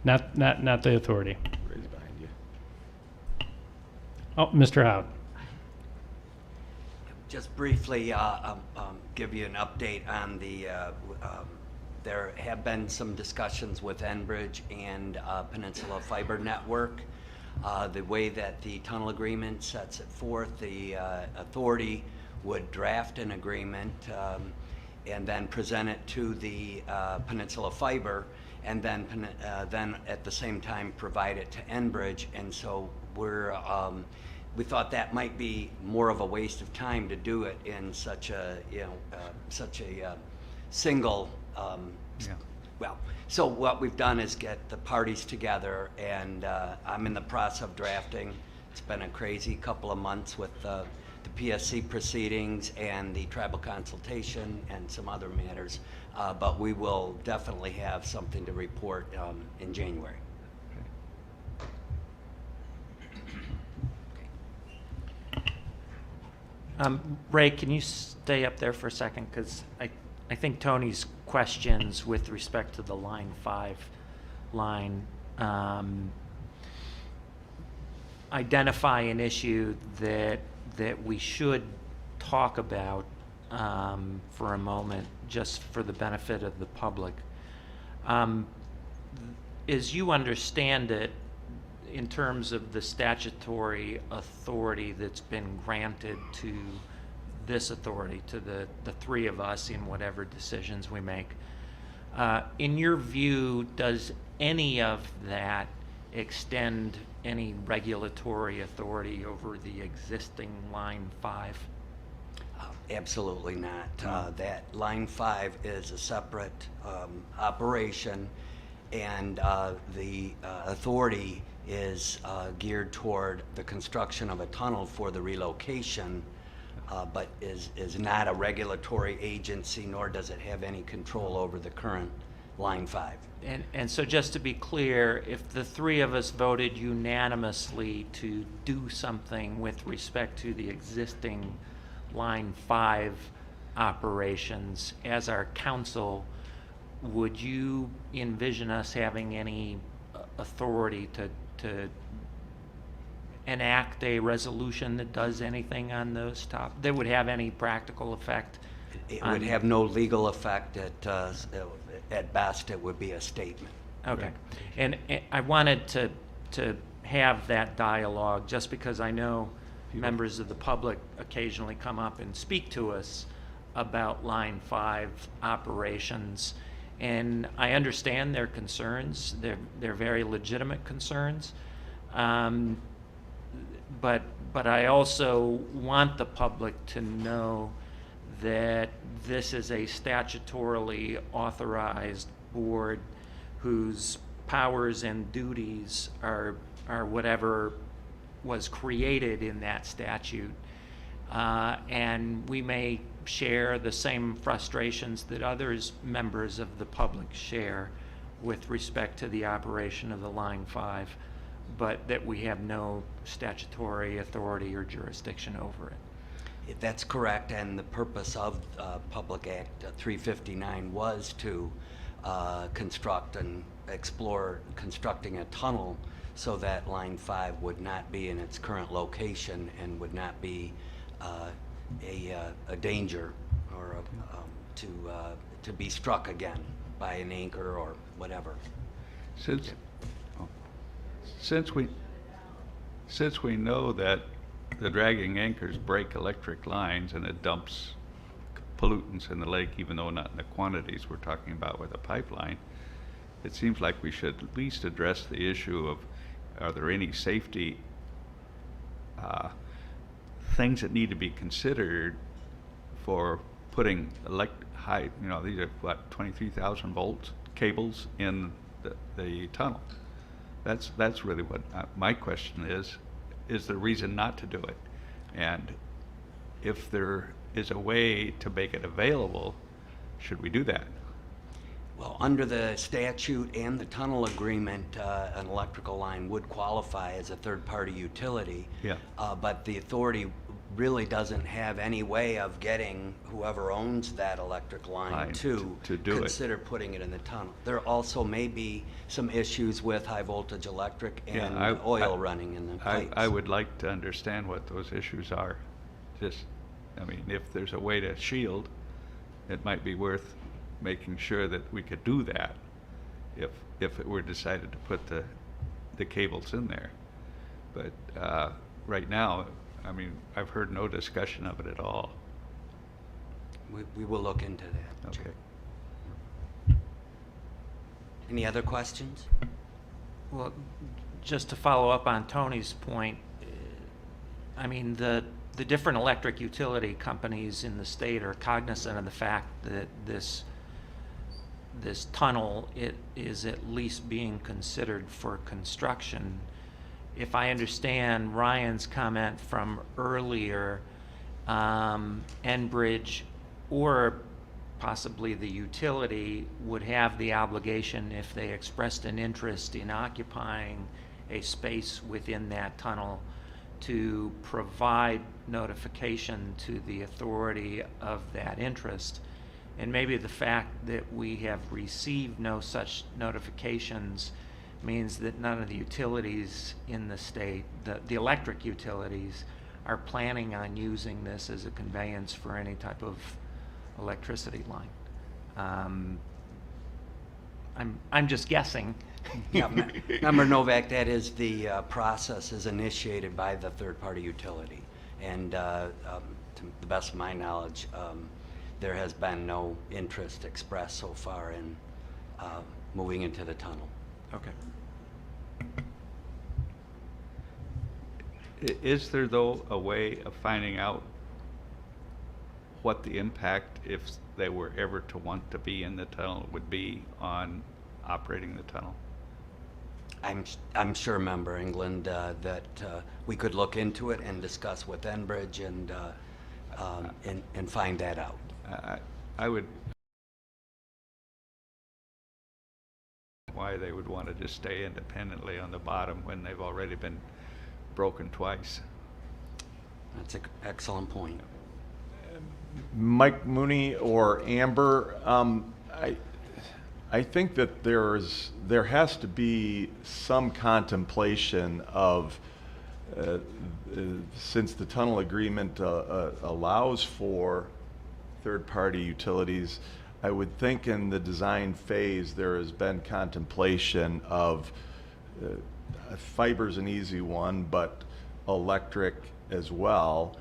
Not the authority. Ray's behind you. Oh, Mr. Howard. Just briefly give you an update on the, there have been some discussions with Enbridge and Peninsula Fiber Network. The way that the tunnel agreement sets it forth, the authority would draft an agreement and then present it to the Peninsula Fiber, and then at the same time provide it to Enbridge. And so we thought that might be more of a waste of time to do it in such a single. Yeah. Well, so what we've done is get the parties together, and I'm in the process of drafting. It's been a crazy couple of months with the PSC proceedings and the tribal consultation and some other matters, but we will definitely have something to report in January. Ray, can you stay up there for a second? Because I think Tony's questions with respect to the line 5 line identify an issue that we should talk about for a moment, just for the benefit of the public. As you understand it, in terms of the statutory authority that's been granted to this authority, to the three of us in whatever decisions we make, in your view, does any of that extend any regulatory authority over the existing line 5? Absolutely not. That line 5 is a separate operation, and the authority is geared toward the construction of a tunnel for the relocation, but is not a regulatory agency, nor does it have any control over the current line 5. And so just to be clear, if the three of us voted unanimously to do something with respect to the existing line 5 operations as our council, would you envision us having any authority to enact a resolution that does anything on those that would have any practical effect? It would have no legal effect. At best, it would be a statement. Okay. And I wanted to have that dialogue just because I know members of the public occasionally come up and speak to us about line 5 operations. And I understand their concerns. They're very legitimate concerns. But I also want the public to know that this is a statutorily authorized board whose powers and duties are whatever was created in that statute. And we may share the same frustrations that others members of the public share with respect to the operation of the line 5, but that we have no statutory authority or jurisdiction over it. That's correct, and the purpose of Public Act 359 was to construct and explore constructing a tunnel so that line 5 would not be in its current location and would not be a danger or to be struck again by an anchor or whatever. Since we know that the dragging anchors break electric lines and it dumps pollutants in the lake, even though not in the quantities we're talking about with a pipeline, it seems like we should at least address the issue of, are there any safety things that need to be considered for putting high, these are what, 23,000 volt cables in the tunnel. That's really what my question is the reason not to do it? And if there is a way to make it available, should we do that? Well, under the statute and the tunnel agreement, an electrical line would qualify as a third-party utility. Yeah. But the authority really doesn't have any way of getting whoever owns that electric line to do consider putting it in the tunnel. There also may be some issues with high voltage electric and oil running in the pipes. I would like to understand what those issues are. If there's a way to shield, it might be worth making sure that we could do that if it were decided to put the cables in there. But right now, I've heard no discussion of it at all. We will look into that. Okay. Any other questions? Well, just to follow up on Tony's point, the different electric utility companies in the state are cognizant of the fact that this tunnel is at least being considered for construction. If I understand Ryan's comment from earlier, Enbridge or possibly the utility would have the obligation, if they expressed an interest in occupying a space within that tunnel, to provide notification to the authority of that interest. And maybe the fact that we have received no such notifications means that none of the utilities in the state, the electric utilities, are planning on using this as a conveyance for any type of electricity line. I'm just guessing. Yeah, Member Novak, that is the process is initiated by the third-party utility. And to the best of my knowledge, there has been no interest expressed so far in moving into the tunnel. Okay. Is there, though, a way of finding out what the impact, if they were ever to want to be in the tunnel, would be on operating the tunnel? I'm sure, Member England, that we could look into it and discuss with Enbridge and find that out. I would why they would want to just stay independently on the bottom when they've already been broken twice. That's an excellent point. Mike, Mooney, or Amber, I think that there has to be some contemplation of, since the tunnel agreement allows for third-party utilities, I would think in the design phase there has been contemplation of fiber's an easy one, but electric as well.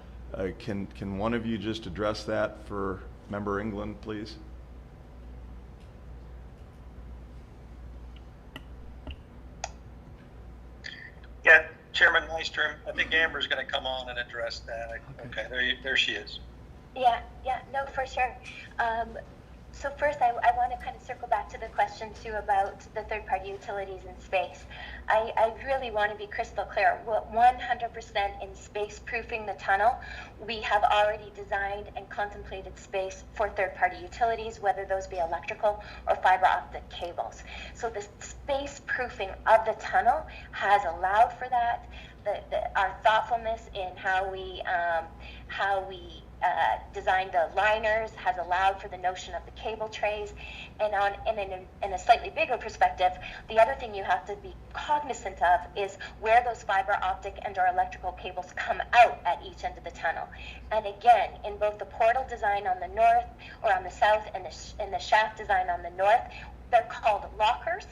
Can one of you just address that for Member England, please? Yeah, Chairman Nystrom, I think Amber's going to come on and address that. Okay, there she is. Yeah, no, for sure. So first, I want to kind of circle back to the question too about the third-party utilities in space. I really want to be crystal clear. 100% in space-proofing the tunnel, we have already designed and contemplated space for third-party utilities, whether those be electrical or fiber optic cables. So the space-proofing of the tunnel has allowed for that. Our thoughtfulness in how we designed the liners has allowed for the notion of the cable trays, and in a slightly bigger perspective, the other thing you have to be cognizant of is where those fiber optic and or electrical cables come out at each end of the tunnel. And again, in both the portal design on the north or on the south and the shaft design on the north, they're called lockers,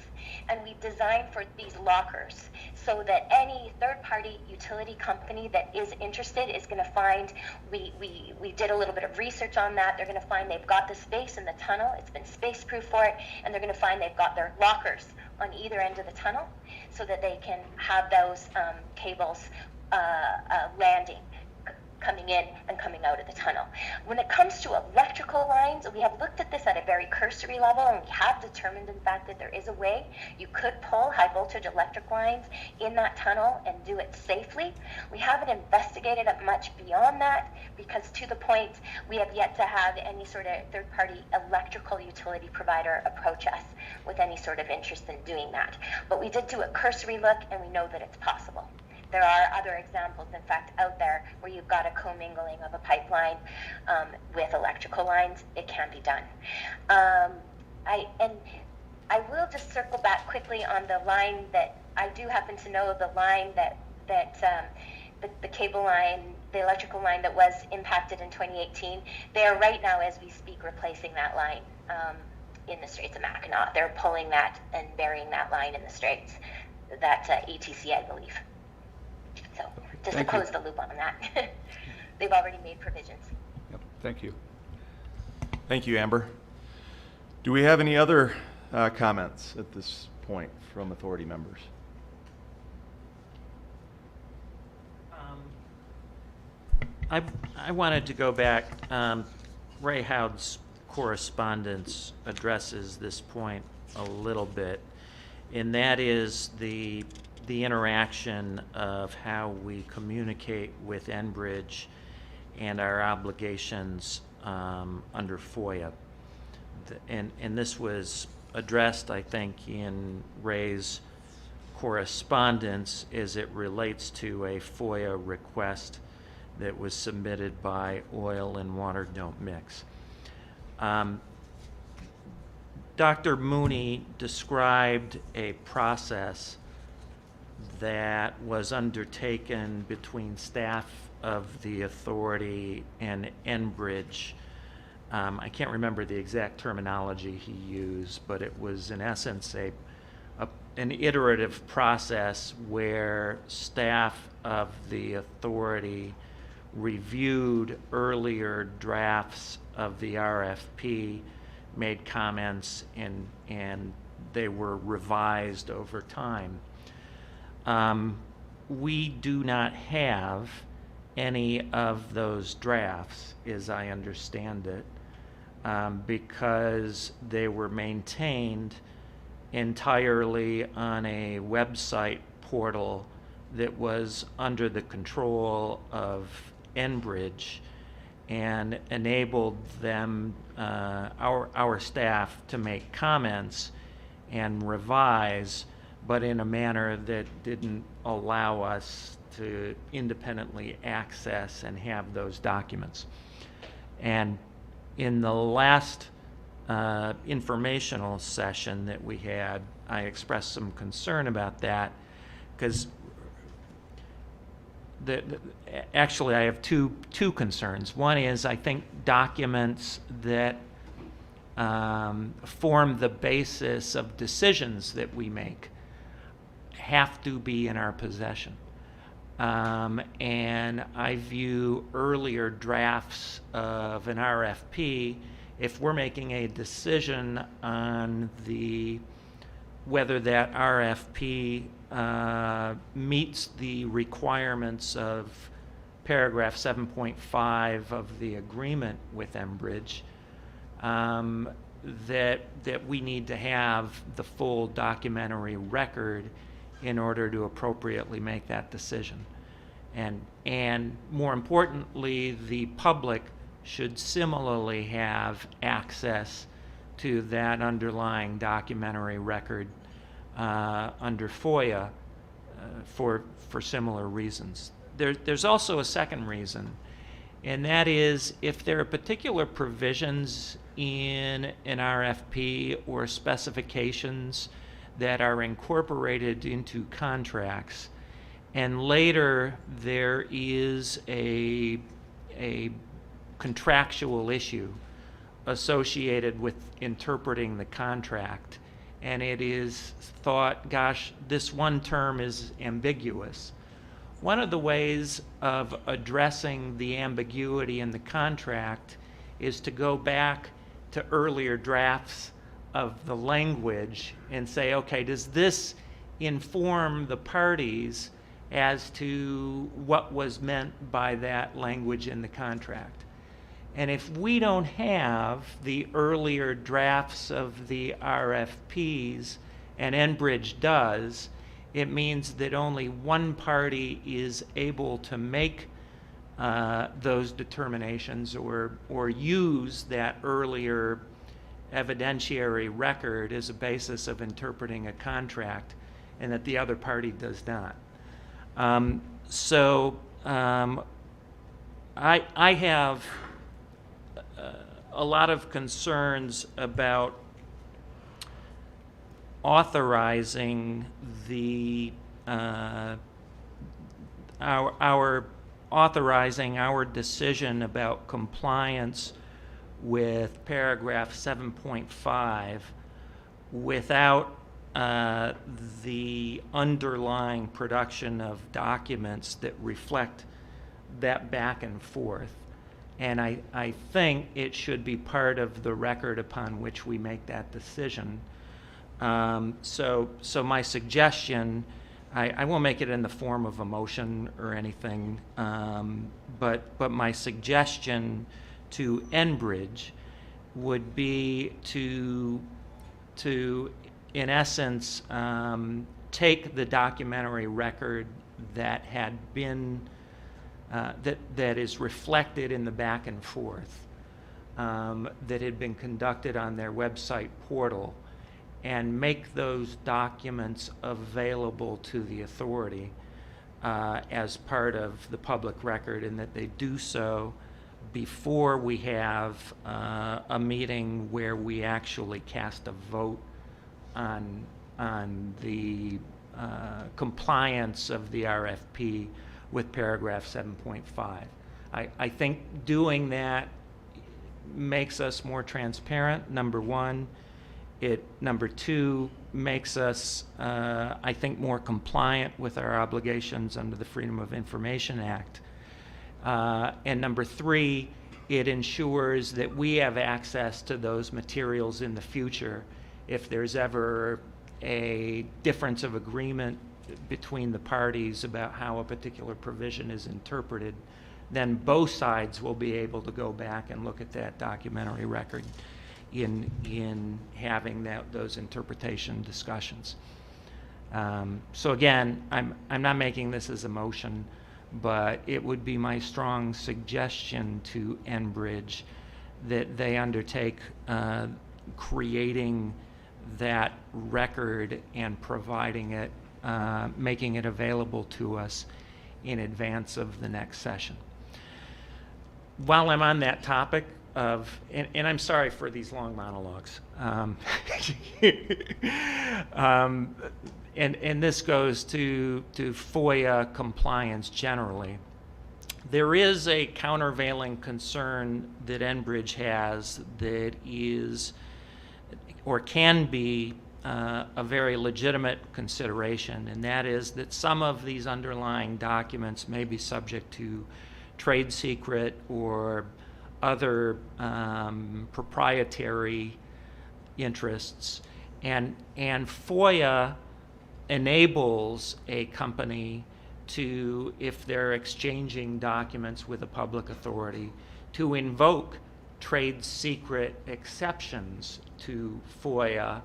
and we've designed for these lockers so that any third-party utility company that is interested is going to find, we did a little bit of research on that, they're going to find they've got the space in the tunnel, it's been space-proof for it, and they're going to find they've got their lockers on either end of the tunnel so that they can have those cables landing, coming in and coming out of the tunnel. When it comes to electrical lines, we have looked at this at a very cursory level, and we have determined, in fact, that there is a way you could pull high voltage electric lines in that tunnel and do it safely. We haven't investigated it much beyond that because, to the point, we have yet to have any sort of third-party electrical utility provider approach us with any sort of interest in doing that. But we did do a cursory look, and we know that it's possible. There are other examples, in fact, out there where you've got a commingling of a pipeline with electrical lines. It can be done. I will just circle back quickly on the line that I do happen to know, the line that the cable line, the electrical line that was impacted in 2018. They are right now, as we speak, replacing that line in the Straits of Mackinac. They're pulling that and burying that line in the Straits. That's ETC, I believe. So just to close the loop on that, they've already made provisions. Yep. Thank you. Thank you, Amber. Do we have any other comments at this point from authority members? I wanted to go back. Ray Howd's correspondence addresses this point a little bit, and that is the interaction of how we communicate with Enbridge and our obligations under FOIA. And this was addressed, I think, in Ray's correspondence as it relates to a FOIA request that was submitted by Oil and Water Don't Mix. Dr. Mooney described a process that was undertaken between staff of the authority and Enbridge. I can't remember the exact terminology he used, but it was in essence an iterative process where staff of the authority reviewed earlier drafts of the RFP, made comments, and they were revised over time. We do not have any of those drafts, as I understand it, because they were maintained entirely on a website portal that was under the control of Enbridge and enabled them, our staff, to make comments and revise, but in a manner that didn't allow us to independently access and have those documents. And in the last informational session that we had, I expressed some concern about that, because actually I have two concerns. One is I think documents that form the basis of decisions that we make have to be in our possession. And I view earlier drafts of an RFP, if we're making a decision on whether that RFP meets the requirements of paragraph 7.5 of the agreement with Enbridge, that we need to have the full documentary record in order to appropriately make that decision. And more importantly, the public should similarly have access to that underlying documentary record under FOIA for similar reasons. There's also a second reason, and that is if there are particular provisions in an RFP or specifications that are incorporated into contracts, and later there is a contractual issue associated with interpreting the contract, and it is thought, gosh, this one term is ambiguous. One of the ways of addressing the ambiguity in the contract is to go back to earlier drafts of the language and say, okay, does this inform the parties as to what was meant by that language in the contract? And if we don't have the earlier drafts of the RFPs, and Enbridge does, it means that only one party is able to make those determinations or use that earlier evidentiary record as a basis of interpreting a contract, and that the other party does not. I have a lot of concerns about authorizing our decision about compliance with paragraph 7.5 without the underlying production of documents that reflect that back and forth. And I think it should be part of the record upon which we make that decision. So my suggestion, I won't make it in the form of a motion or anything, but my suggestion to Enbridge would be to in essence, take the documentary record that had been that is reflected in the back and forth that had been conducted on their website portal, and make those documents available to the authority as part of the public record, and that they do so before we have a meeting where we actually cast a vote on the compliance of the RFP with paragraph 7.5. I think doing that makes us more transparent, number one. Number two, makes us, I think, more compliant with our obligations under the Freedom of Information Act. And number three, it ensures that we have access to those materials in the future if there's ever a difference of agreement between the parties about how a particular provision is interpreted. Then both sides will be able to go back and look at that documentary record in having those interpretation discussions. So again, I'm not making this as a motion, but it would be my strong suggestion to Enbridge that they undertake creating that record and providing it, making it available to us in advance of the next session. While I'm on that topic of, and I'm sorry for these long monologues, and this goes to FOIA compliance generally. There is a countervailing concern that Enbridge has that is, or can be, a very legitimate consideration, and that is that some of these underlying documents may be subject to trade secret or other proprietary interests, and FOIA enables a company to, if they're exchanging documents with a public authority, to invoke trade secret exceptions to FOIA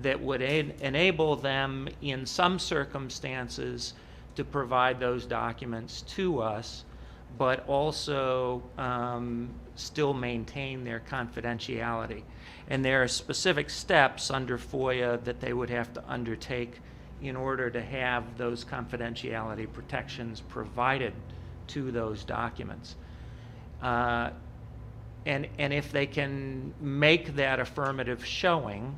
that would enable them in some circumstances to provide those documents to us, but also still maintain their confidentiality. And there are specific steps under FOIA that they would have to undertake in order to have those confidentiality protections provided to those documents. And if they can make that affirmative showing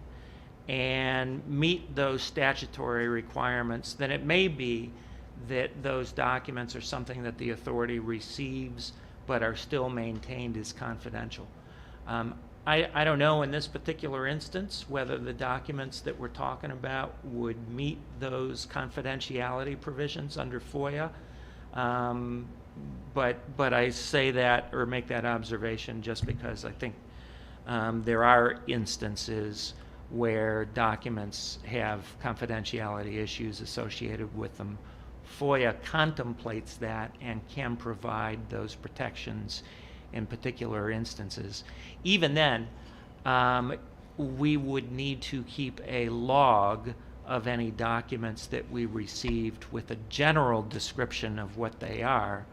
and meet those statutory requirements, then it may be that those documents are something that the authority receives but are still maintained as confidential. I don't know in this particular instance whether the documents that we're talking about would meet those confidentiality provisions under FOIA, but I say that or make that observation just because I think there are instances where documents have confidentiality issues associated with them. FOIA contemplates that and can provide those protections in particular instances. Even then, we would need to keep a log of any documents that we received with a general description of what they are,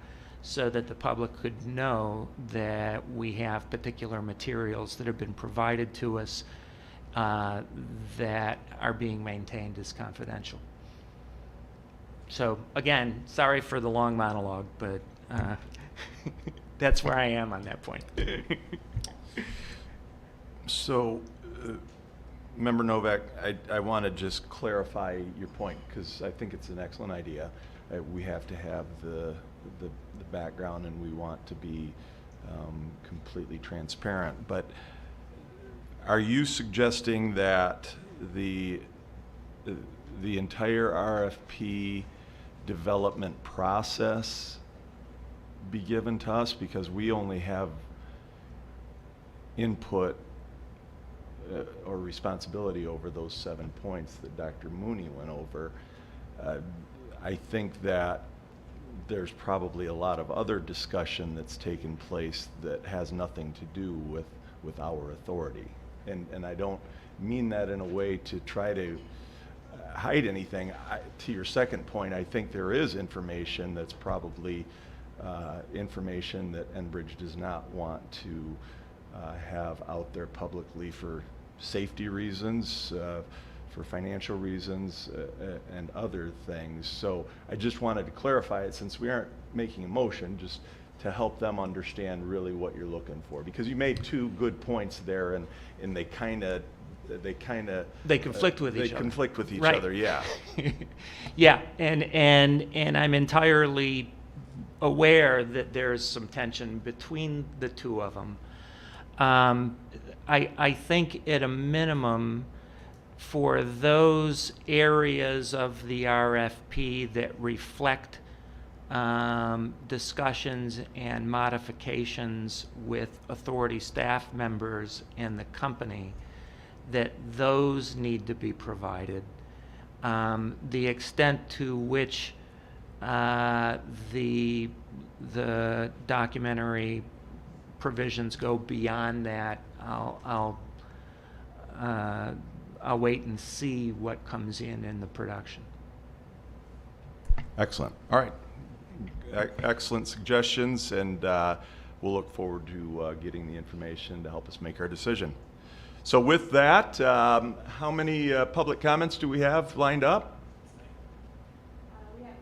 so that the public could know that we have particular materials that have been provided to us that are being maintained as confidential. So again, sorry for the long monologue, but that's where I am on that point. So, Member Novak, I want to just clarify your point, because I think it's an excellent idea. We have to have the background, and we want to be completely transparent. But are you suggesting that the entire RFP development process be given to us, because we only have input or responsibility over those 7 points that Dr. Mooney went over? I think that there's probably a lot of other discussion that's taken place that has nothing to do with our authority. And I don't mean that in a way to try to hide anything. To your second point, I think there is information that's probably information that Enbridge does not want to have out there publicly for safety reasons, for financial reasons, and other things. So I just wanted to clarify it, since we aren't making a motion, just to help them understand really what you're looking for. Because you made two good points there, and they kind of conflict with each other. They conflict with each Right. other, yeah. Yeah, and I'm entirely aware that there's some tension between the two of them. I think at a minimum, for those areas of the RFP that reflect discussions and modifications with authority staff members and the company, that those need to be provided. The extent to which the documentary provisions go beyond that, I'll wait and see what comes in the production. Excellent. All right. Excellent suggestions, and we'll look forward to getting the information to help us make our decision. So with that, how many public comments do we have lined up? We have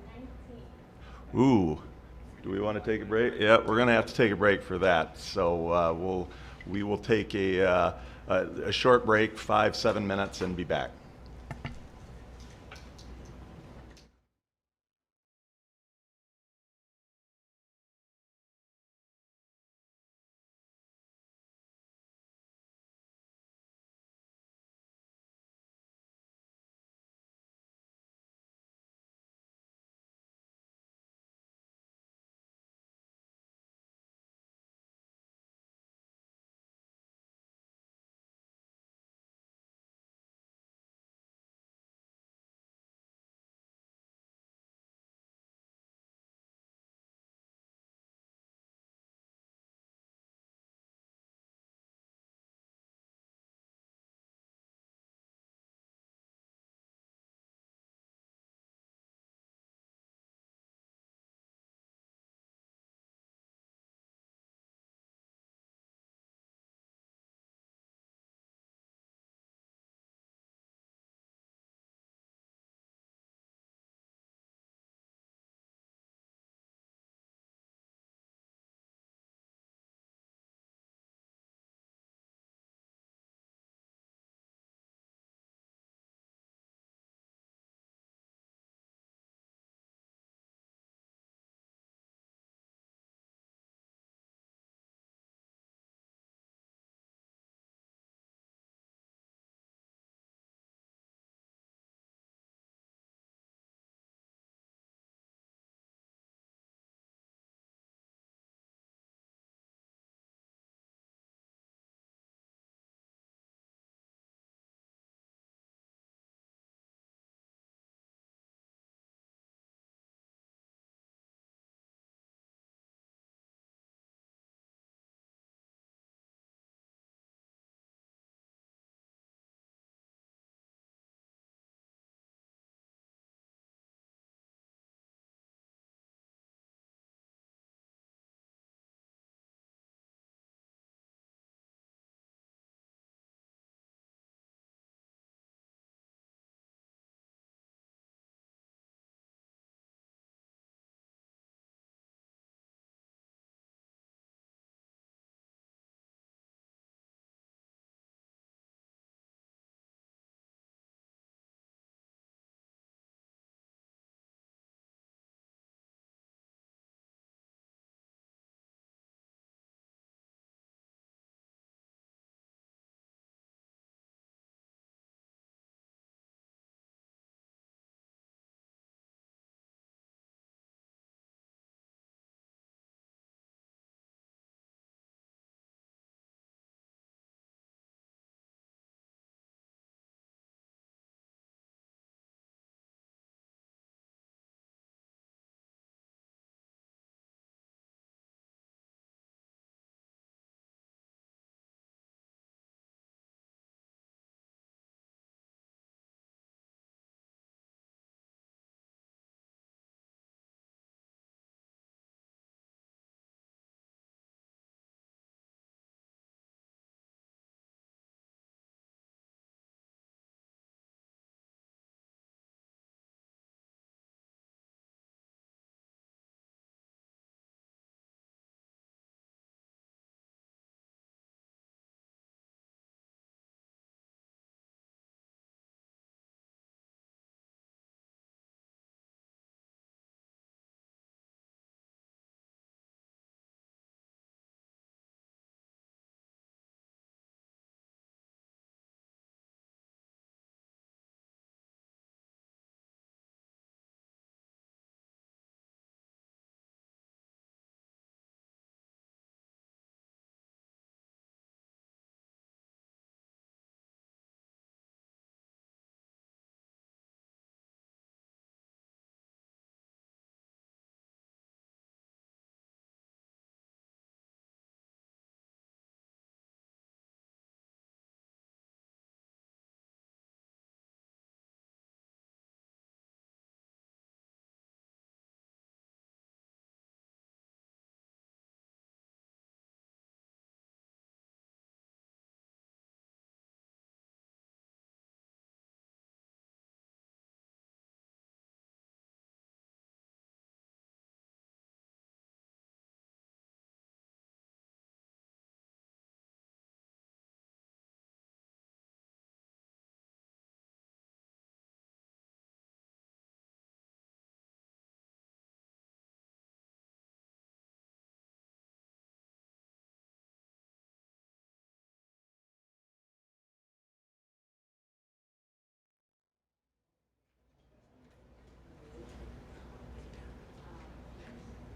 19. Ooh, do we want to take a break? Yeah, we're going to have to take a break for that. So we will take a short break, 5-7 minutes, and be back.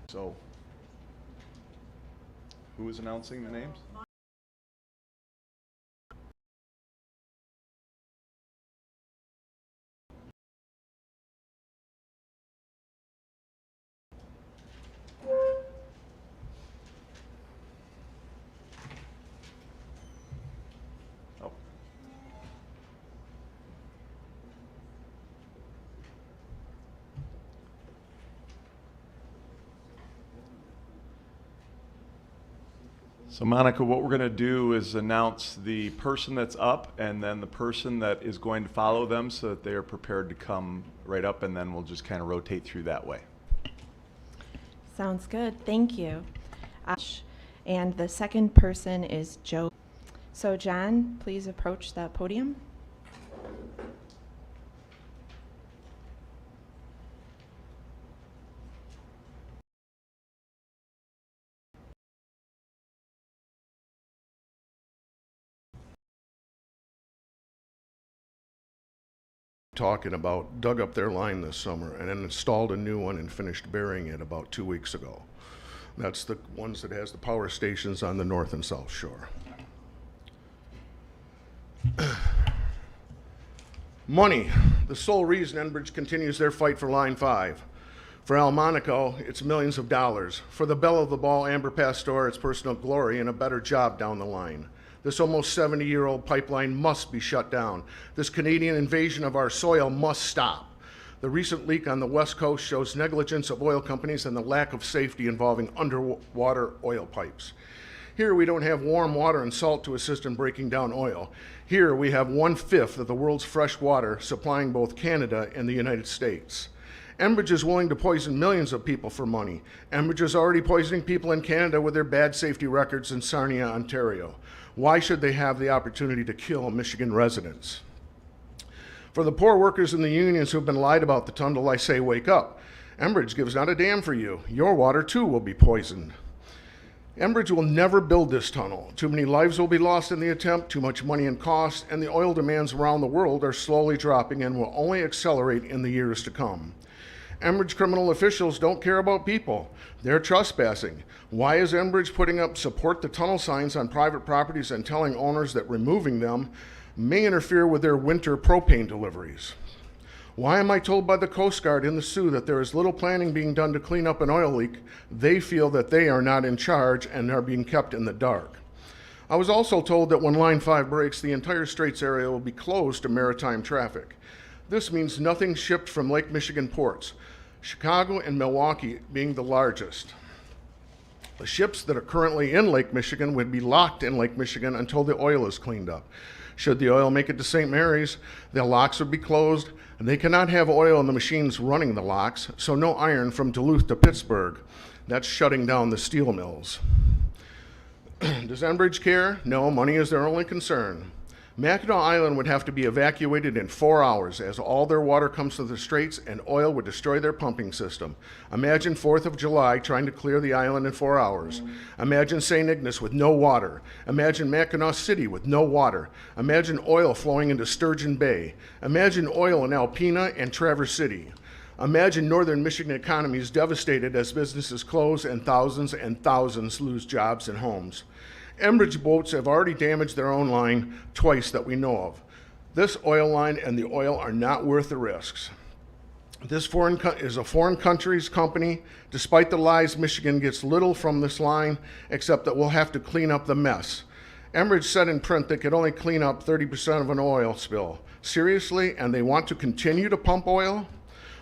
So, who is announcing the names? Oh. So Monica, what we're going to do is announce the person that's up and then the person that is going to follow them so that they are prepared to come right up, and then we'll just kind of rotate through that way. Sounds good. Thank you. And the second person is Joe. So John, please approach the podium. Talking about dug up their line this summer and then installed a new one and finished burying it about 2 weeks ago. That's the ones that has the power stations on the north and south shore. Money, the sole reason Enbridge continues their fight for Line 5. For Al Monaco, it's millions of dollars. For the belle of the ball, Amber Pastor, it's personal glory and a better job down the line. This almost 70-year-old pipeline must be shut down. This Canadian invasion of our soil must stop. The recent leak on the West Coast shows negligence of oil companies and the lack of safety involving underwater oil pipes. Here we don't have warm water and salt to assist in breaking down oil. Here we have 1/5 of the world's fresh water supplying both Canada and the United States. Enbridge is willing to poison millions of people for money. Enbridge is already poisoning people in Canada with their bad safety records in Sarnia, Ontario. Why should they have the opportunity to kill Michigan residents? For the poor workers in the unions who have been lied about the tunnel, I say, wake up. Enbridge gives not a damn for you. Your water too will be poisoned. Enbridge will never build this tunnel. Too many lives will be lost in the attempt, too much money and cost, and the oil demands around the world are slowly dropping and will only accelerate in the years to come. Enbridge criminal officials don't care about people. They're trespassing. Why is Enbridge putting up support the tunnel signs on private properties and telling owners that removing them may interfere with their winter propane deliveries? Why am I told by the Coast Guard in the Sioux that there is little planning being done to clean up an oil leak? They feel that they are not in charge and are being kept in the dark. I was also told that when Line 5 breaks, the entire Straits area will be closed to maritime traffic. This means nothing shipped from Lake Michigan ports, Chicago and Milwaukee being the largest. The ships that are currently in Lake Michigan would be locked in Lake Michigan until the oil is cleaned up. Should the oil make it to St. Mary's, the locks would be closed, and they cannot have oil in the machines running the locks, so no iron from Duluth to Pittsburgh. That's shutting down the steel mills. Does Enbridge care? No, money is their only concern. Mackinac Island would have to be evacuated in 4 hours as all their water comes to the Straits and oil would destroy their pumping system. Imagine 4th of July trying to clear the island in 4 hours. Imagine St. Ignace with no water. Imagine Mackinac City with no water. Imagine oil flowing into Sturgeon Bay. Imagine oil in Alpena and Traverse City. Imagine northern Michigan economies devastated as businesses close and thousands lose jobs and homes. Enbridge boats have already damaged their own line twice that we know of. This oil line and the oil are not worth the risks. This is a foreign country's company. Despite the lies, Michigan gets little from this line, except that we'll have to clean up the mess. Enbridge said in print they could only clean up 30% of an oil spill. Seriously? And they want to continue to pump oil?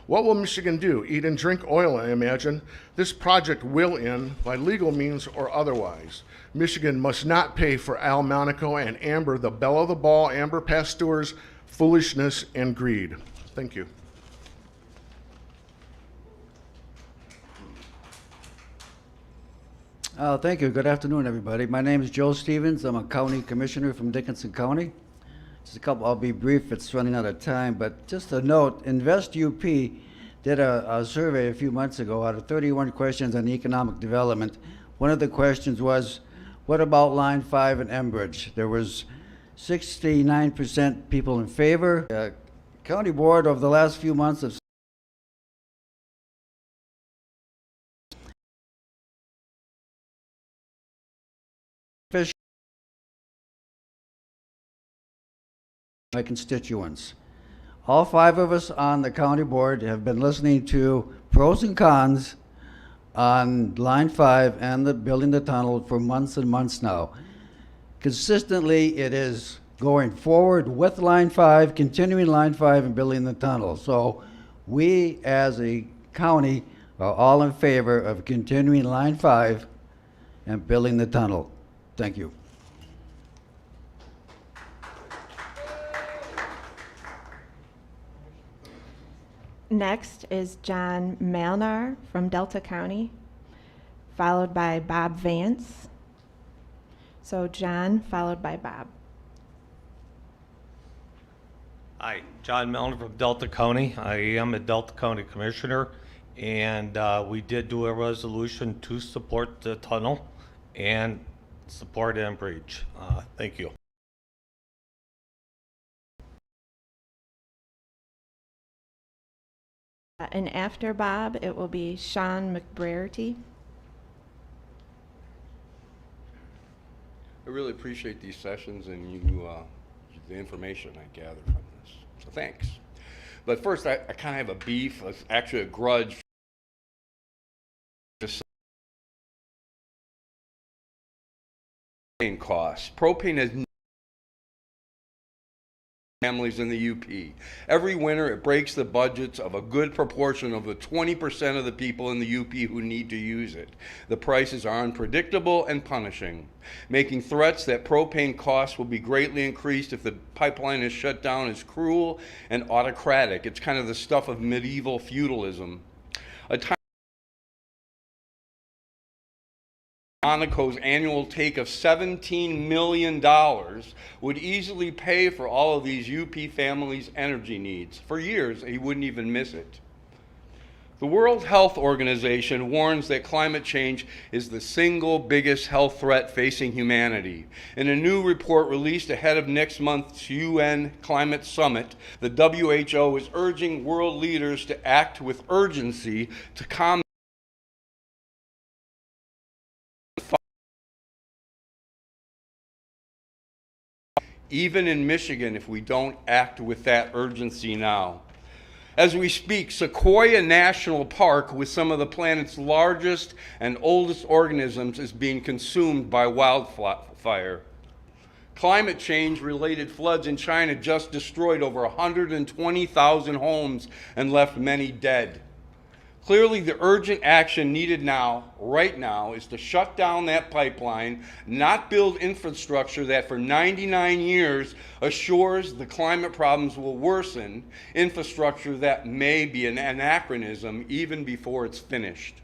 What will Michigan do? Eat and drink oil, I imagine. This project will end by legal means or otherwise. Michigan must not pay for Al Monaco and Amber, the belle of the ball, Amber Pasteur's foolishness and greed. Thank you. Thank you. Good afternoon, everybody. My name is Joe Stevens. I'm a county commissioner from Dickinson County. Just a couple, I'll be brief, it's running out of time, but just a note, InvestUP did a survey a few months ago out of 31 questions on economic development. One of the questions was, what about Line 5 and Enbridge? There was 69% people in favor. County Board over the last few months have my constituents. All 5 of us on the county board have been listening to pros and cons on Line 5 and building the tunnel for months and months now. Consistently, it is going forward with Line 5, continuing Line 5 and building the tunnel. So we as a county are all in favor of continuing Line 5 and building the tunnel. Thank you. Next is John Malnar from Delta County, followed by Bob Vance. So John, followed by Bob. Hi, John Melner from Delta County. I am a Delta County Commissioner, and we did do a resolution to support the tunnel and support Enbridge. Thank you. And after Bob, it will be Sean Mcbrearty. I really appreciate these sessions and you, the information I gather from this. So thanks. But first, I kind of have a beef, actually a grudge. Propane costs. Propane has families in the UP. Every winter, it breaks the budgets of a good proportion of the 20% of the people in the UP who need to use it. The prices are unpredictable and punishing, making threats that propane costs will be greatly increased if the pipeline is shut down is cruel and autocratic. It's kind of the stuff of medieval feudalism. Monaco's annual take of $17 million would easily pay for all of these UP families' energy needs. For years, he wouldn't even miss it. The World Health Organization warns that climate change is the single biggest health threat facing humanity. In a new report released ahead of next month's UN Climate Summit, the WHO is urging world leaders to act with urgency to combat even in Michigan if we don't act with that urgency now. As we speak, Sequoia National Park, with some of the planet's largest and oldest organisms, is being consumed by wildfire. Climate change-related floods in China just destroyed over 120,000 homes and left many dead. Clearly, the urgent action needed now, right now, is to shut down that pipeline, not build infrastructure that for 99 years assures the climate problems will worsen, infrastructure that may be an anachronism even before it's finished.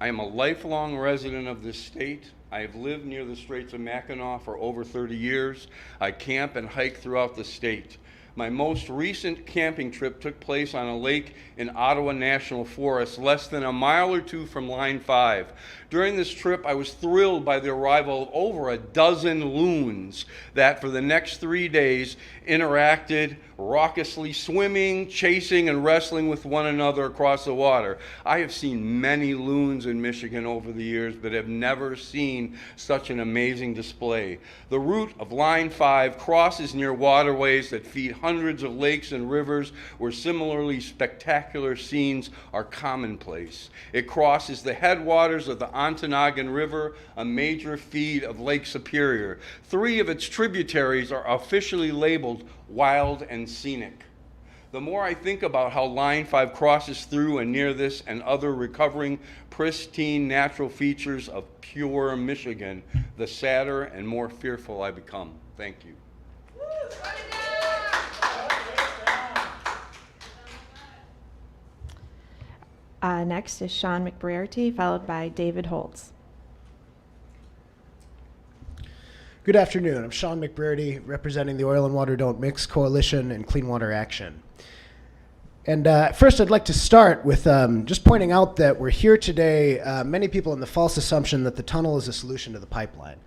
I am a lifelong resident of this state. I have lived near the Straits of Mackinac for over 30 years. I camp and hike throughout the state. My most recent camping trip took place on a lake in Ottawa National Forest, less than a mile or two from Line 5. During this trip, I was thrilled by the arrival of over a dozen loons that for the next 3 days interacted, raucously swimming, chasing, and wrestling with one another across the water. I have seen many loons in Michigan over the years, but have never seen such an amazing display. The route of Line 5 crosses near waterways that feed hundreds of lakes and rivers where similarly spectacular scenes are commonplace. It crosses the headwaters of the Ontonagon River, a major feed of Lake Superior. 3 of its tributaries are officially labeled wild and scenic. The more I think about how Line 5 crosses through and near this and other recovering pristine natural features of pure Michigan, the sadder and more fearful I become. Thank you. Next is Sean Mcbrearty, followed by David Holtz. Good afternoon. I'm Sean Mcbrearty, representing the Oil and Water Don't Mix Coalition and Clean Water Action. And first, I'd like to start with just pointing out that we're here today, many people in the false assumption that the tunnel is a solution to the pipeline.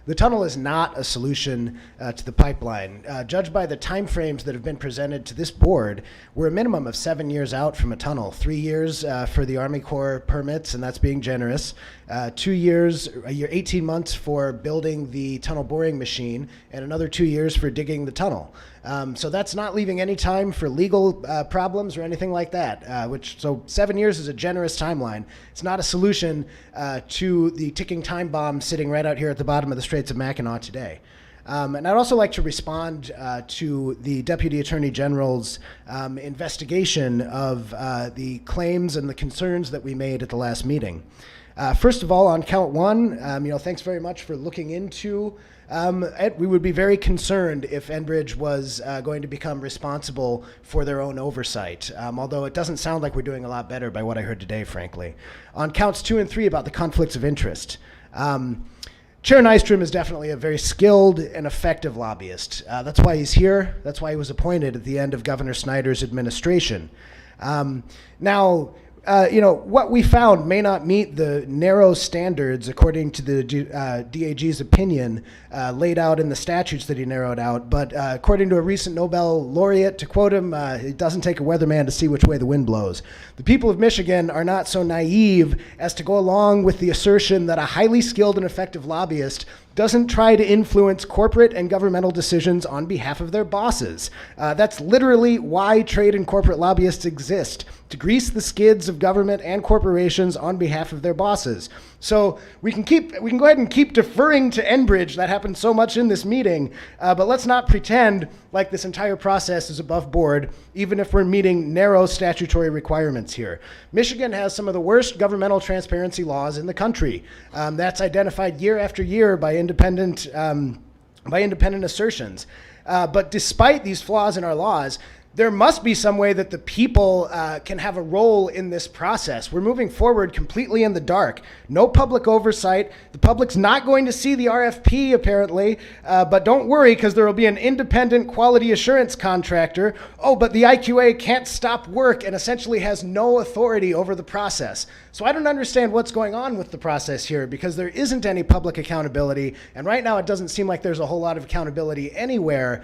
The tunnel is not a solution to the pipeline. Judged by the timeframes that have been presented to this board, we're a minimum of 7 years out from a tunnel. 3 years for the Army Corps permits, and that's being generous. 2 years, a year, 18 months for building the tunnel boring machine, and another 2 years for digging the tunnel. So that's not leaving any time for legal problems or anything like that, so 7 years is a generous timeline. It's not a solution to the ticking time bomb sitting right out here at the bottom of the Straits of Mackinac today. And I'd also like to respond to the Deputy Attorney General's investigation of the claims and the concerns that we made at the last meeting. First of all, on count one, thanks very much for looking into we would be very concerned if Enbridge was going to become responsible for their own oversight, although it doesn't sound like we're doing a lot better by what I heard today, frankly. On counts 2 and 3 about the conflicts of interest, Chair Nystrom is definitely a very skilled and effective lobbyist. That's why he's here. That's why he was appointed at the end of Governor Snyder's administration. What we found may not meet the narrow standards, according to the DAG's opinion, laid out in the statutes that he narrowed out. But according to a recent Nobel laureate, to quote him, it doesn't take a weatherman to see which way the wind blows. The people of Michigan are not so naive as to go along with the assertion that a highly skilled and effective lobbyist doesn't try to influence corporate and governmental decisions on behalf of their bosses. That's literally why trade and corporate lobbyists exist, to grease the skids of government and corporations on behalf of their bosses. So we can go ahead and keep deferring to Enbridge. That happened so much in this meeting, but let's not pretend like this entire process is above board, even if we're meeting narrow statutory requirements here. Michigan has some of the worst governmental transparency laws in the country. That's identified year after year by independent assertions. But despite these flaws in our laws, there must be some way that the people can have a role in this process. We're moving forward completely in the dark. No public oversight. The public's not going to see the RFP, apparently, but don't worry, because there will be an independent quality assurance contractor. Oh, but the IQA can't stop work and essentially has no authority over the process. So I don't understand what's going on with the process here, because there isn't any public accountability, and right now it doesn't seem like there's a whole lot of accountability anywhere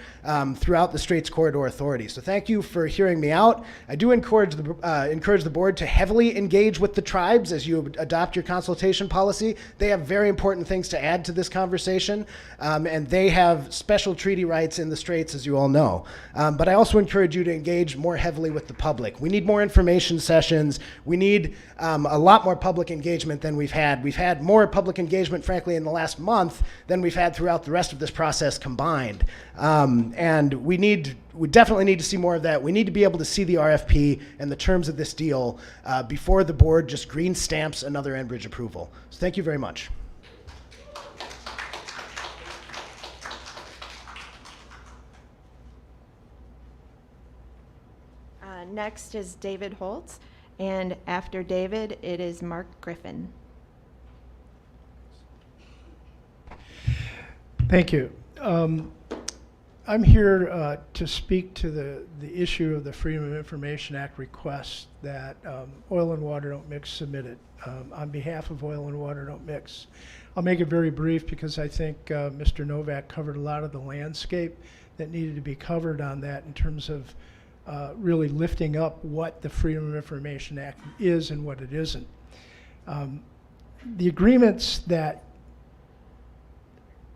throughout the Straits Corridor Authority. So thank you for hearing me out. I do encourage the board to heavily engage with the tribes as you adopt your consultation policy. They have very important things to add to this conversation, and they have special treaty rights in the Straits, as you all know. But I also encourage you to engage more heavily with the public. We need more information sessions. We need a lot more public engagement than we've had. We've had more public engagement, frankly, in the last month than we've had throughout the rest of this process combined. And we definitely need to see more of that. We need to be able to see the RFP and the terms of this deal before the board just green stamps another Enbridge approval. So thank you very much. Next is David Holtz, and after David, it is Mark Griffin. Thank you. I'm here to speak to the issue of the Freedom of Information Act request that Oil and Water Don't Mix submitted on behalf of Oil and Water Don't Mix. I'll make it very brief because I think Mr. Novak covered a lot of the landscape that needed to be covered on that in terms of really lifting up what the Freedom of Information Act is and what it isn't. The agreements that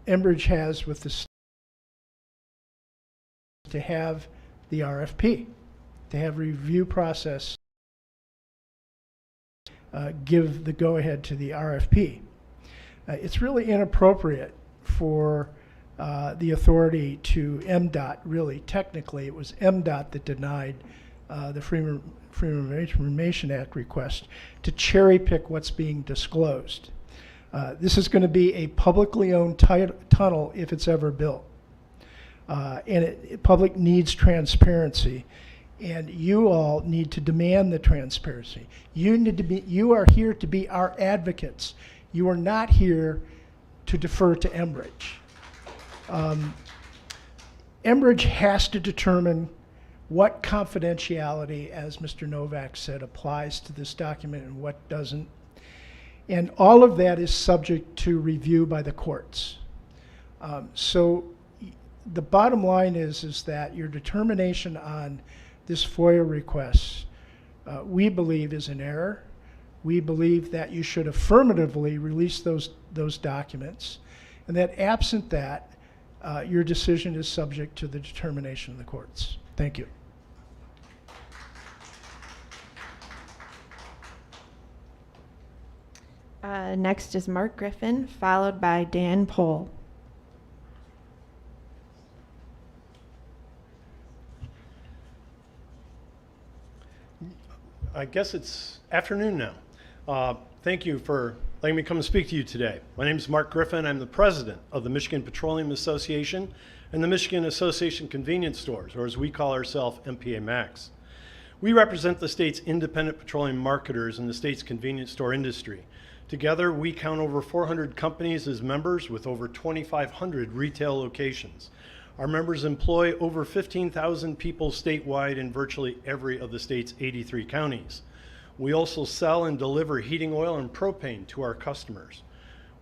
Enbridge has with the state to have the RFP, to have review process give the go-ahead to the RFP. It's really inappropriate for the authority to MDOT, really technically it was MDOT that denied the Freedom of Information Act request, to cherry pick what's being disclosed. This is going to be a publicly owned tunnel if it's ever built. And public needs transparency, and you all need to demand the transparency. You are here to be our advocates. You are not here to defer to Enbridge. Enbridge has to determine what confidentiality, as Mr. Novak said, applies to this document and what doesn't. And all of that is subject to review by the courts. So the bottom line is that your determination on this FOIA request, we believe is an error. We believe that you should affirmatively release those documents, and that absent that, your decision is subject to the determination of the courts. Thank you. Next is Mark Griffin, followed by Dan Pohl. I guess it's afternoon now. Thank you for letting me come and speak to you today. My name is Mark Griffin. I'm the president of the Michigan Petroleum Association and the Michigan Association Convenience Stores, or as we call ourselves, MPA Max. We represent the state's independent petroleum marketers in the state's convenience store industry. Together, we count over 400 companies as members with over 2,500 retail locations. Our members employ over 15,000 people statewide in virtually every of the state's 83 counties. We also sell and deliver heating oil and propane to our customers.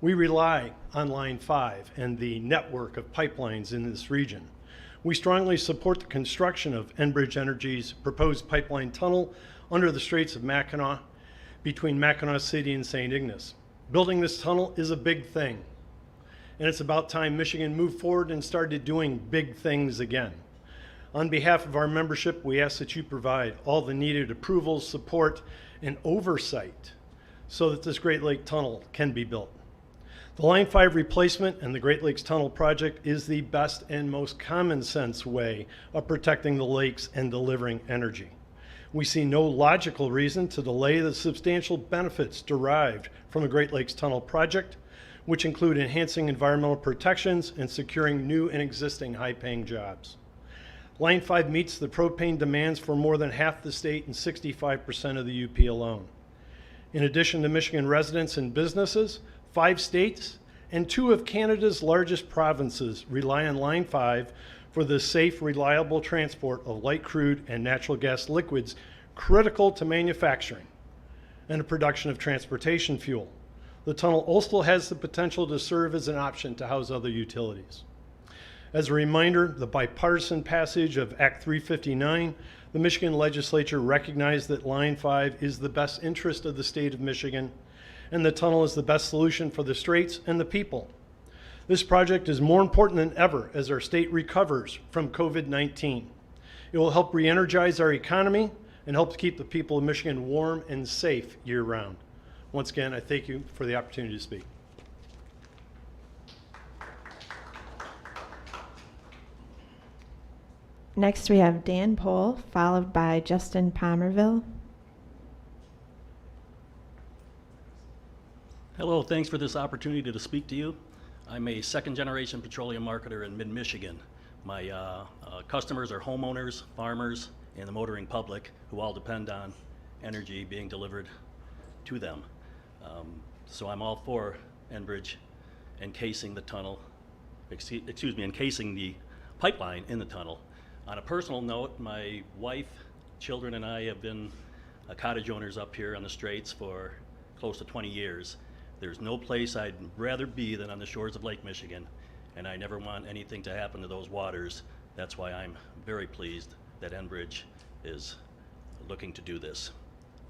We rely on Line 5 and the network of pipelines in this region. We strongly support the construction of Enbridge Energy's proposed pipeline tunnel under the Straits of Mackinac between Mackinac City and St. Ignace. Building this tunnel is a big thing, and it's about time Michigan moved forward and started doing big things again. On behalf of our membership, we ask that you provide all the needed approvals, support, and oversight so that this Great Lake Tunnel can be built. The Line 5 replacement and the Great Lakes Tunnel project is the best and most common sense way of protecting the lakes and delivering energy. We see no logical reason to delay the substantial benefits derived from the Great Lakes Tunnel project, which include enhancing environmental protections and securing new and existing high-paying jobs. Line 5 meets the propane demands for more than half the state and 65% of the UP alone. In addition to Michigan residents and businesses, 5 states and 2 of Canada's largest provinces rely on Line 5 for the safe, reliable transport of light crude and natural gas liquids critical to manufacturing and the production of transportation fuel. The tunnel also has the potential to serve as an option to house other utilities. As a reminder, the bipartisan passage of Act 359, the Michigan legislature recognized that Line 5 is the best interest of the state of Michigan, and the tunnel is the best solution for the Straits and the people. This project is more important than ever as our state recovers from COVID-19. It will help re-energize our economy and help to keep the people of Michigan warm and safe year-round. Once again, I thank you for the opportunity to speak. Next, we have Dan Pohl, followed by Justin Pomerville. Hello, thanks for this opportunity to speak to you. I'm a second-generation petroleum marketer in mid-Michigan. My customers are homeowners, farmers, and the motoring public who all depend on energy being delivered to them. So I'm all for Enbridge encasing the tunnel, encasing the pipeline in the tunnel. On a personal note, my wife, children, and I have been cottage owners up here on the Straits for close to 20 years. There's no place I'd rather be than on the shores of Lake Michigan, and I never want anything to happen to those waters. That's why I'm very pleased that Enbridge is looking to do this.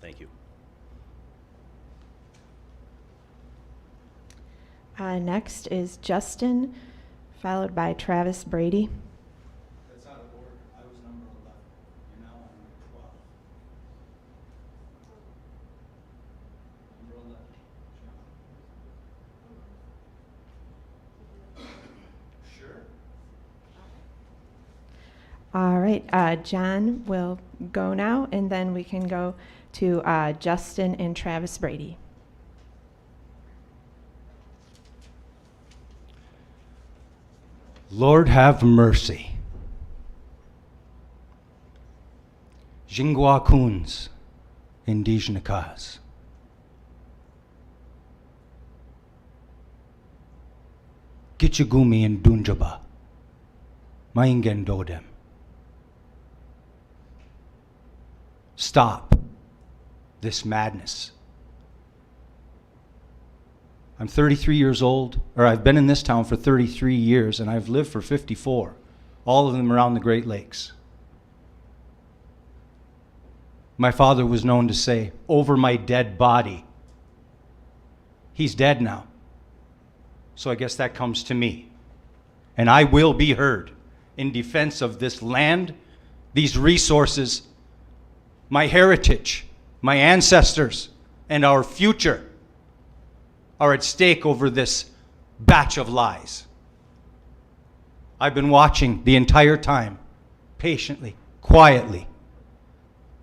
Thank you. Next is Justin, followed by Travis Brady. That's out of order. I was number 11. You're now on number 12. Number 11. Sure. All right, John will go now, and then we can go to Justin and Travis Brady. Lord have mercy. Jingwa Kuns, Indigenous Kaz. Gichigumi and Dunjaba, Maingen Dodem. Stop this madness. I'm 33 years old, or I've been in this town for 33 years, and I've lived for 54, all of them around the Great Lakes. My father was known to say, "Over my dead body." He's dead now. So I guess that comes to me. And I will be heard in defense of this land, these resources, my heritage, my ancestors, and our future are at stake over this batch of lies. I've been watching the entire time, patiently, quietly,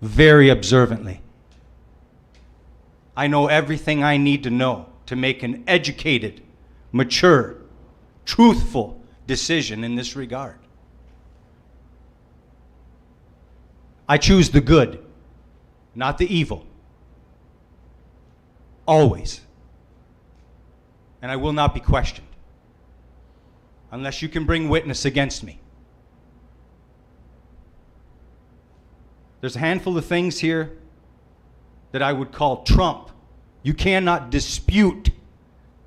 very observantly. I know everything I need to know to make an educated, mature, truthful decision in this regard. I choose the good, not the evil. Always. And I will not be questioned unless you can bring witness against me. There's a handful of things here that I would call trump. You cannot dispute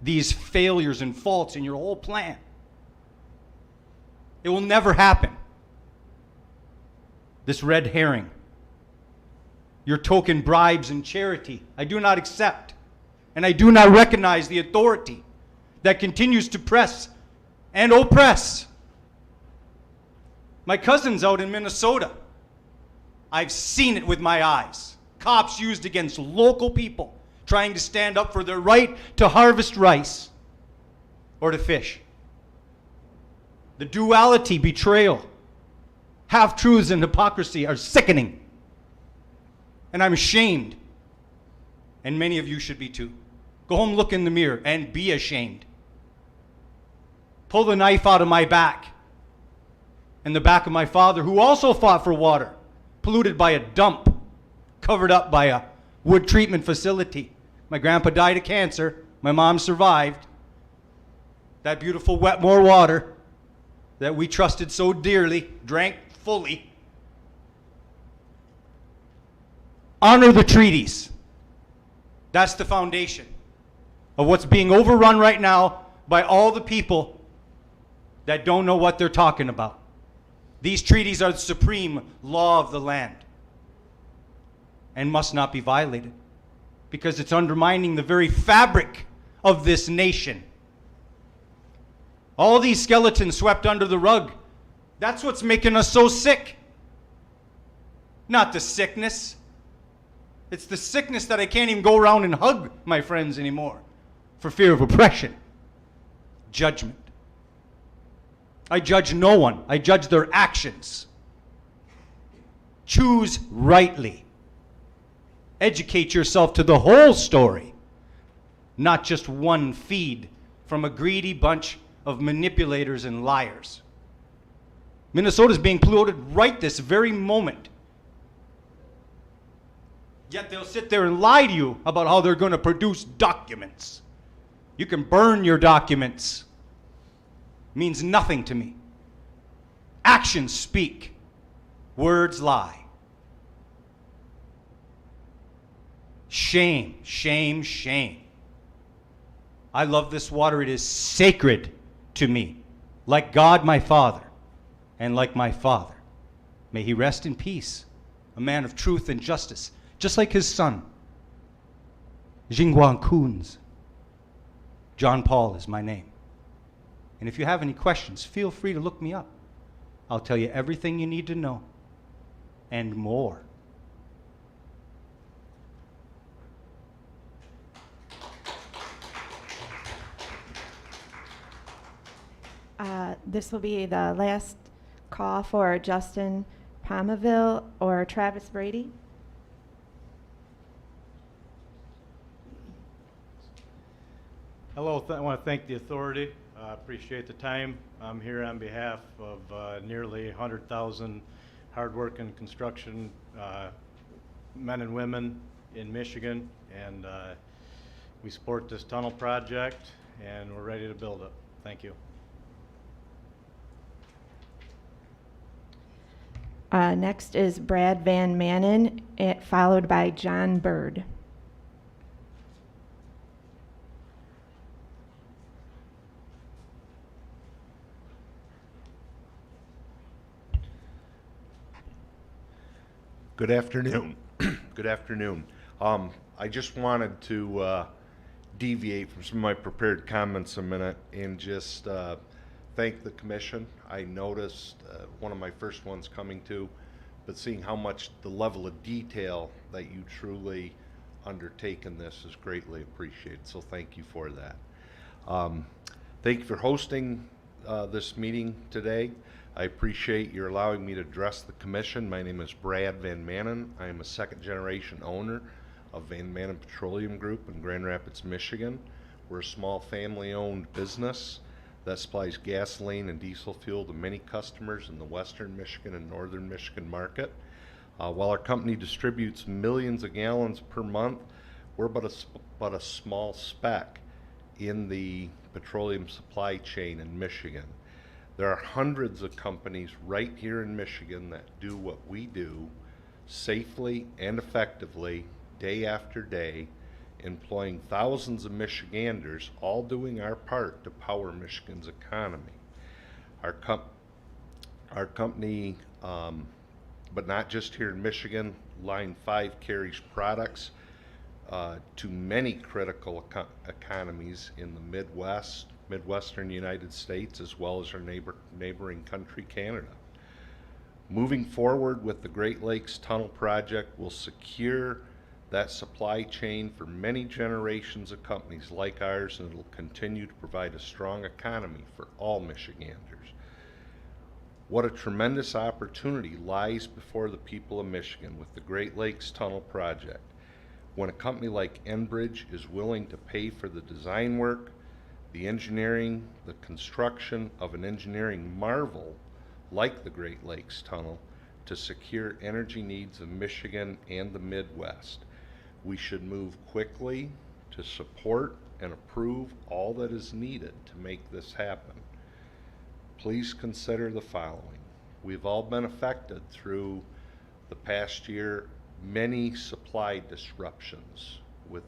these failures and faults in your whole plan. It will never happen. This red herring, your token bribes and charity, I do not accept. And I do not recognize the authority that continues to press and oppress. My cousin's out in Minnesota. I've seen it with my eyes. Cops used against local people trying to stand up for their right to harvest rice or to fish. The duality, betrayal, half-truths, and hypocrisy are sickening. And I'm ashamed. And many of you should be too. Go home, look in the mirror, and be ashamed. Pull the knife out of my back and the back of my father, who also fought for water, polluted by a dump, covered up by a wood treatment facility. My grandpa died of cancer. My mom survived. That beautiful Wetmore water that we trusted so dearly, drank fully. Honor the treaties. That's the foundation of what's being overrun right now by all the people that don't know what they're talking about. These treaties are the supreme law of the land and must not be violated because it's undermining the very fabric of this nation. All these skeletons swept under the rug, that's what's making us so sick. Not the sickness. It's the sickness that I can't even go around and hug my friends anymore for fear of oppression. Judgment. I judge no one. I judge their actions. Choose rightly. Educate yourself to the whole story, not just one feed from a greedy bunch of manipulators and liars. Minnesota's being polluted right this very moment. Yet they'll sit there and lie to you about how they're going to produce documents. You can burn your documents. Means nothing to me. Actions speak. Words lie. Shame, shame, shame. I love this water. It is sacred to me, like God my Father, and like my father. May he rest in peace, a man of truth and justice, just like his son, Jingguan Kunz. John Paul is my name. And if you have any questions, feel free to look me up. I'll tell you everything you need to know, and more. This will be the last call for Justin Palmaville or Travis Brady. Hello, I want to thank the authority. I appreciate the time. I'm here on behalf of nearly 100,000 hardworking construction men and women in Michigan, and we support this tunnel project, and we're ready to build it. Thank you. Next is Brad Van Manen, followed by John Bird. Good afternoon. Good afternoon. I just wanted to deviate from some of my prepared comments a minute and just thank the commission. I noticed one of my first ones coming to, but seeing how much the level of detail that you truly undertake in this is greatly appreciated. So thank you for that. Thank you for hosting this meeting today. I appreciate your allowing me to address the commission. My name is Brad Van Manen. I am a second generation owner of Van Manen Petroleum Group in Grand Rapids, Michigan. We're a small family owned business that supplies gasoline and diesel fuel to many customers in the western Michigan and northern Michigan market. While our company distributes millions of gallons per month, we're but a small speck in the petroleum supply chain in Michigan. There are hundreds of companies right here in Michigan that do what we do safely and effectively day after day, employing thousands of Michiganders, all doing our part to power Michigan's economy. Our company, but not just here in Michigan, Line 5 carries products to many critical economies in the Midwestern United States, as well as our neighboring country, Canada. Moving forward with the Great Lakes Tunnel Project will secure that supply chain for many generations of companies like ours, and it will continue to provide a strong economy for all Michiganders. What a tremendous opportunity lies before the people of Michigan with the Great Lakes Tunnel Project. When a company like Enbridge is willing to pay for the design work, the engineering, the construction of an engineering marvel like the Great Lakes Tunnel to secure energy needs of Michigan and the Midwest, we should move quickly to support and approve all that is needed to make this happen. Please consider the following. We've all been affected through the past year, many supply disruptions with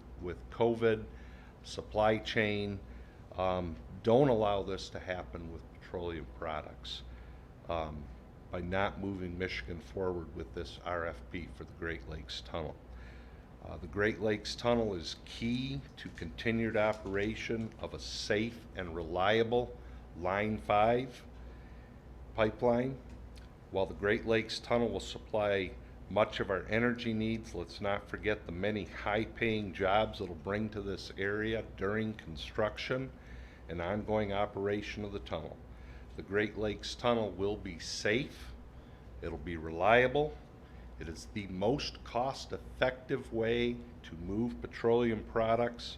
COVID, supply chain. Don't allow this to happen with petroleum products by not moving Michigan forward with this RFP for the Great Lakes Tunnel. The Great Lakes Tunnel is key to continued operation of a safe and reliable Line 5 pipeline. While the Great Lakes Tunnel will supply much of our energy needs, let's not forget the many high-paying jobs it'll bring to this area during construction and ongoing operation of the tunnel. The Great Lakes Tunnel will be safe, it'll be reliable, it is the most cost-effective way to move petroleum products,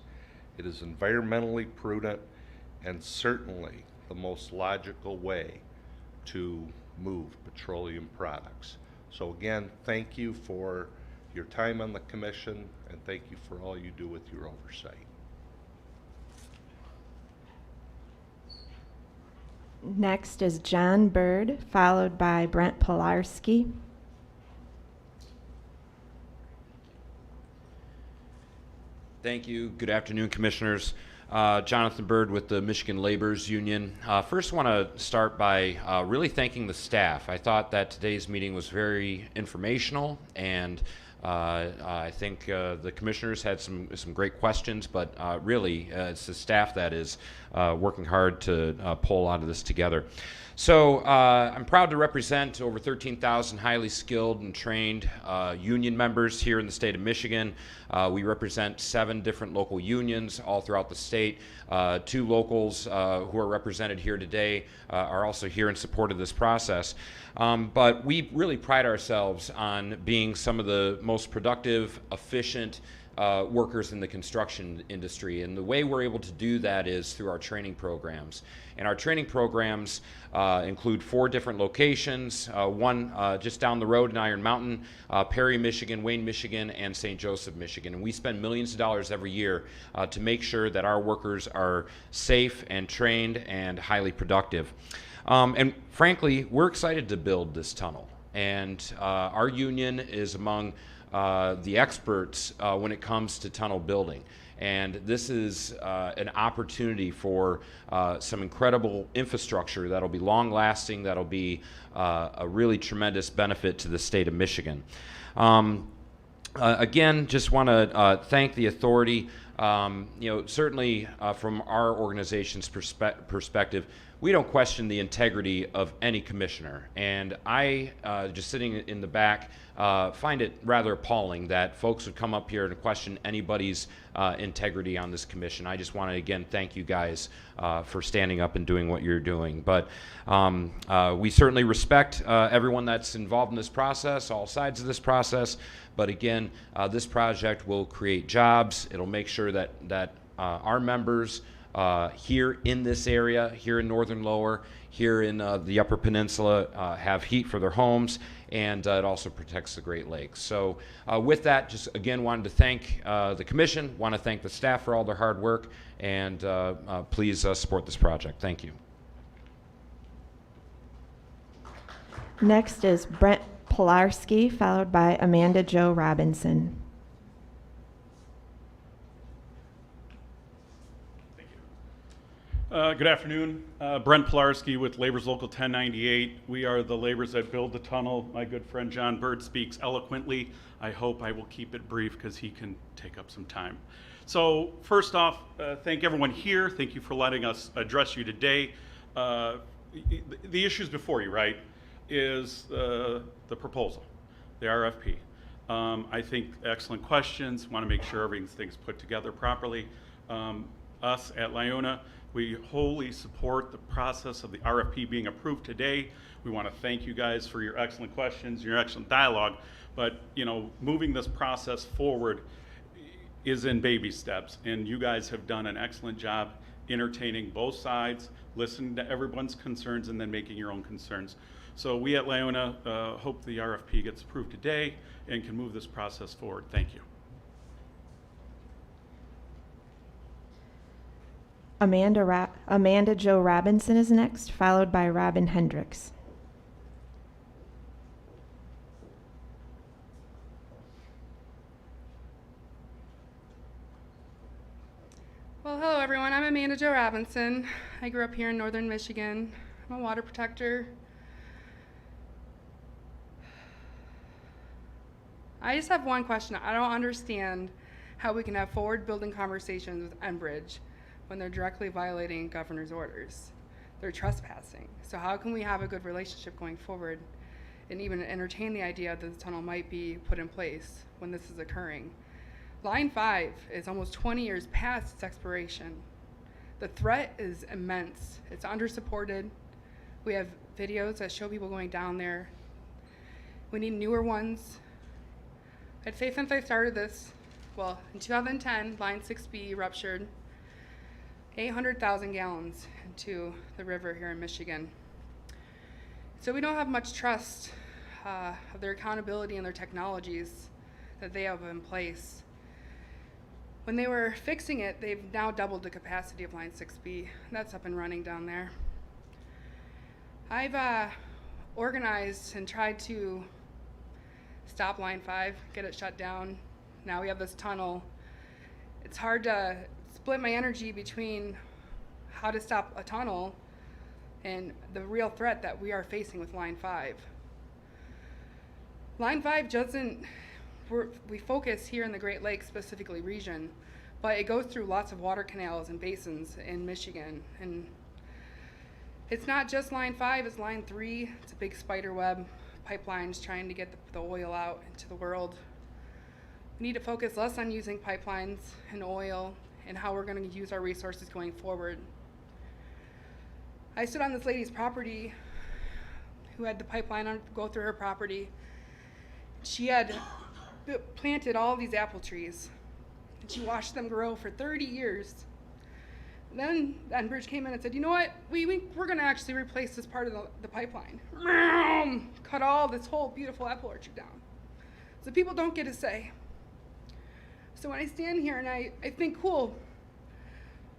it is environmentally prudent, and certainly the most logical way to move petroleum products. So again, thank you for your time on the commission, and thank you for all you do with your oversight. Next is John Bird, followed by Brent Pilarski. Thank you. Good afternoon, Commissioners. Jonathan Bird with the Michigan Laborers Union. First, want to start by really thanking the staff. I thought that today's meeting was very informational, and I think the commissioners had some great questions, but really it's the staff that is working hard to pull a lot of this together. So I'm proud to represent over 13,000 highly skilled and trained union members here in the state of Michigan. We represent 7 different local unions all throughout the state. 2 locals who are represented here today are also here in support of this process. But we really pride ourselves on being some of the most productive, efficient workers in the construction industry. And the way we're able to do that is through our training programs. And our training programs include 4 different locations, one just down the road in Iron Mountain, Perry, Michigan, Wayne, Michigan, and St. Joseph, Michigan. And we spend millions of dollars every year to make sure that our workers are safe and trained and highly productive. And frankly, we're excited to build this tunnel. And our union is among the experts when it comes to tunnel building. And this is an opportunity for some incredible infrastructure that'll be long-lasting, that'll be a really tremendous benefit to the state of Michigan. Again, just want to thank the authority. Certainly from our organization's perspective, we don't question the integrity of any commissioner. And I, just sitting in the back, find it rather appalling that folks would come up here and question anybody's integrity on this commission. I just want to, again, thank you guys for standing up and doing what you're doing. But we certainly respect everyone that's involved in this process, all sides of this process. But again, this project will create jobs. It'll make sure that our members here in this area, here in Northern Lower, here in the Upper Peninsula, have heat for their homes, and it also protects the Great Lakes. So with that, just again wanted to thank the Commission, want to thank the staff for all their hard work, and please support this project. Thank you. Next is Brent Pilarski, followed by Amanda Jo Robinson. Good afternoon. Brent Pilarski with Labor's Local 1098. We are the laborers that build the tunnel. My good friend John Bird speaks eloquently. I hope I will keep it brief because he can take up some time. So first off, thank everyone here. Thank you for letting us address you today. The issues before you, right, is the proposal, the RFP. I think excellent questions. Want to make sure everything's put together properly. Us at Lyona, we wholly support the process of the RFP being approved today. We want to thank you guys for your excellent questions, your excellent dialogue. But moving this process forward is in baby steps, and you guys have done an excellent job entertaining both sides, listening to everyone's concerns, and then making your own concerns. So we at Lyona hope the RFP gets approved today and can move this process forward. Thank you. Amanda Jo Robinson is next, followed by Robin Hendricks. Well, hello everyone. I'm Amanda Jo Robinson. I grew up here in northern Michigan. I'm a water protector. I just have one question. I don't understand how we can have forward-building conversations with Enbridge when they're directly violating governor's orders. They're trespassing. So how can we have a good relationship going forward and even entertain the idea that the tunnel might be put in place when this is occurring? Line 5 is almost 20 years past its expiration. The threat is immense. It's undersupported. We have videos that show people going down there. We need newer ones. I'd say since I started this, well, in 2010, Line 6B ruptured 800,000 gallons into the river here in Michigan. So we don't have much trust of their accountability and their technologies that they have in place. When they were fixing it, they've now doubled the capacity of Line 6B. That's up and running down there. I've organized and tried to stop Line 5, get it shut down. Now we have this tunnel. It's hard to split my energy between how to stop a tunnel and the real threat that we are facing with Line 5. Line 5 doesn't, we focus here in the Great Lakes specifically region, but it goes through lots of water canals and basins in Michigan. And it's not just Line 5, it's Line 3. It's a big spider web, pipelines trying to get the oil out into the world. We need to focus less on using pipelines and oil and how we're going to use our resources going forward. I stood on this lady's property who had the pipeline go through her property. She had planted all these apple trees, and she watched them grow for 30 years. Then Enbridge came in and said, you know what, we're going to actually replace this part of the pipeline. Cut all this whole beautiful apple orchard down. So people don't get a say. So when I stand here and I think, cool,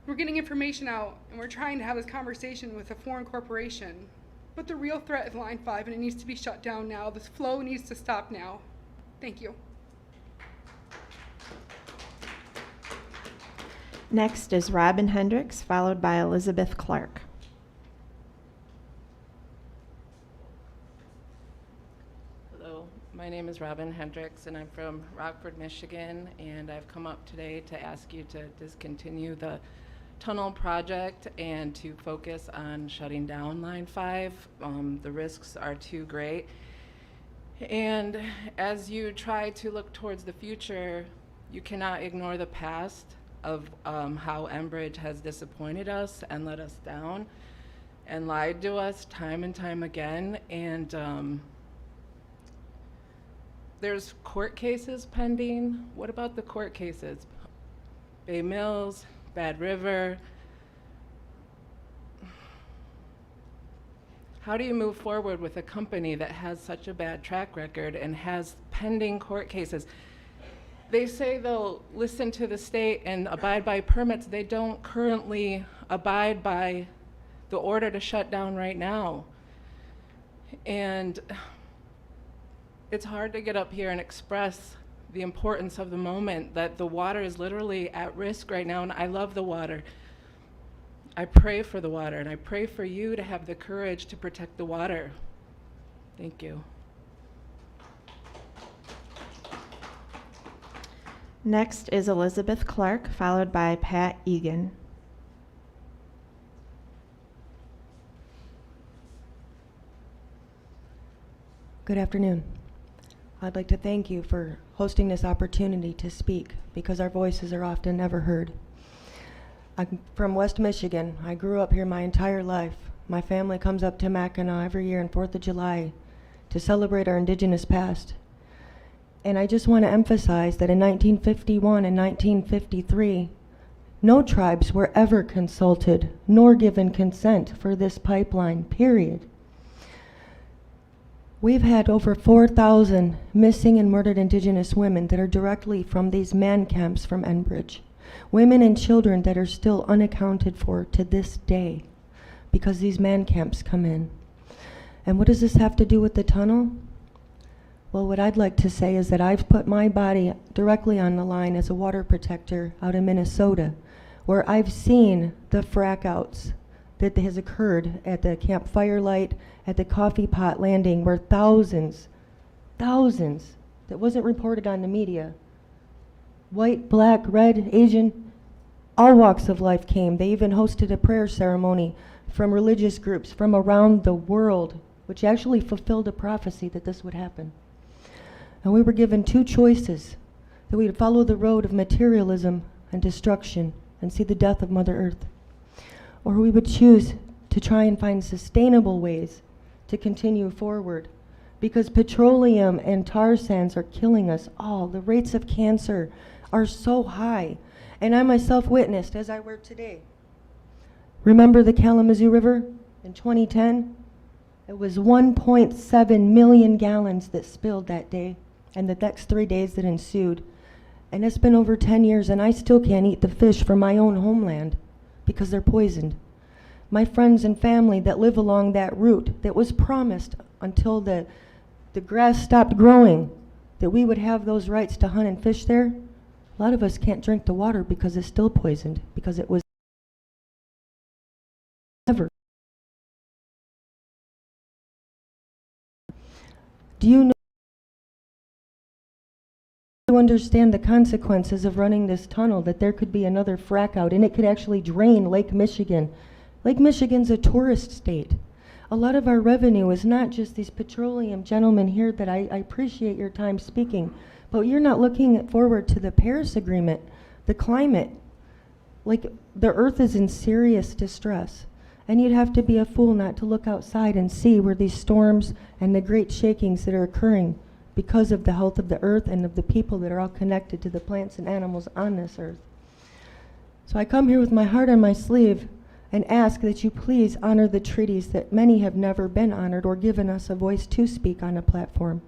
we're getting information out and we're trying to have this conversation with a foreign corporation, but the real threat is Line 5 and it needs to be shut down now. This flow needs to stop now. Thank you. Next is Robin Hendricks, followed by Elizabeth Clark. Hello, my name is Robin Hendricks, and I'm from Rockford, Michigan, and I've come up today to ask you to discontinue the tunnel project and to focus on shutting down Line 5. The risks are too great. And as you try to look towards the future, you cannot ignore the past of how Enbridge has disappointed us and let us down and lied to us time and time again. And there's court cases pending. What about the court cases? Bay Mills, Bad River. How do you move forward with a company that has such a bad track record and has pending court cases? They say they'll listen to the state and abide by permits. They don't currently abide by the order to shut down right now. And it's hard to get up here and express the importance of the moment, that the water is literally at risk right now, and I love the water. I pray for the water, and I pray for you to have the courage to protect the water. Thank you. Next is Elizabeth Clark, followed by Pat Egan. Good afternoon. I'd like to thank you for hosting this opportunity to speak, because our voices are often never heard. I'm from West Michigan. I grew up here my entire life. My family comes up to Mackinac every year on 4th of July to celebrate our indigenous past. And I just want to emphasize that in 1951 and 1953, no tribes were ever consulted nor given consent for this pipeline, period. We've had over 4,000 missing and murdered indigenous women that are directly from these man camps from Enbridge. Women and children that are still unaccounted for to this day because these man camps come in. And what does this have to do with the tunnel? Well, what I'd like to say is that I've put my body directly on the line as a water protector out in Minnesota, where I've seen the frack outs that has occurred at the Camp Firelight, at the Coffee Pot Landing, where thousands, that wasn't reported on the media, white, black, red, Asian, all walks of life came. They even hosted a prayer ceremony from religious groups from around the world, which actually fulfilled a prophecy that this would happen. And we were given two choices, that we would follow the road of materialism and destruction and see the death of Mother Earth, or we would choose to try and find sustainable ways to continue forward, because petroleum and tar sands are killing us all. The rates of cancer are so high, and I myself witnessed as I work today. Remember the Kalamazoo River in 2010? It was 1.7 million gallons that spilled that day, and the next 3 days that ensued. And it's been over 10 years, and I still can't eat the fish from my own homeland because they're poisoned. My friends and family that live along that route that was promised until the grass stopped growing, that we would have those rights to hunt and fish there, a lot of us can't drink the water because it's still poisoned, because it was never. Do you understand the consequences of running this tunnel, that there could be another frack out and it could actually drain Lake Michigan? Lake Michigan's a tourist state. A lot of our revenue is not just these petroleum gentlemen here that I appreciate your time speaking, but you're not looking forward to the Paris Agreement, the climate. Like, the earth is in serious distress. And you'd have to be a fool not to look outside and see where these storms and the great shakings that are occurring because of the health of the earth and of the people that are all connected to the plants and animals on this earth. So I come here with my heart on my sleeve and ask that you please honor the treaties that many have never been honored or given us a voice to speak on a platform.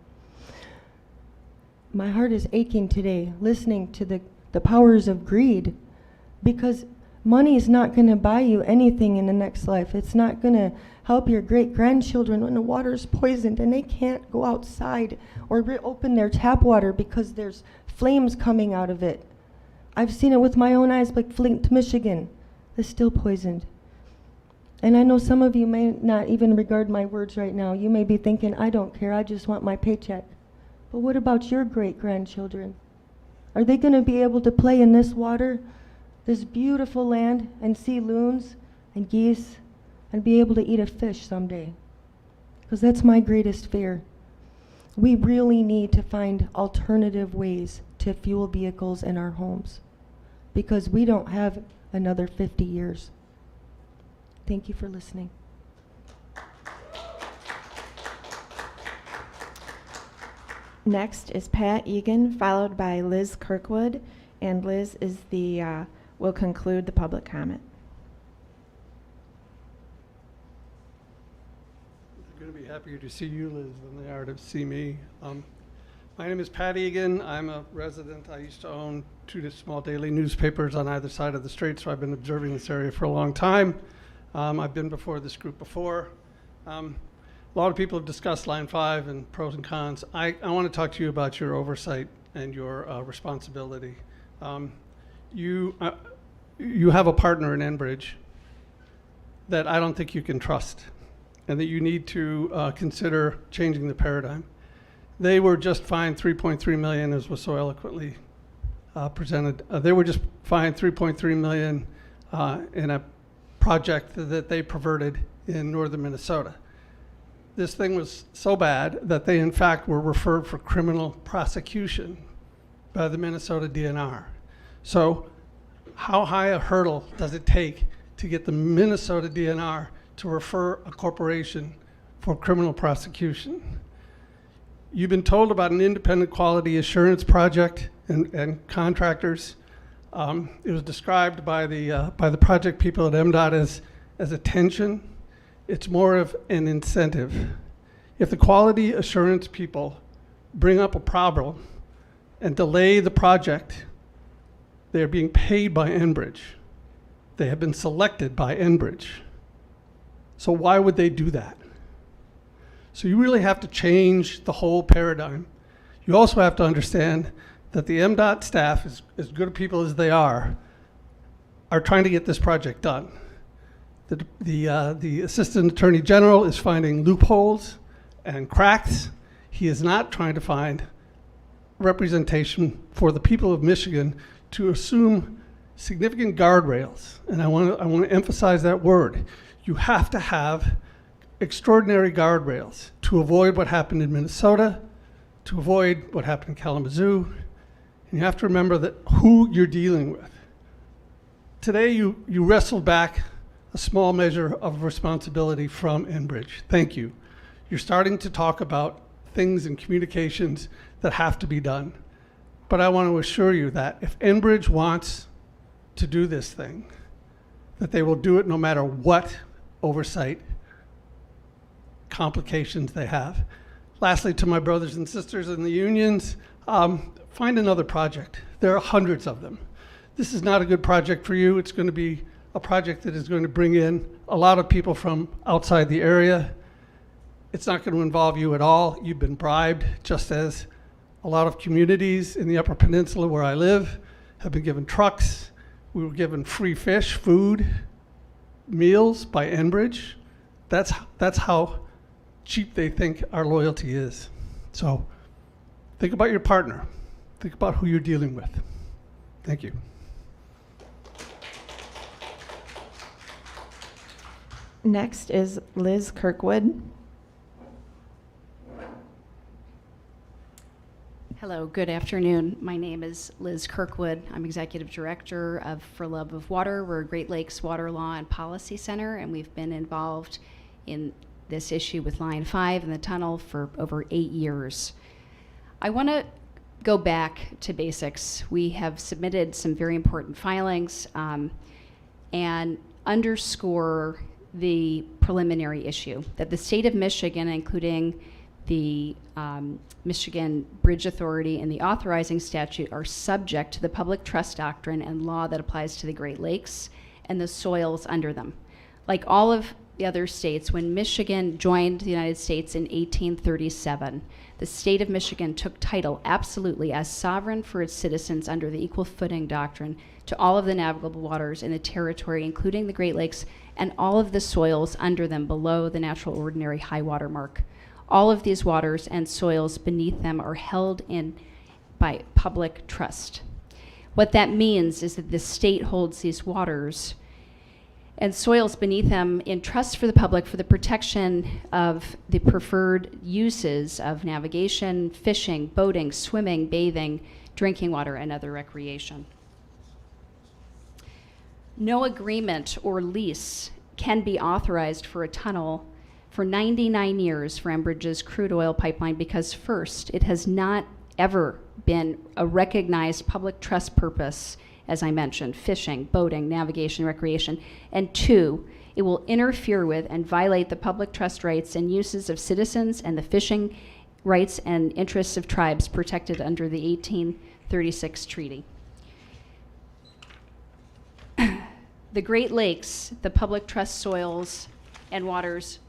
My heart is aching today listening to the powers of greed, because money is not going to buy you anything in the next life. It's not going to help your great-grandchildren when the water's poisoned and they can't go outside or open their tap water because there's flames coming out of it. I've seen it with my own eyes, like Flint, Michigan. It's still poisoned. And I know some of you may not even regard my words right now. You may be thinking, I don't care, I just want my paycheck. But what about your great-grandchildren? Are they going to be able to play in this water, this beautiful land, and see loons and geese, and be able to eat a fish someday? Because that's my greatest fear. We really need to find alternative ways to fuel vehicles in our homes, because we don't have another 50 years. Thank you for listening. Next is Pat Egan, followed by Liz Kirkwood, and Liz is will conclude the public comment. They're going to be happier to see you, Liz, than they are to see me. My name is Pat Egan. I'm a resident. I used to own 2 small daily newspapers on either side of the strait, so I've been observing this area for a long time. I've been before this group before. A lot of people have discussed Line 5 and pros and cons. I want to talk to you about your oversight and your responsibility. You have a partner in Enbridge that I don't think you can trust, and that you need to consider changing the paradigm. They were just fined $3.3 million, as was so eloquently presented. They were just fined $3.3 million in a project that they perverted in northern Minnesota. This thing was so bad that they in fact were referred for criminal prosecution by the Minnesota DNR. So how high a hurdle does it take to get the Minnesota DNR to refer a corporation for criminal prosecution? You've been told about an independent quality assurance project and contractors. It was described by the project people at MDOT as a tension. It's more of an incentive. If the quality assurance people bring up a problem and delay the project, they are being paid by Enbridge. They have been selected by Enbridge. So why would they do that? So you really have to change the whole paradigm. You also have to understand that the MDOT staff, as good people as they are trying to get this project done. The Assistant Attorney General is finding loopholes and cracks. He is not trying to find representation for the people of Michigan to assume significant guardrails. And I want to emphasize that word. You have to have extraordinary guardrails to avoid what happened in Minnesota, to avoid what happened in Kalamazoo. And you have to remember that who you're dealing with. Today you wrestled back a small measure of responsibility from Enbridge. Thank you. You're starting to talk about things and communications that have to be done. But I want to assure you that if Enbridge wants to do this thing, that they will do it no matter what oversight complications they have. Lastly, to my brothers and sisters in the unions, find another project. There are hundreds of them. This is not a good project for you. It's going to be a project that is going to bring in a lot of people from outside the area. It's not going to involve you at all. You've been bribed, just as a lot of communities in the Upper Peninsula where I live have been given trucks. We were given free fish, food, meals by Enbridge. That's how cheap they think our loyalty is. So think about your partner. Think about who you're dealing with. Thank you. Next is Liz Kirkwood. Hello, good afternoon. My name is Liz Kirkwood. I'm Executive Director of For Love of Water. We're a Great Lakes Water Law and Policy Center, and we've been involved in this issue with Line 5 and the tunnel for over 8 years. I want to go back to basics. We have submitted some very important filings and underscore the preliminary issue that the state of Michigan, including the Michigan Bridge Authority and the authorizing statute, are subject to the public trust doctrine and law that applies to the Great Lakes and the soils under them. Like all of the other states, when Michigan joined the United States in 1837, the state of Michigan took title absolutely as sovereign for its citizens under the equal footing doctrine to all of the navigable waters in the territory, including the Great Lakes and all of the soils under them below the natural ordinary high water mark. All of these waters and soils beneath them are held in by public trust. What that means is that the state holds these waters and soils beneath them in trust for the public for the protection of the preferred uses of navigation, fishing, boating, swimming, bathing, drinking water, and other recreation. No agreement or lease can be authorized for a tunnel for 99 years for Enbridge's crude oil pipeline because first, it has not ever been a recognized public trust purpose, as I mentioned, fishing, boating, navigation, recreation, and two, it will interfere with and violate the public trust rights and uses of citizens and the fishing rights and interests of tribes protected under the 1836 treaty. The Great Lakes, the public trust soils and waters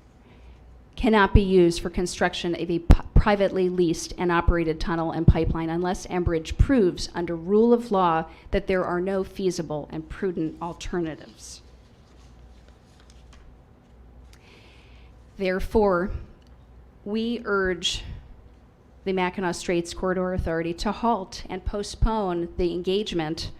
cannot be used for construction of a privately leased and operated tunnel and pipeline unless Enbridge proves under rule of law that there are no feasible and prudent alternatives. Therefore, we urge the Mackinac Straits Corridor Authority to halt and postpone the engagement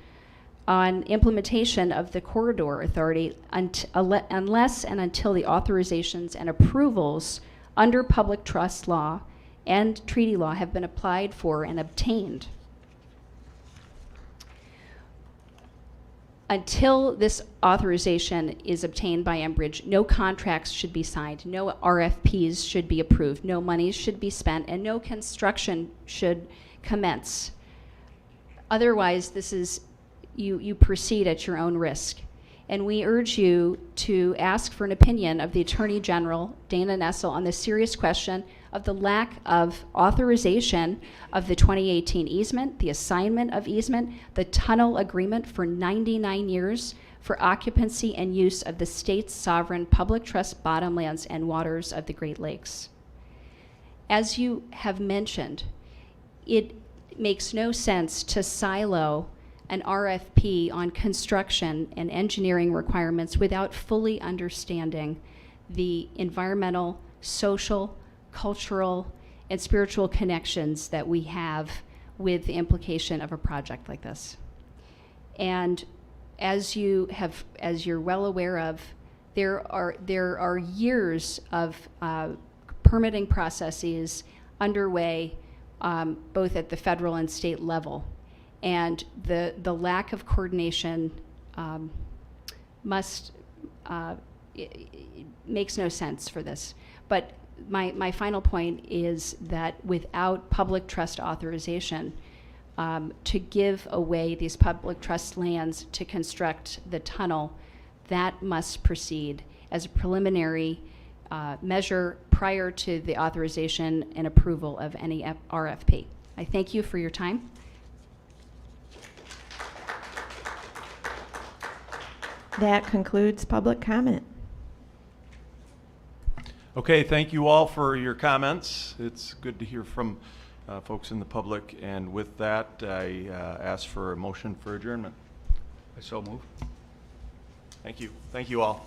on implementation of the Corridor Authority unless and until the authorizations and approvals under public trust law and treaty law have been applied for and obtained. Until this authorization is obtained by Enbridge, no contracts should be signed, no RFPs should be approved, no monies should be spent, and no construction should commence. Otherwise, this is you proceed at your own risk. And we urge you to ask for an opinion of the Attorney General, Dana Nessel, on the serious question of the lack of authorization of the 2018 easement, the assignment of easement, the tunnel agreement for 99 years for occupancy and use of the state's sovereign public trust bottomlands and waters of the Great Lakes. As you have mentioned, it makes no sense to silo an RFP on construction and engineering requirements without fully understanding the environmental, social, cultural, and spiritual connections that we have with the implication of a project like this. And as you're well aware of, there are years of permitting processes underway, both at the federal and state level. And the lack of coordination makes no sense for this. But my final point is that without public trust authorization, to give away these public trust lands to construct the tunnel, that must proceed as a preliminary measure prior to the authorization and approval of any RFP. I thank you for your time. That concludes public comment. Okay, thank you all for your comments. It's good to hear from folks in the public. And with that, I ask for a motion for adjournment. I so move. Thank you. Thank you all.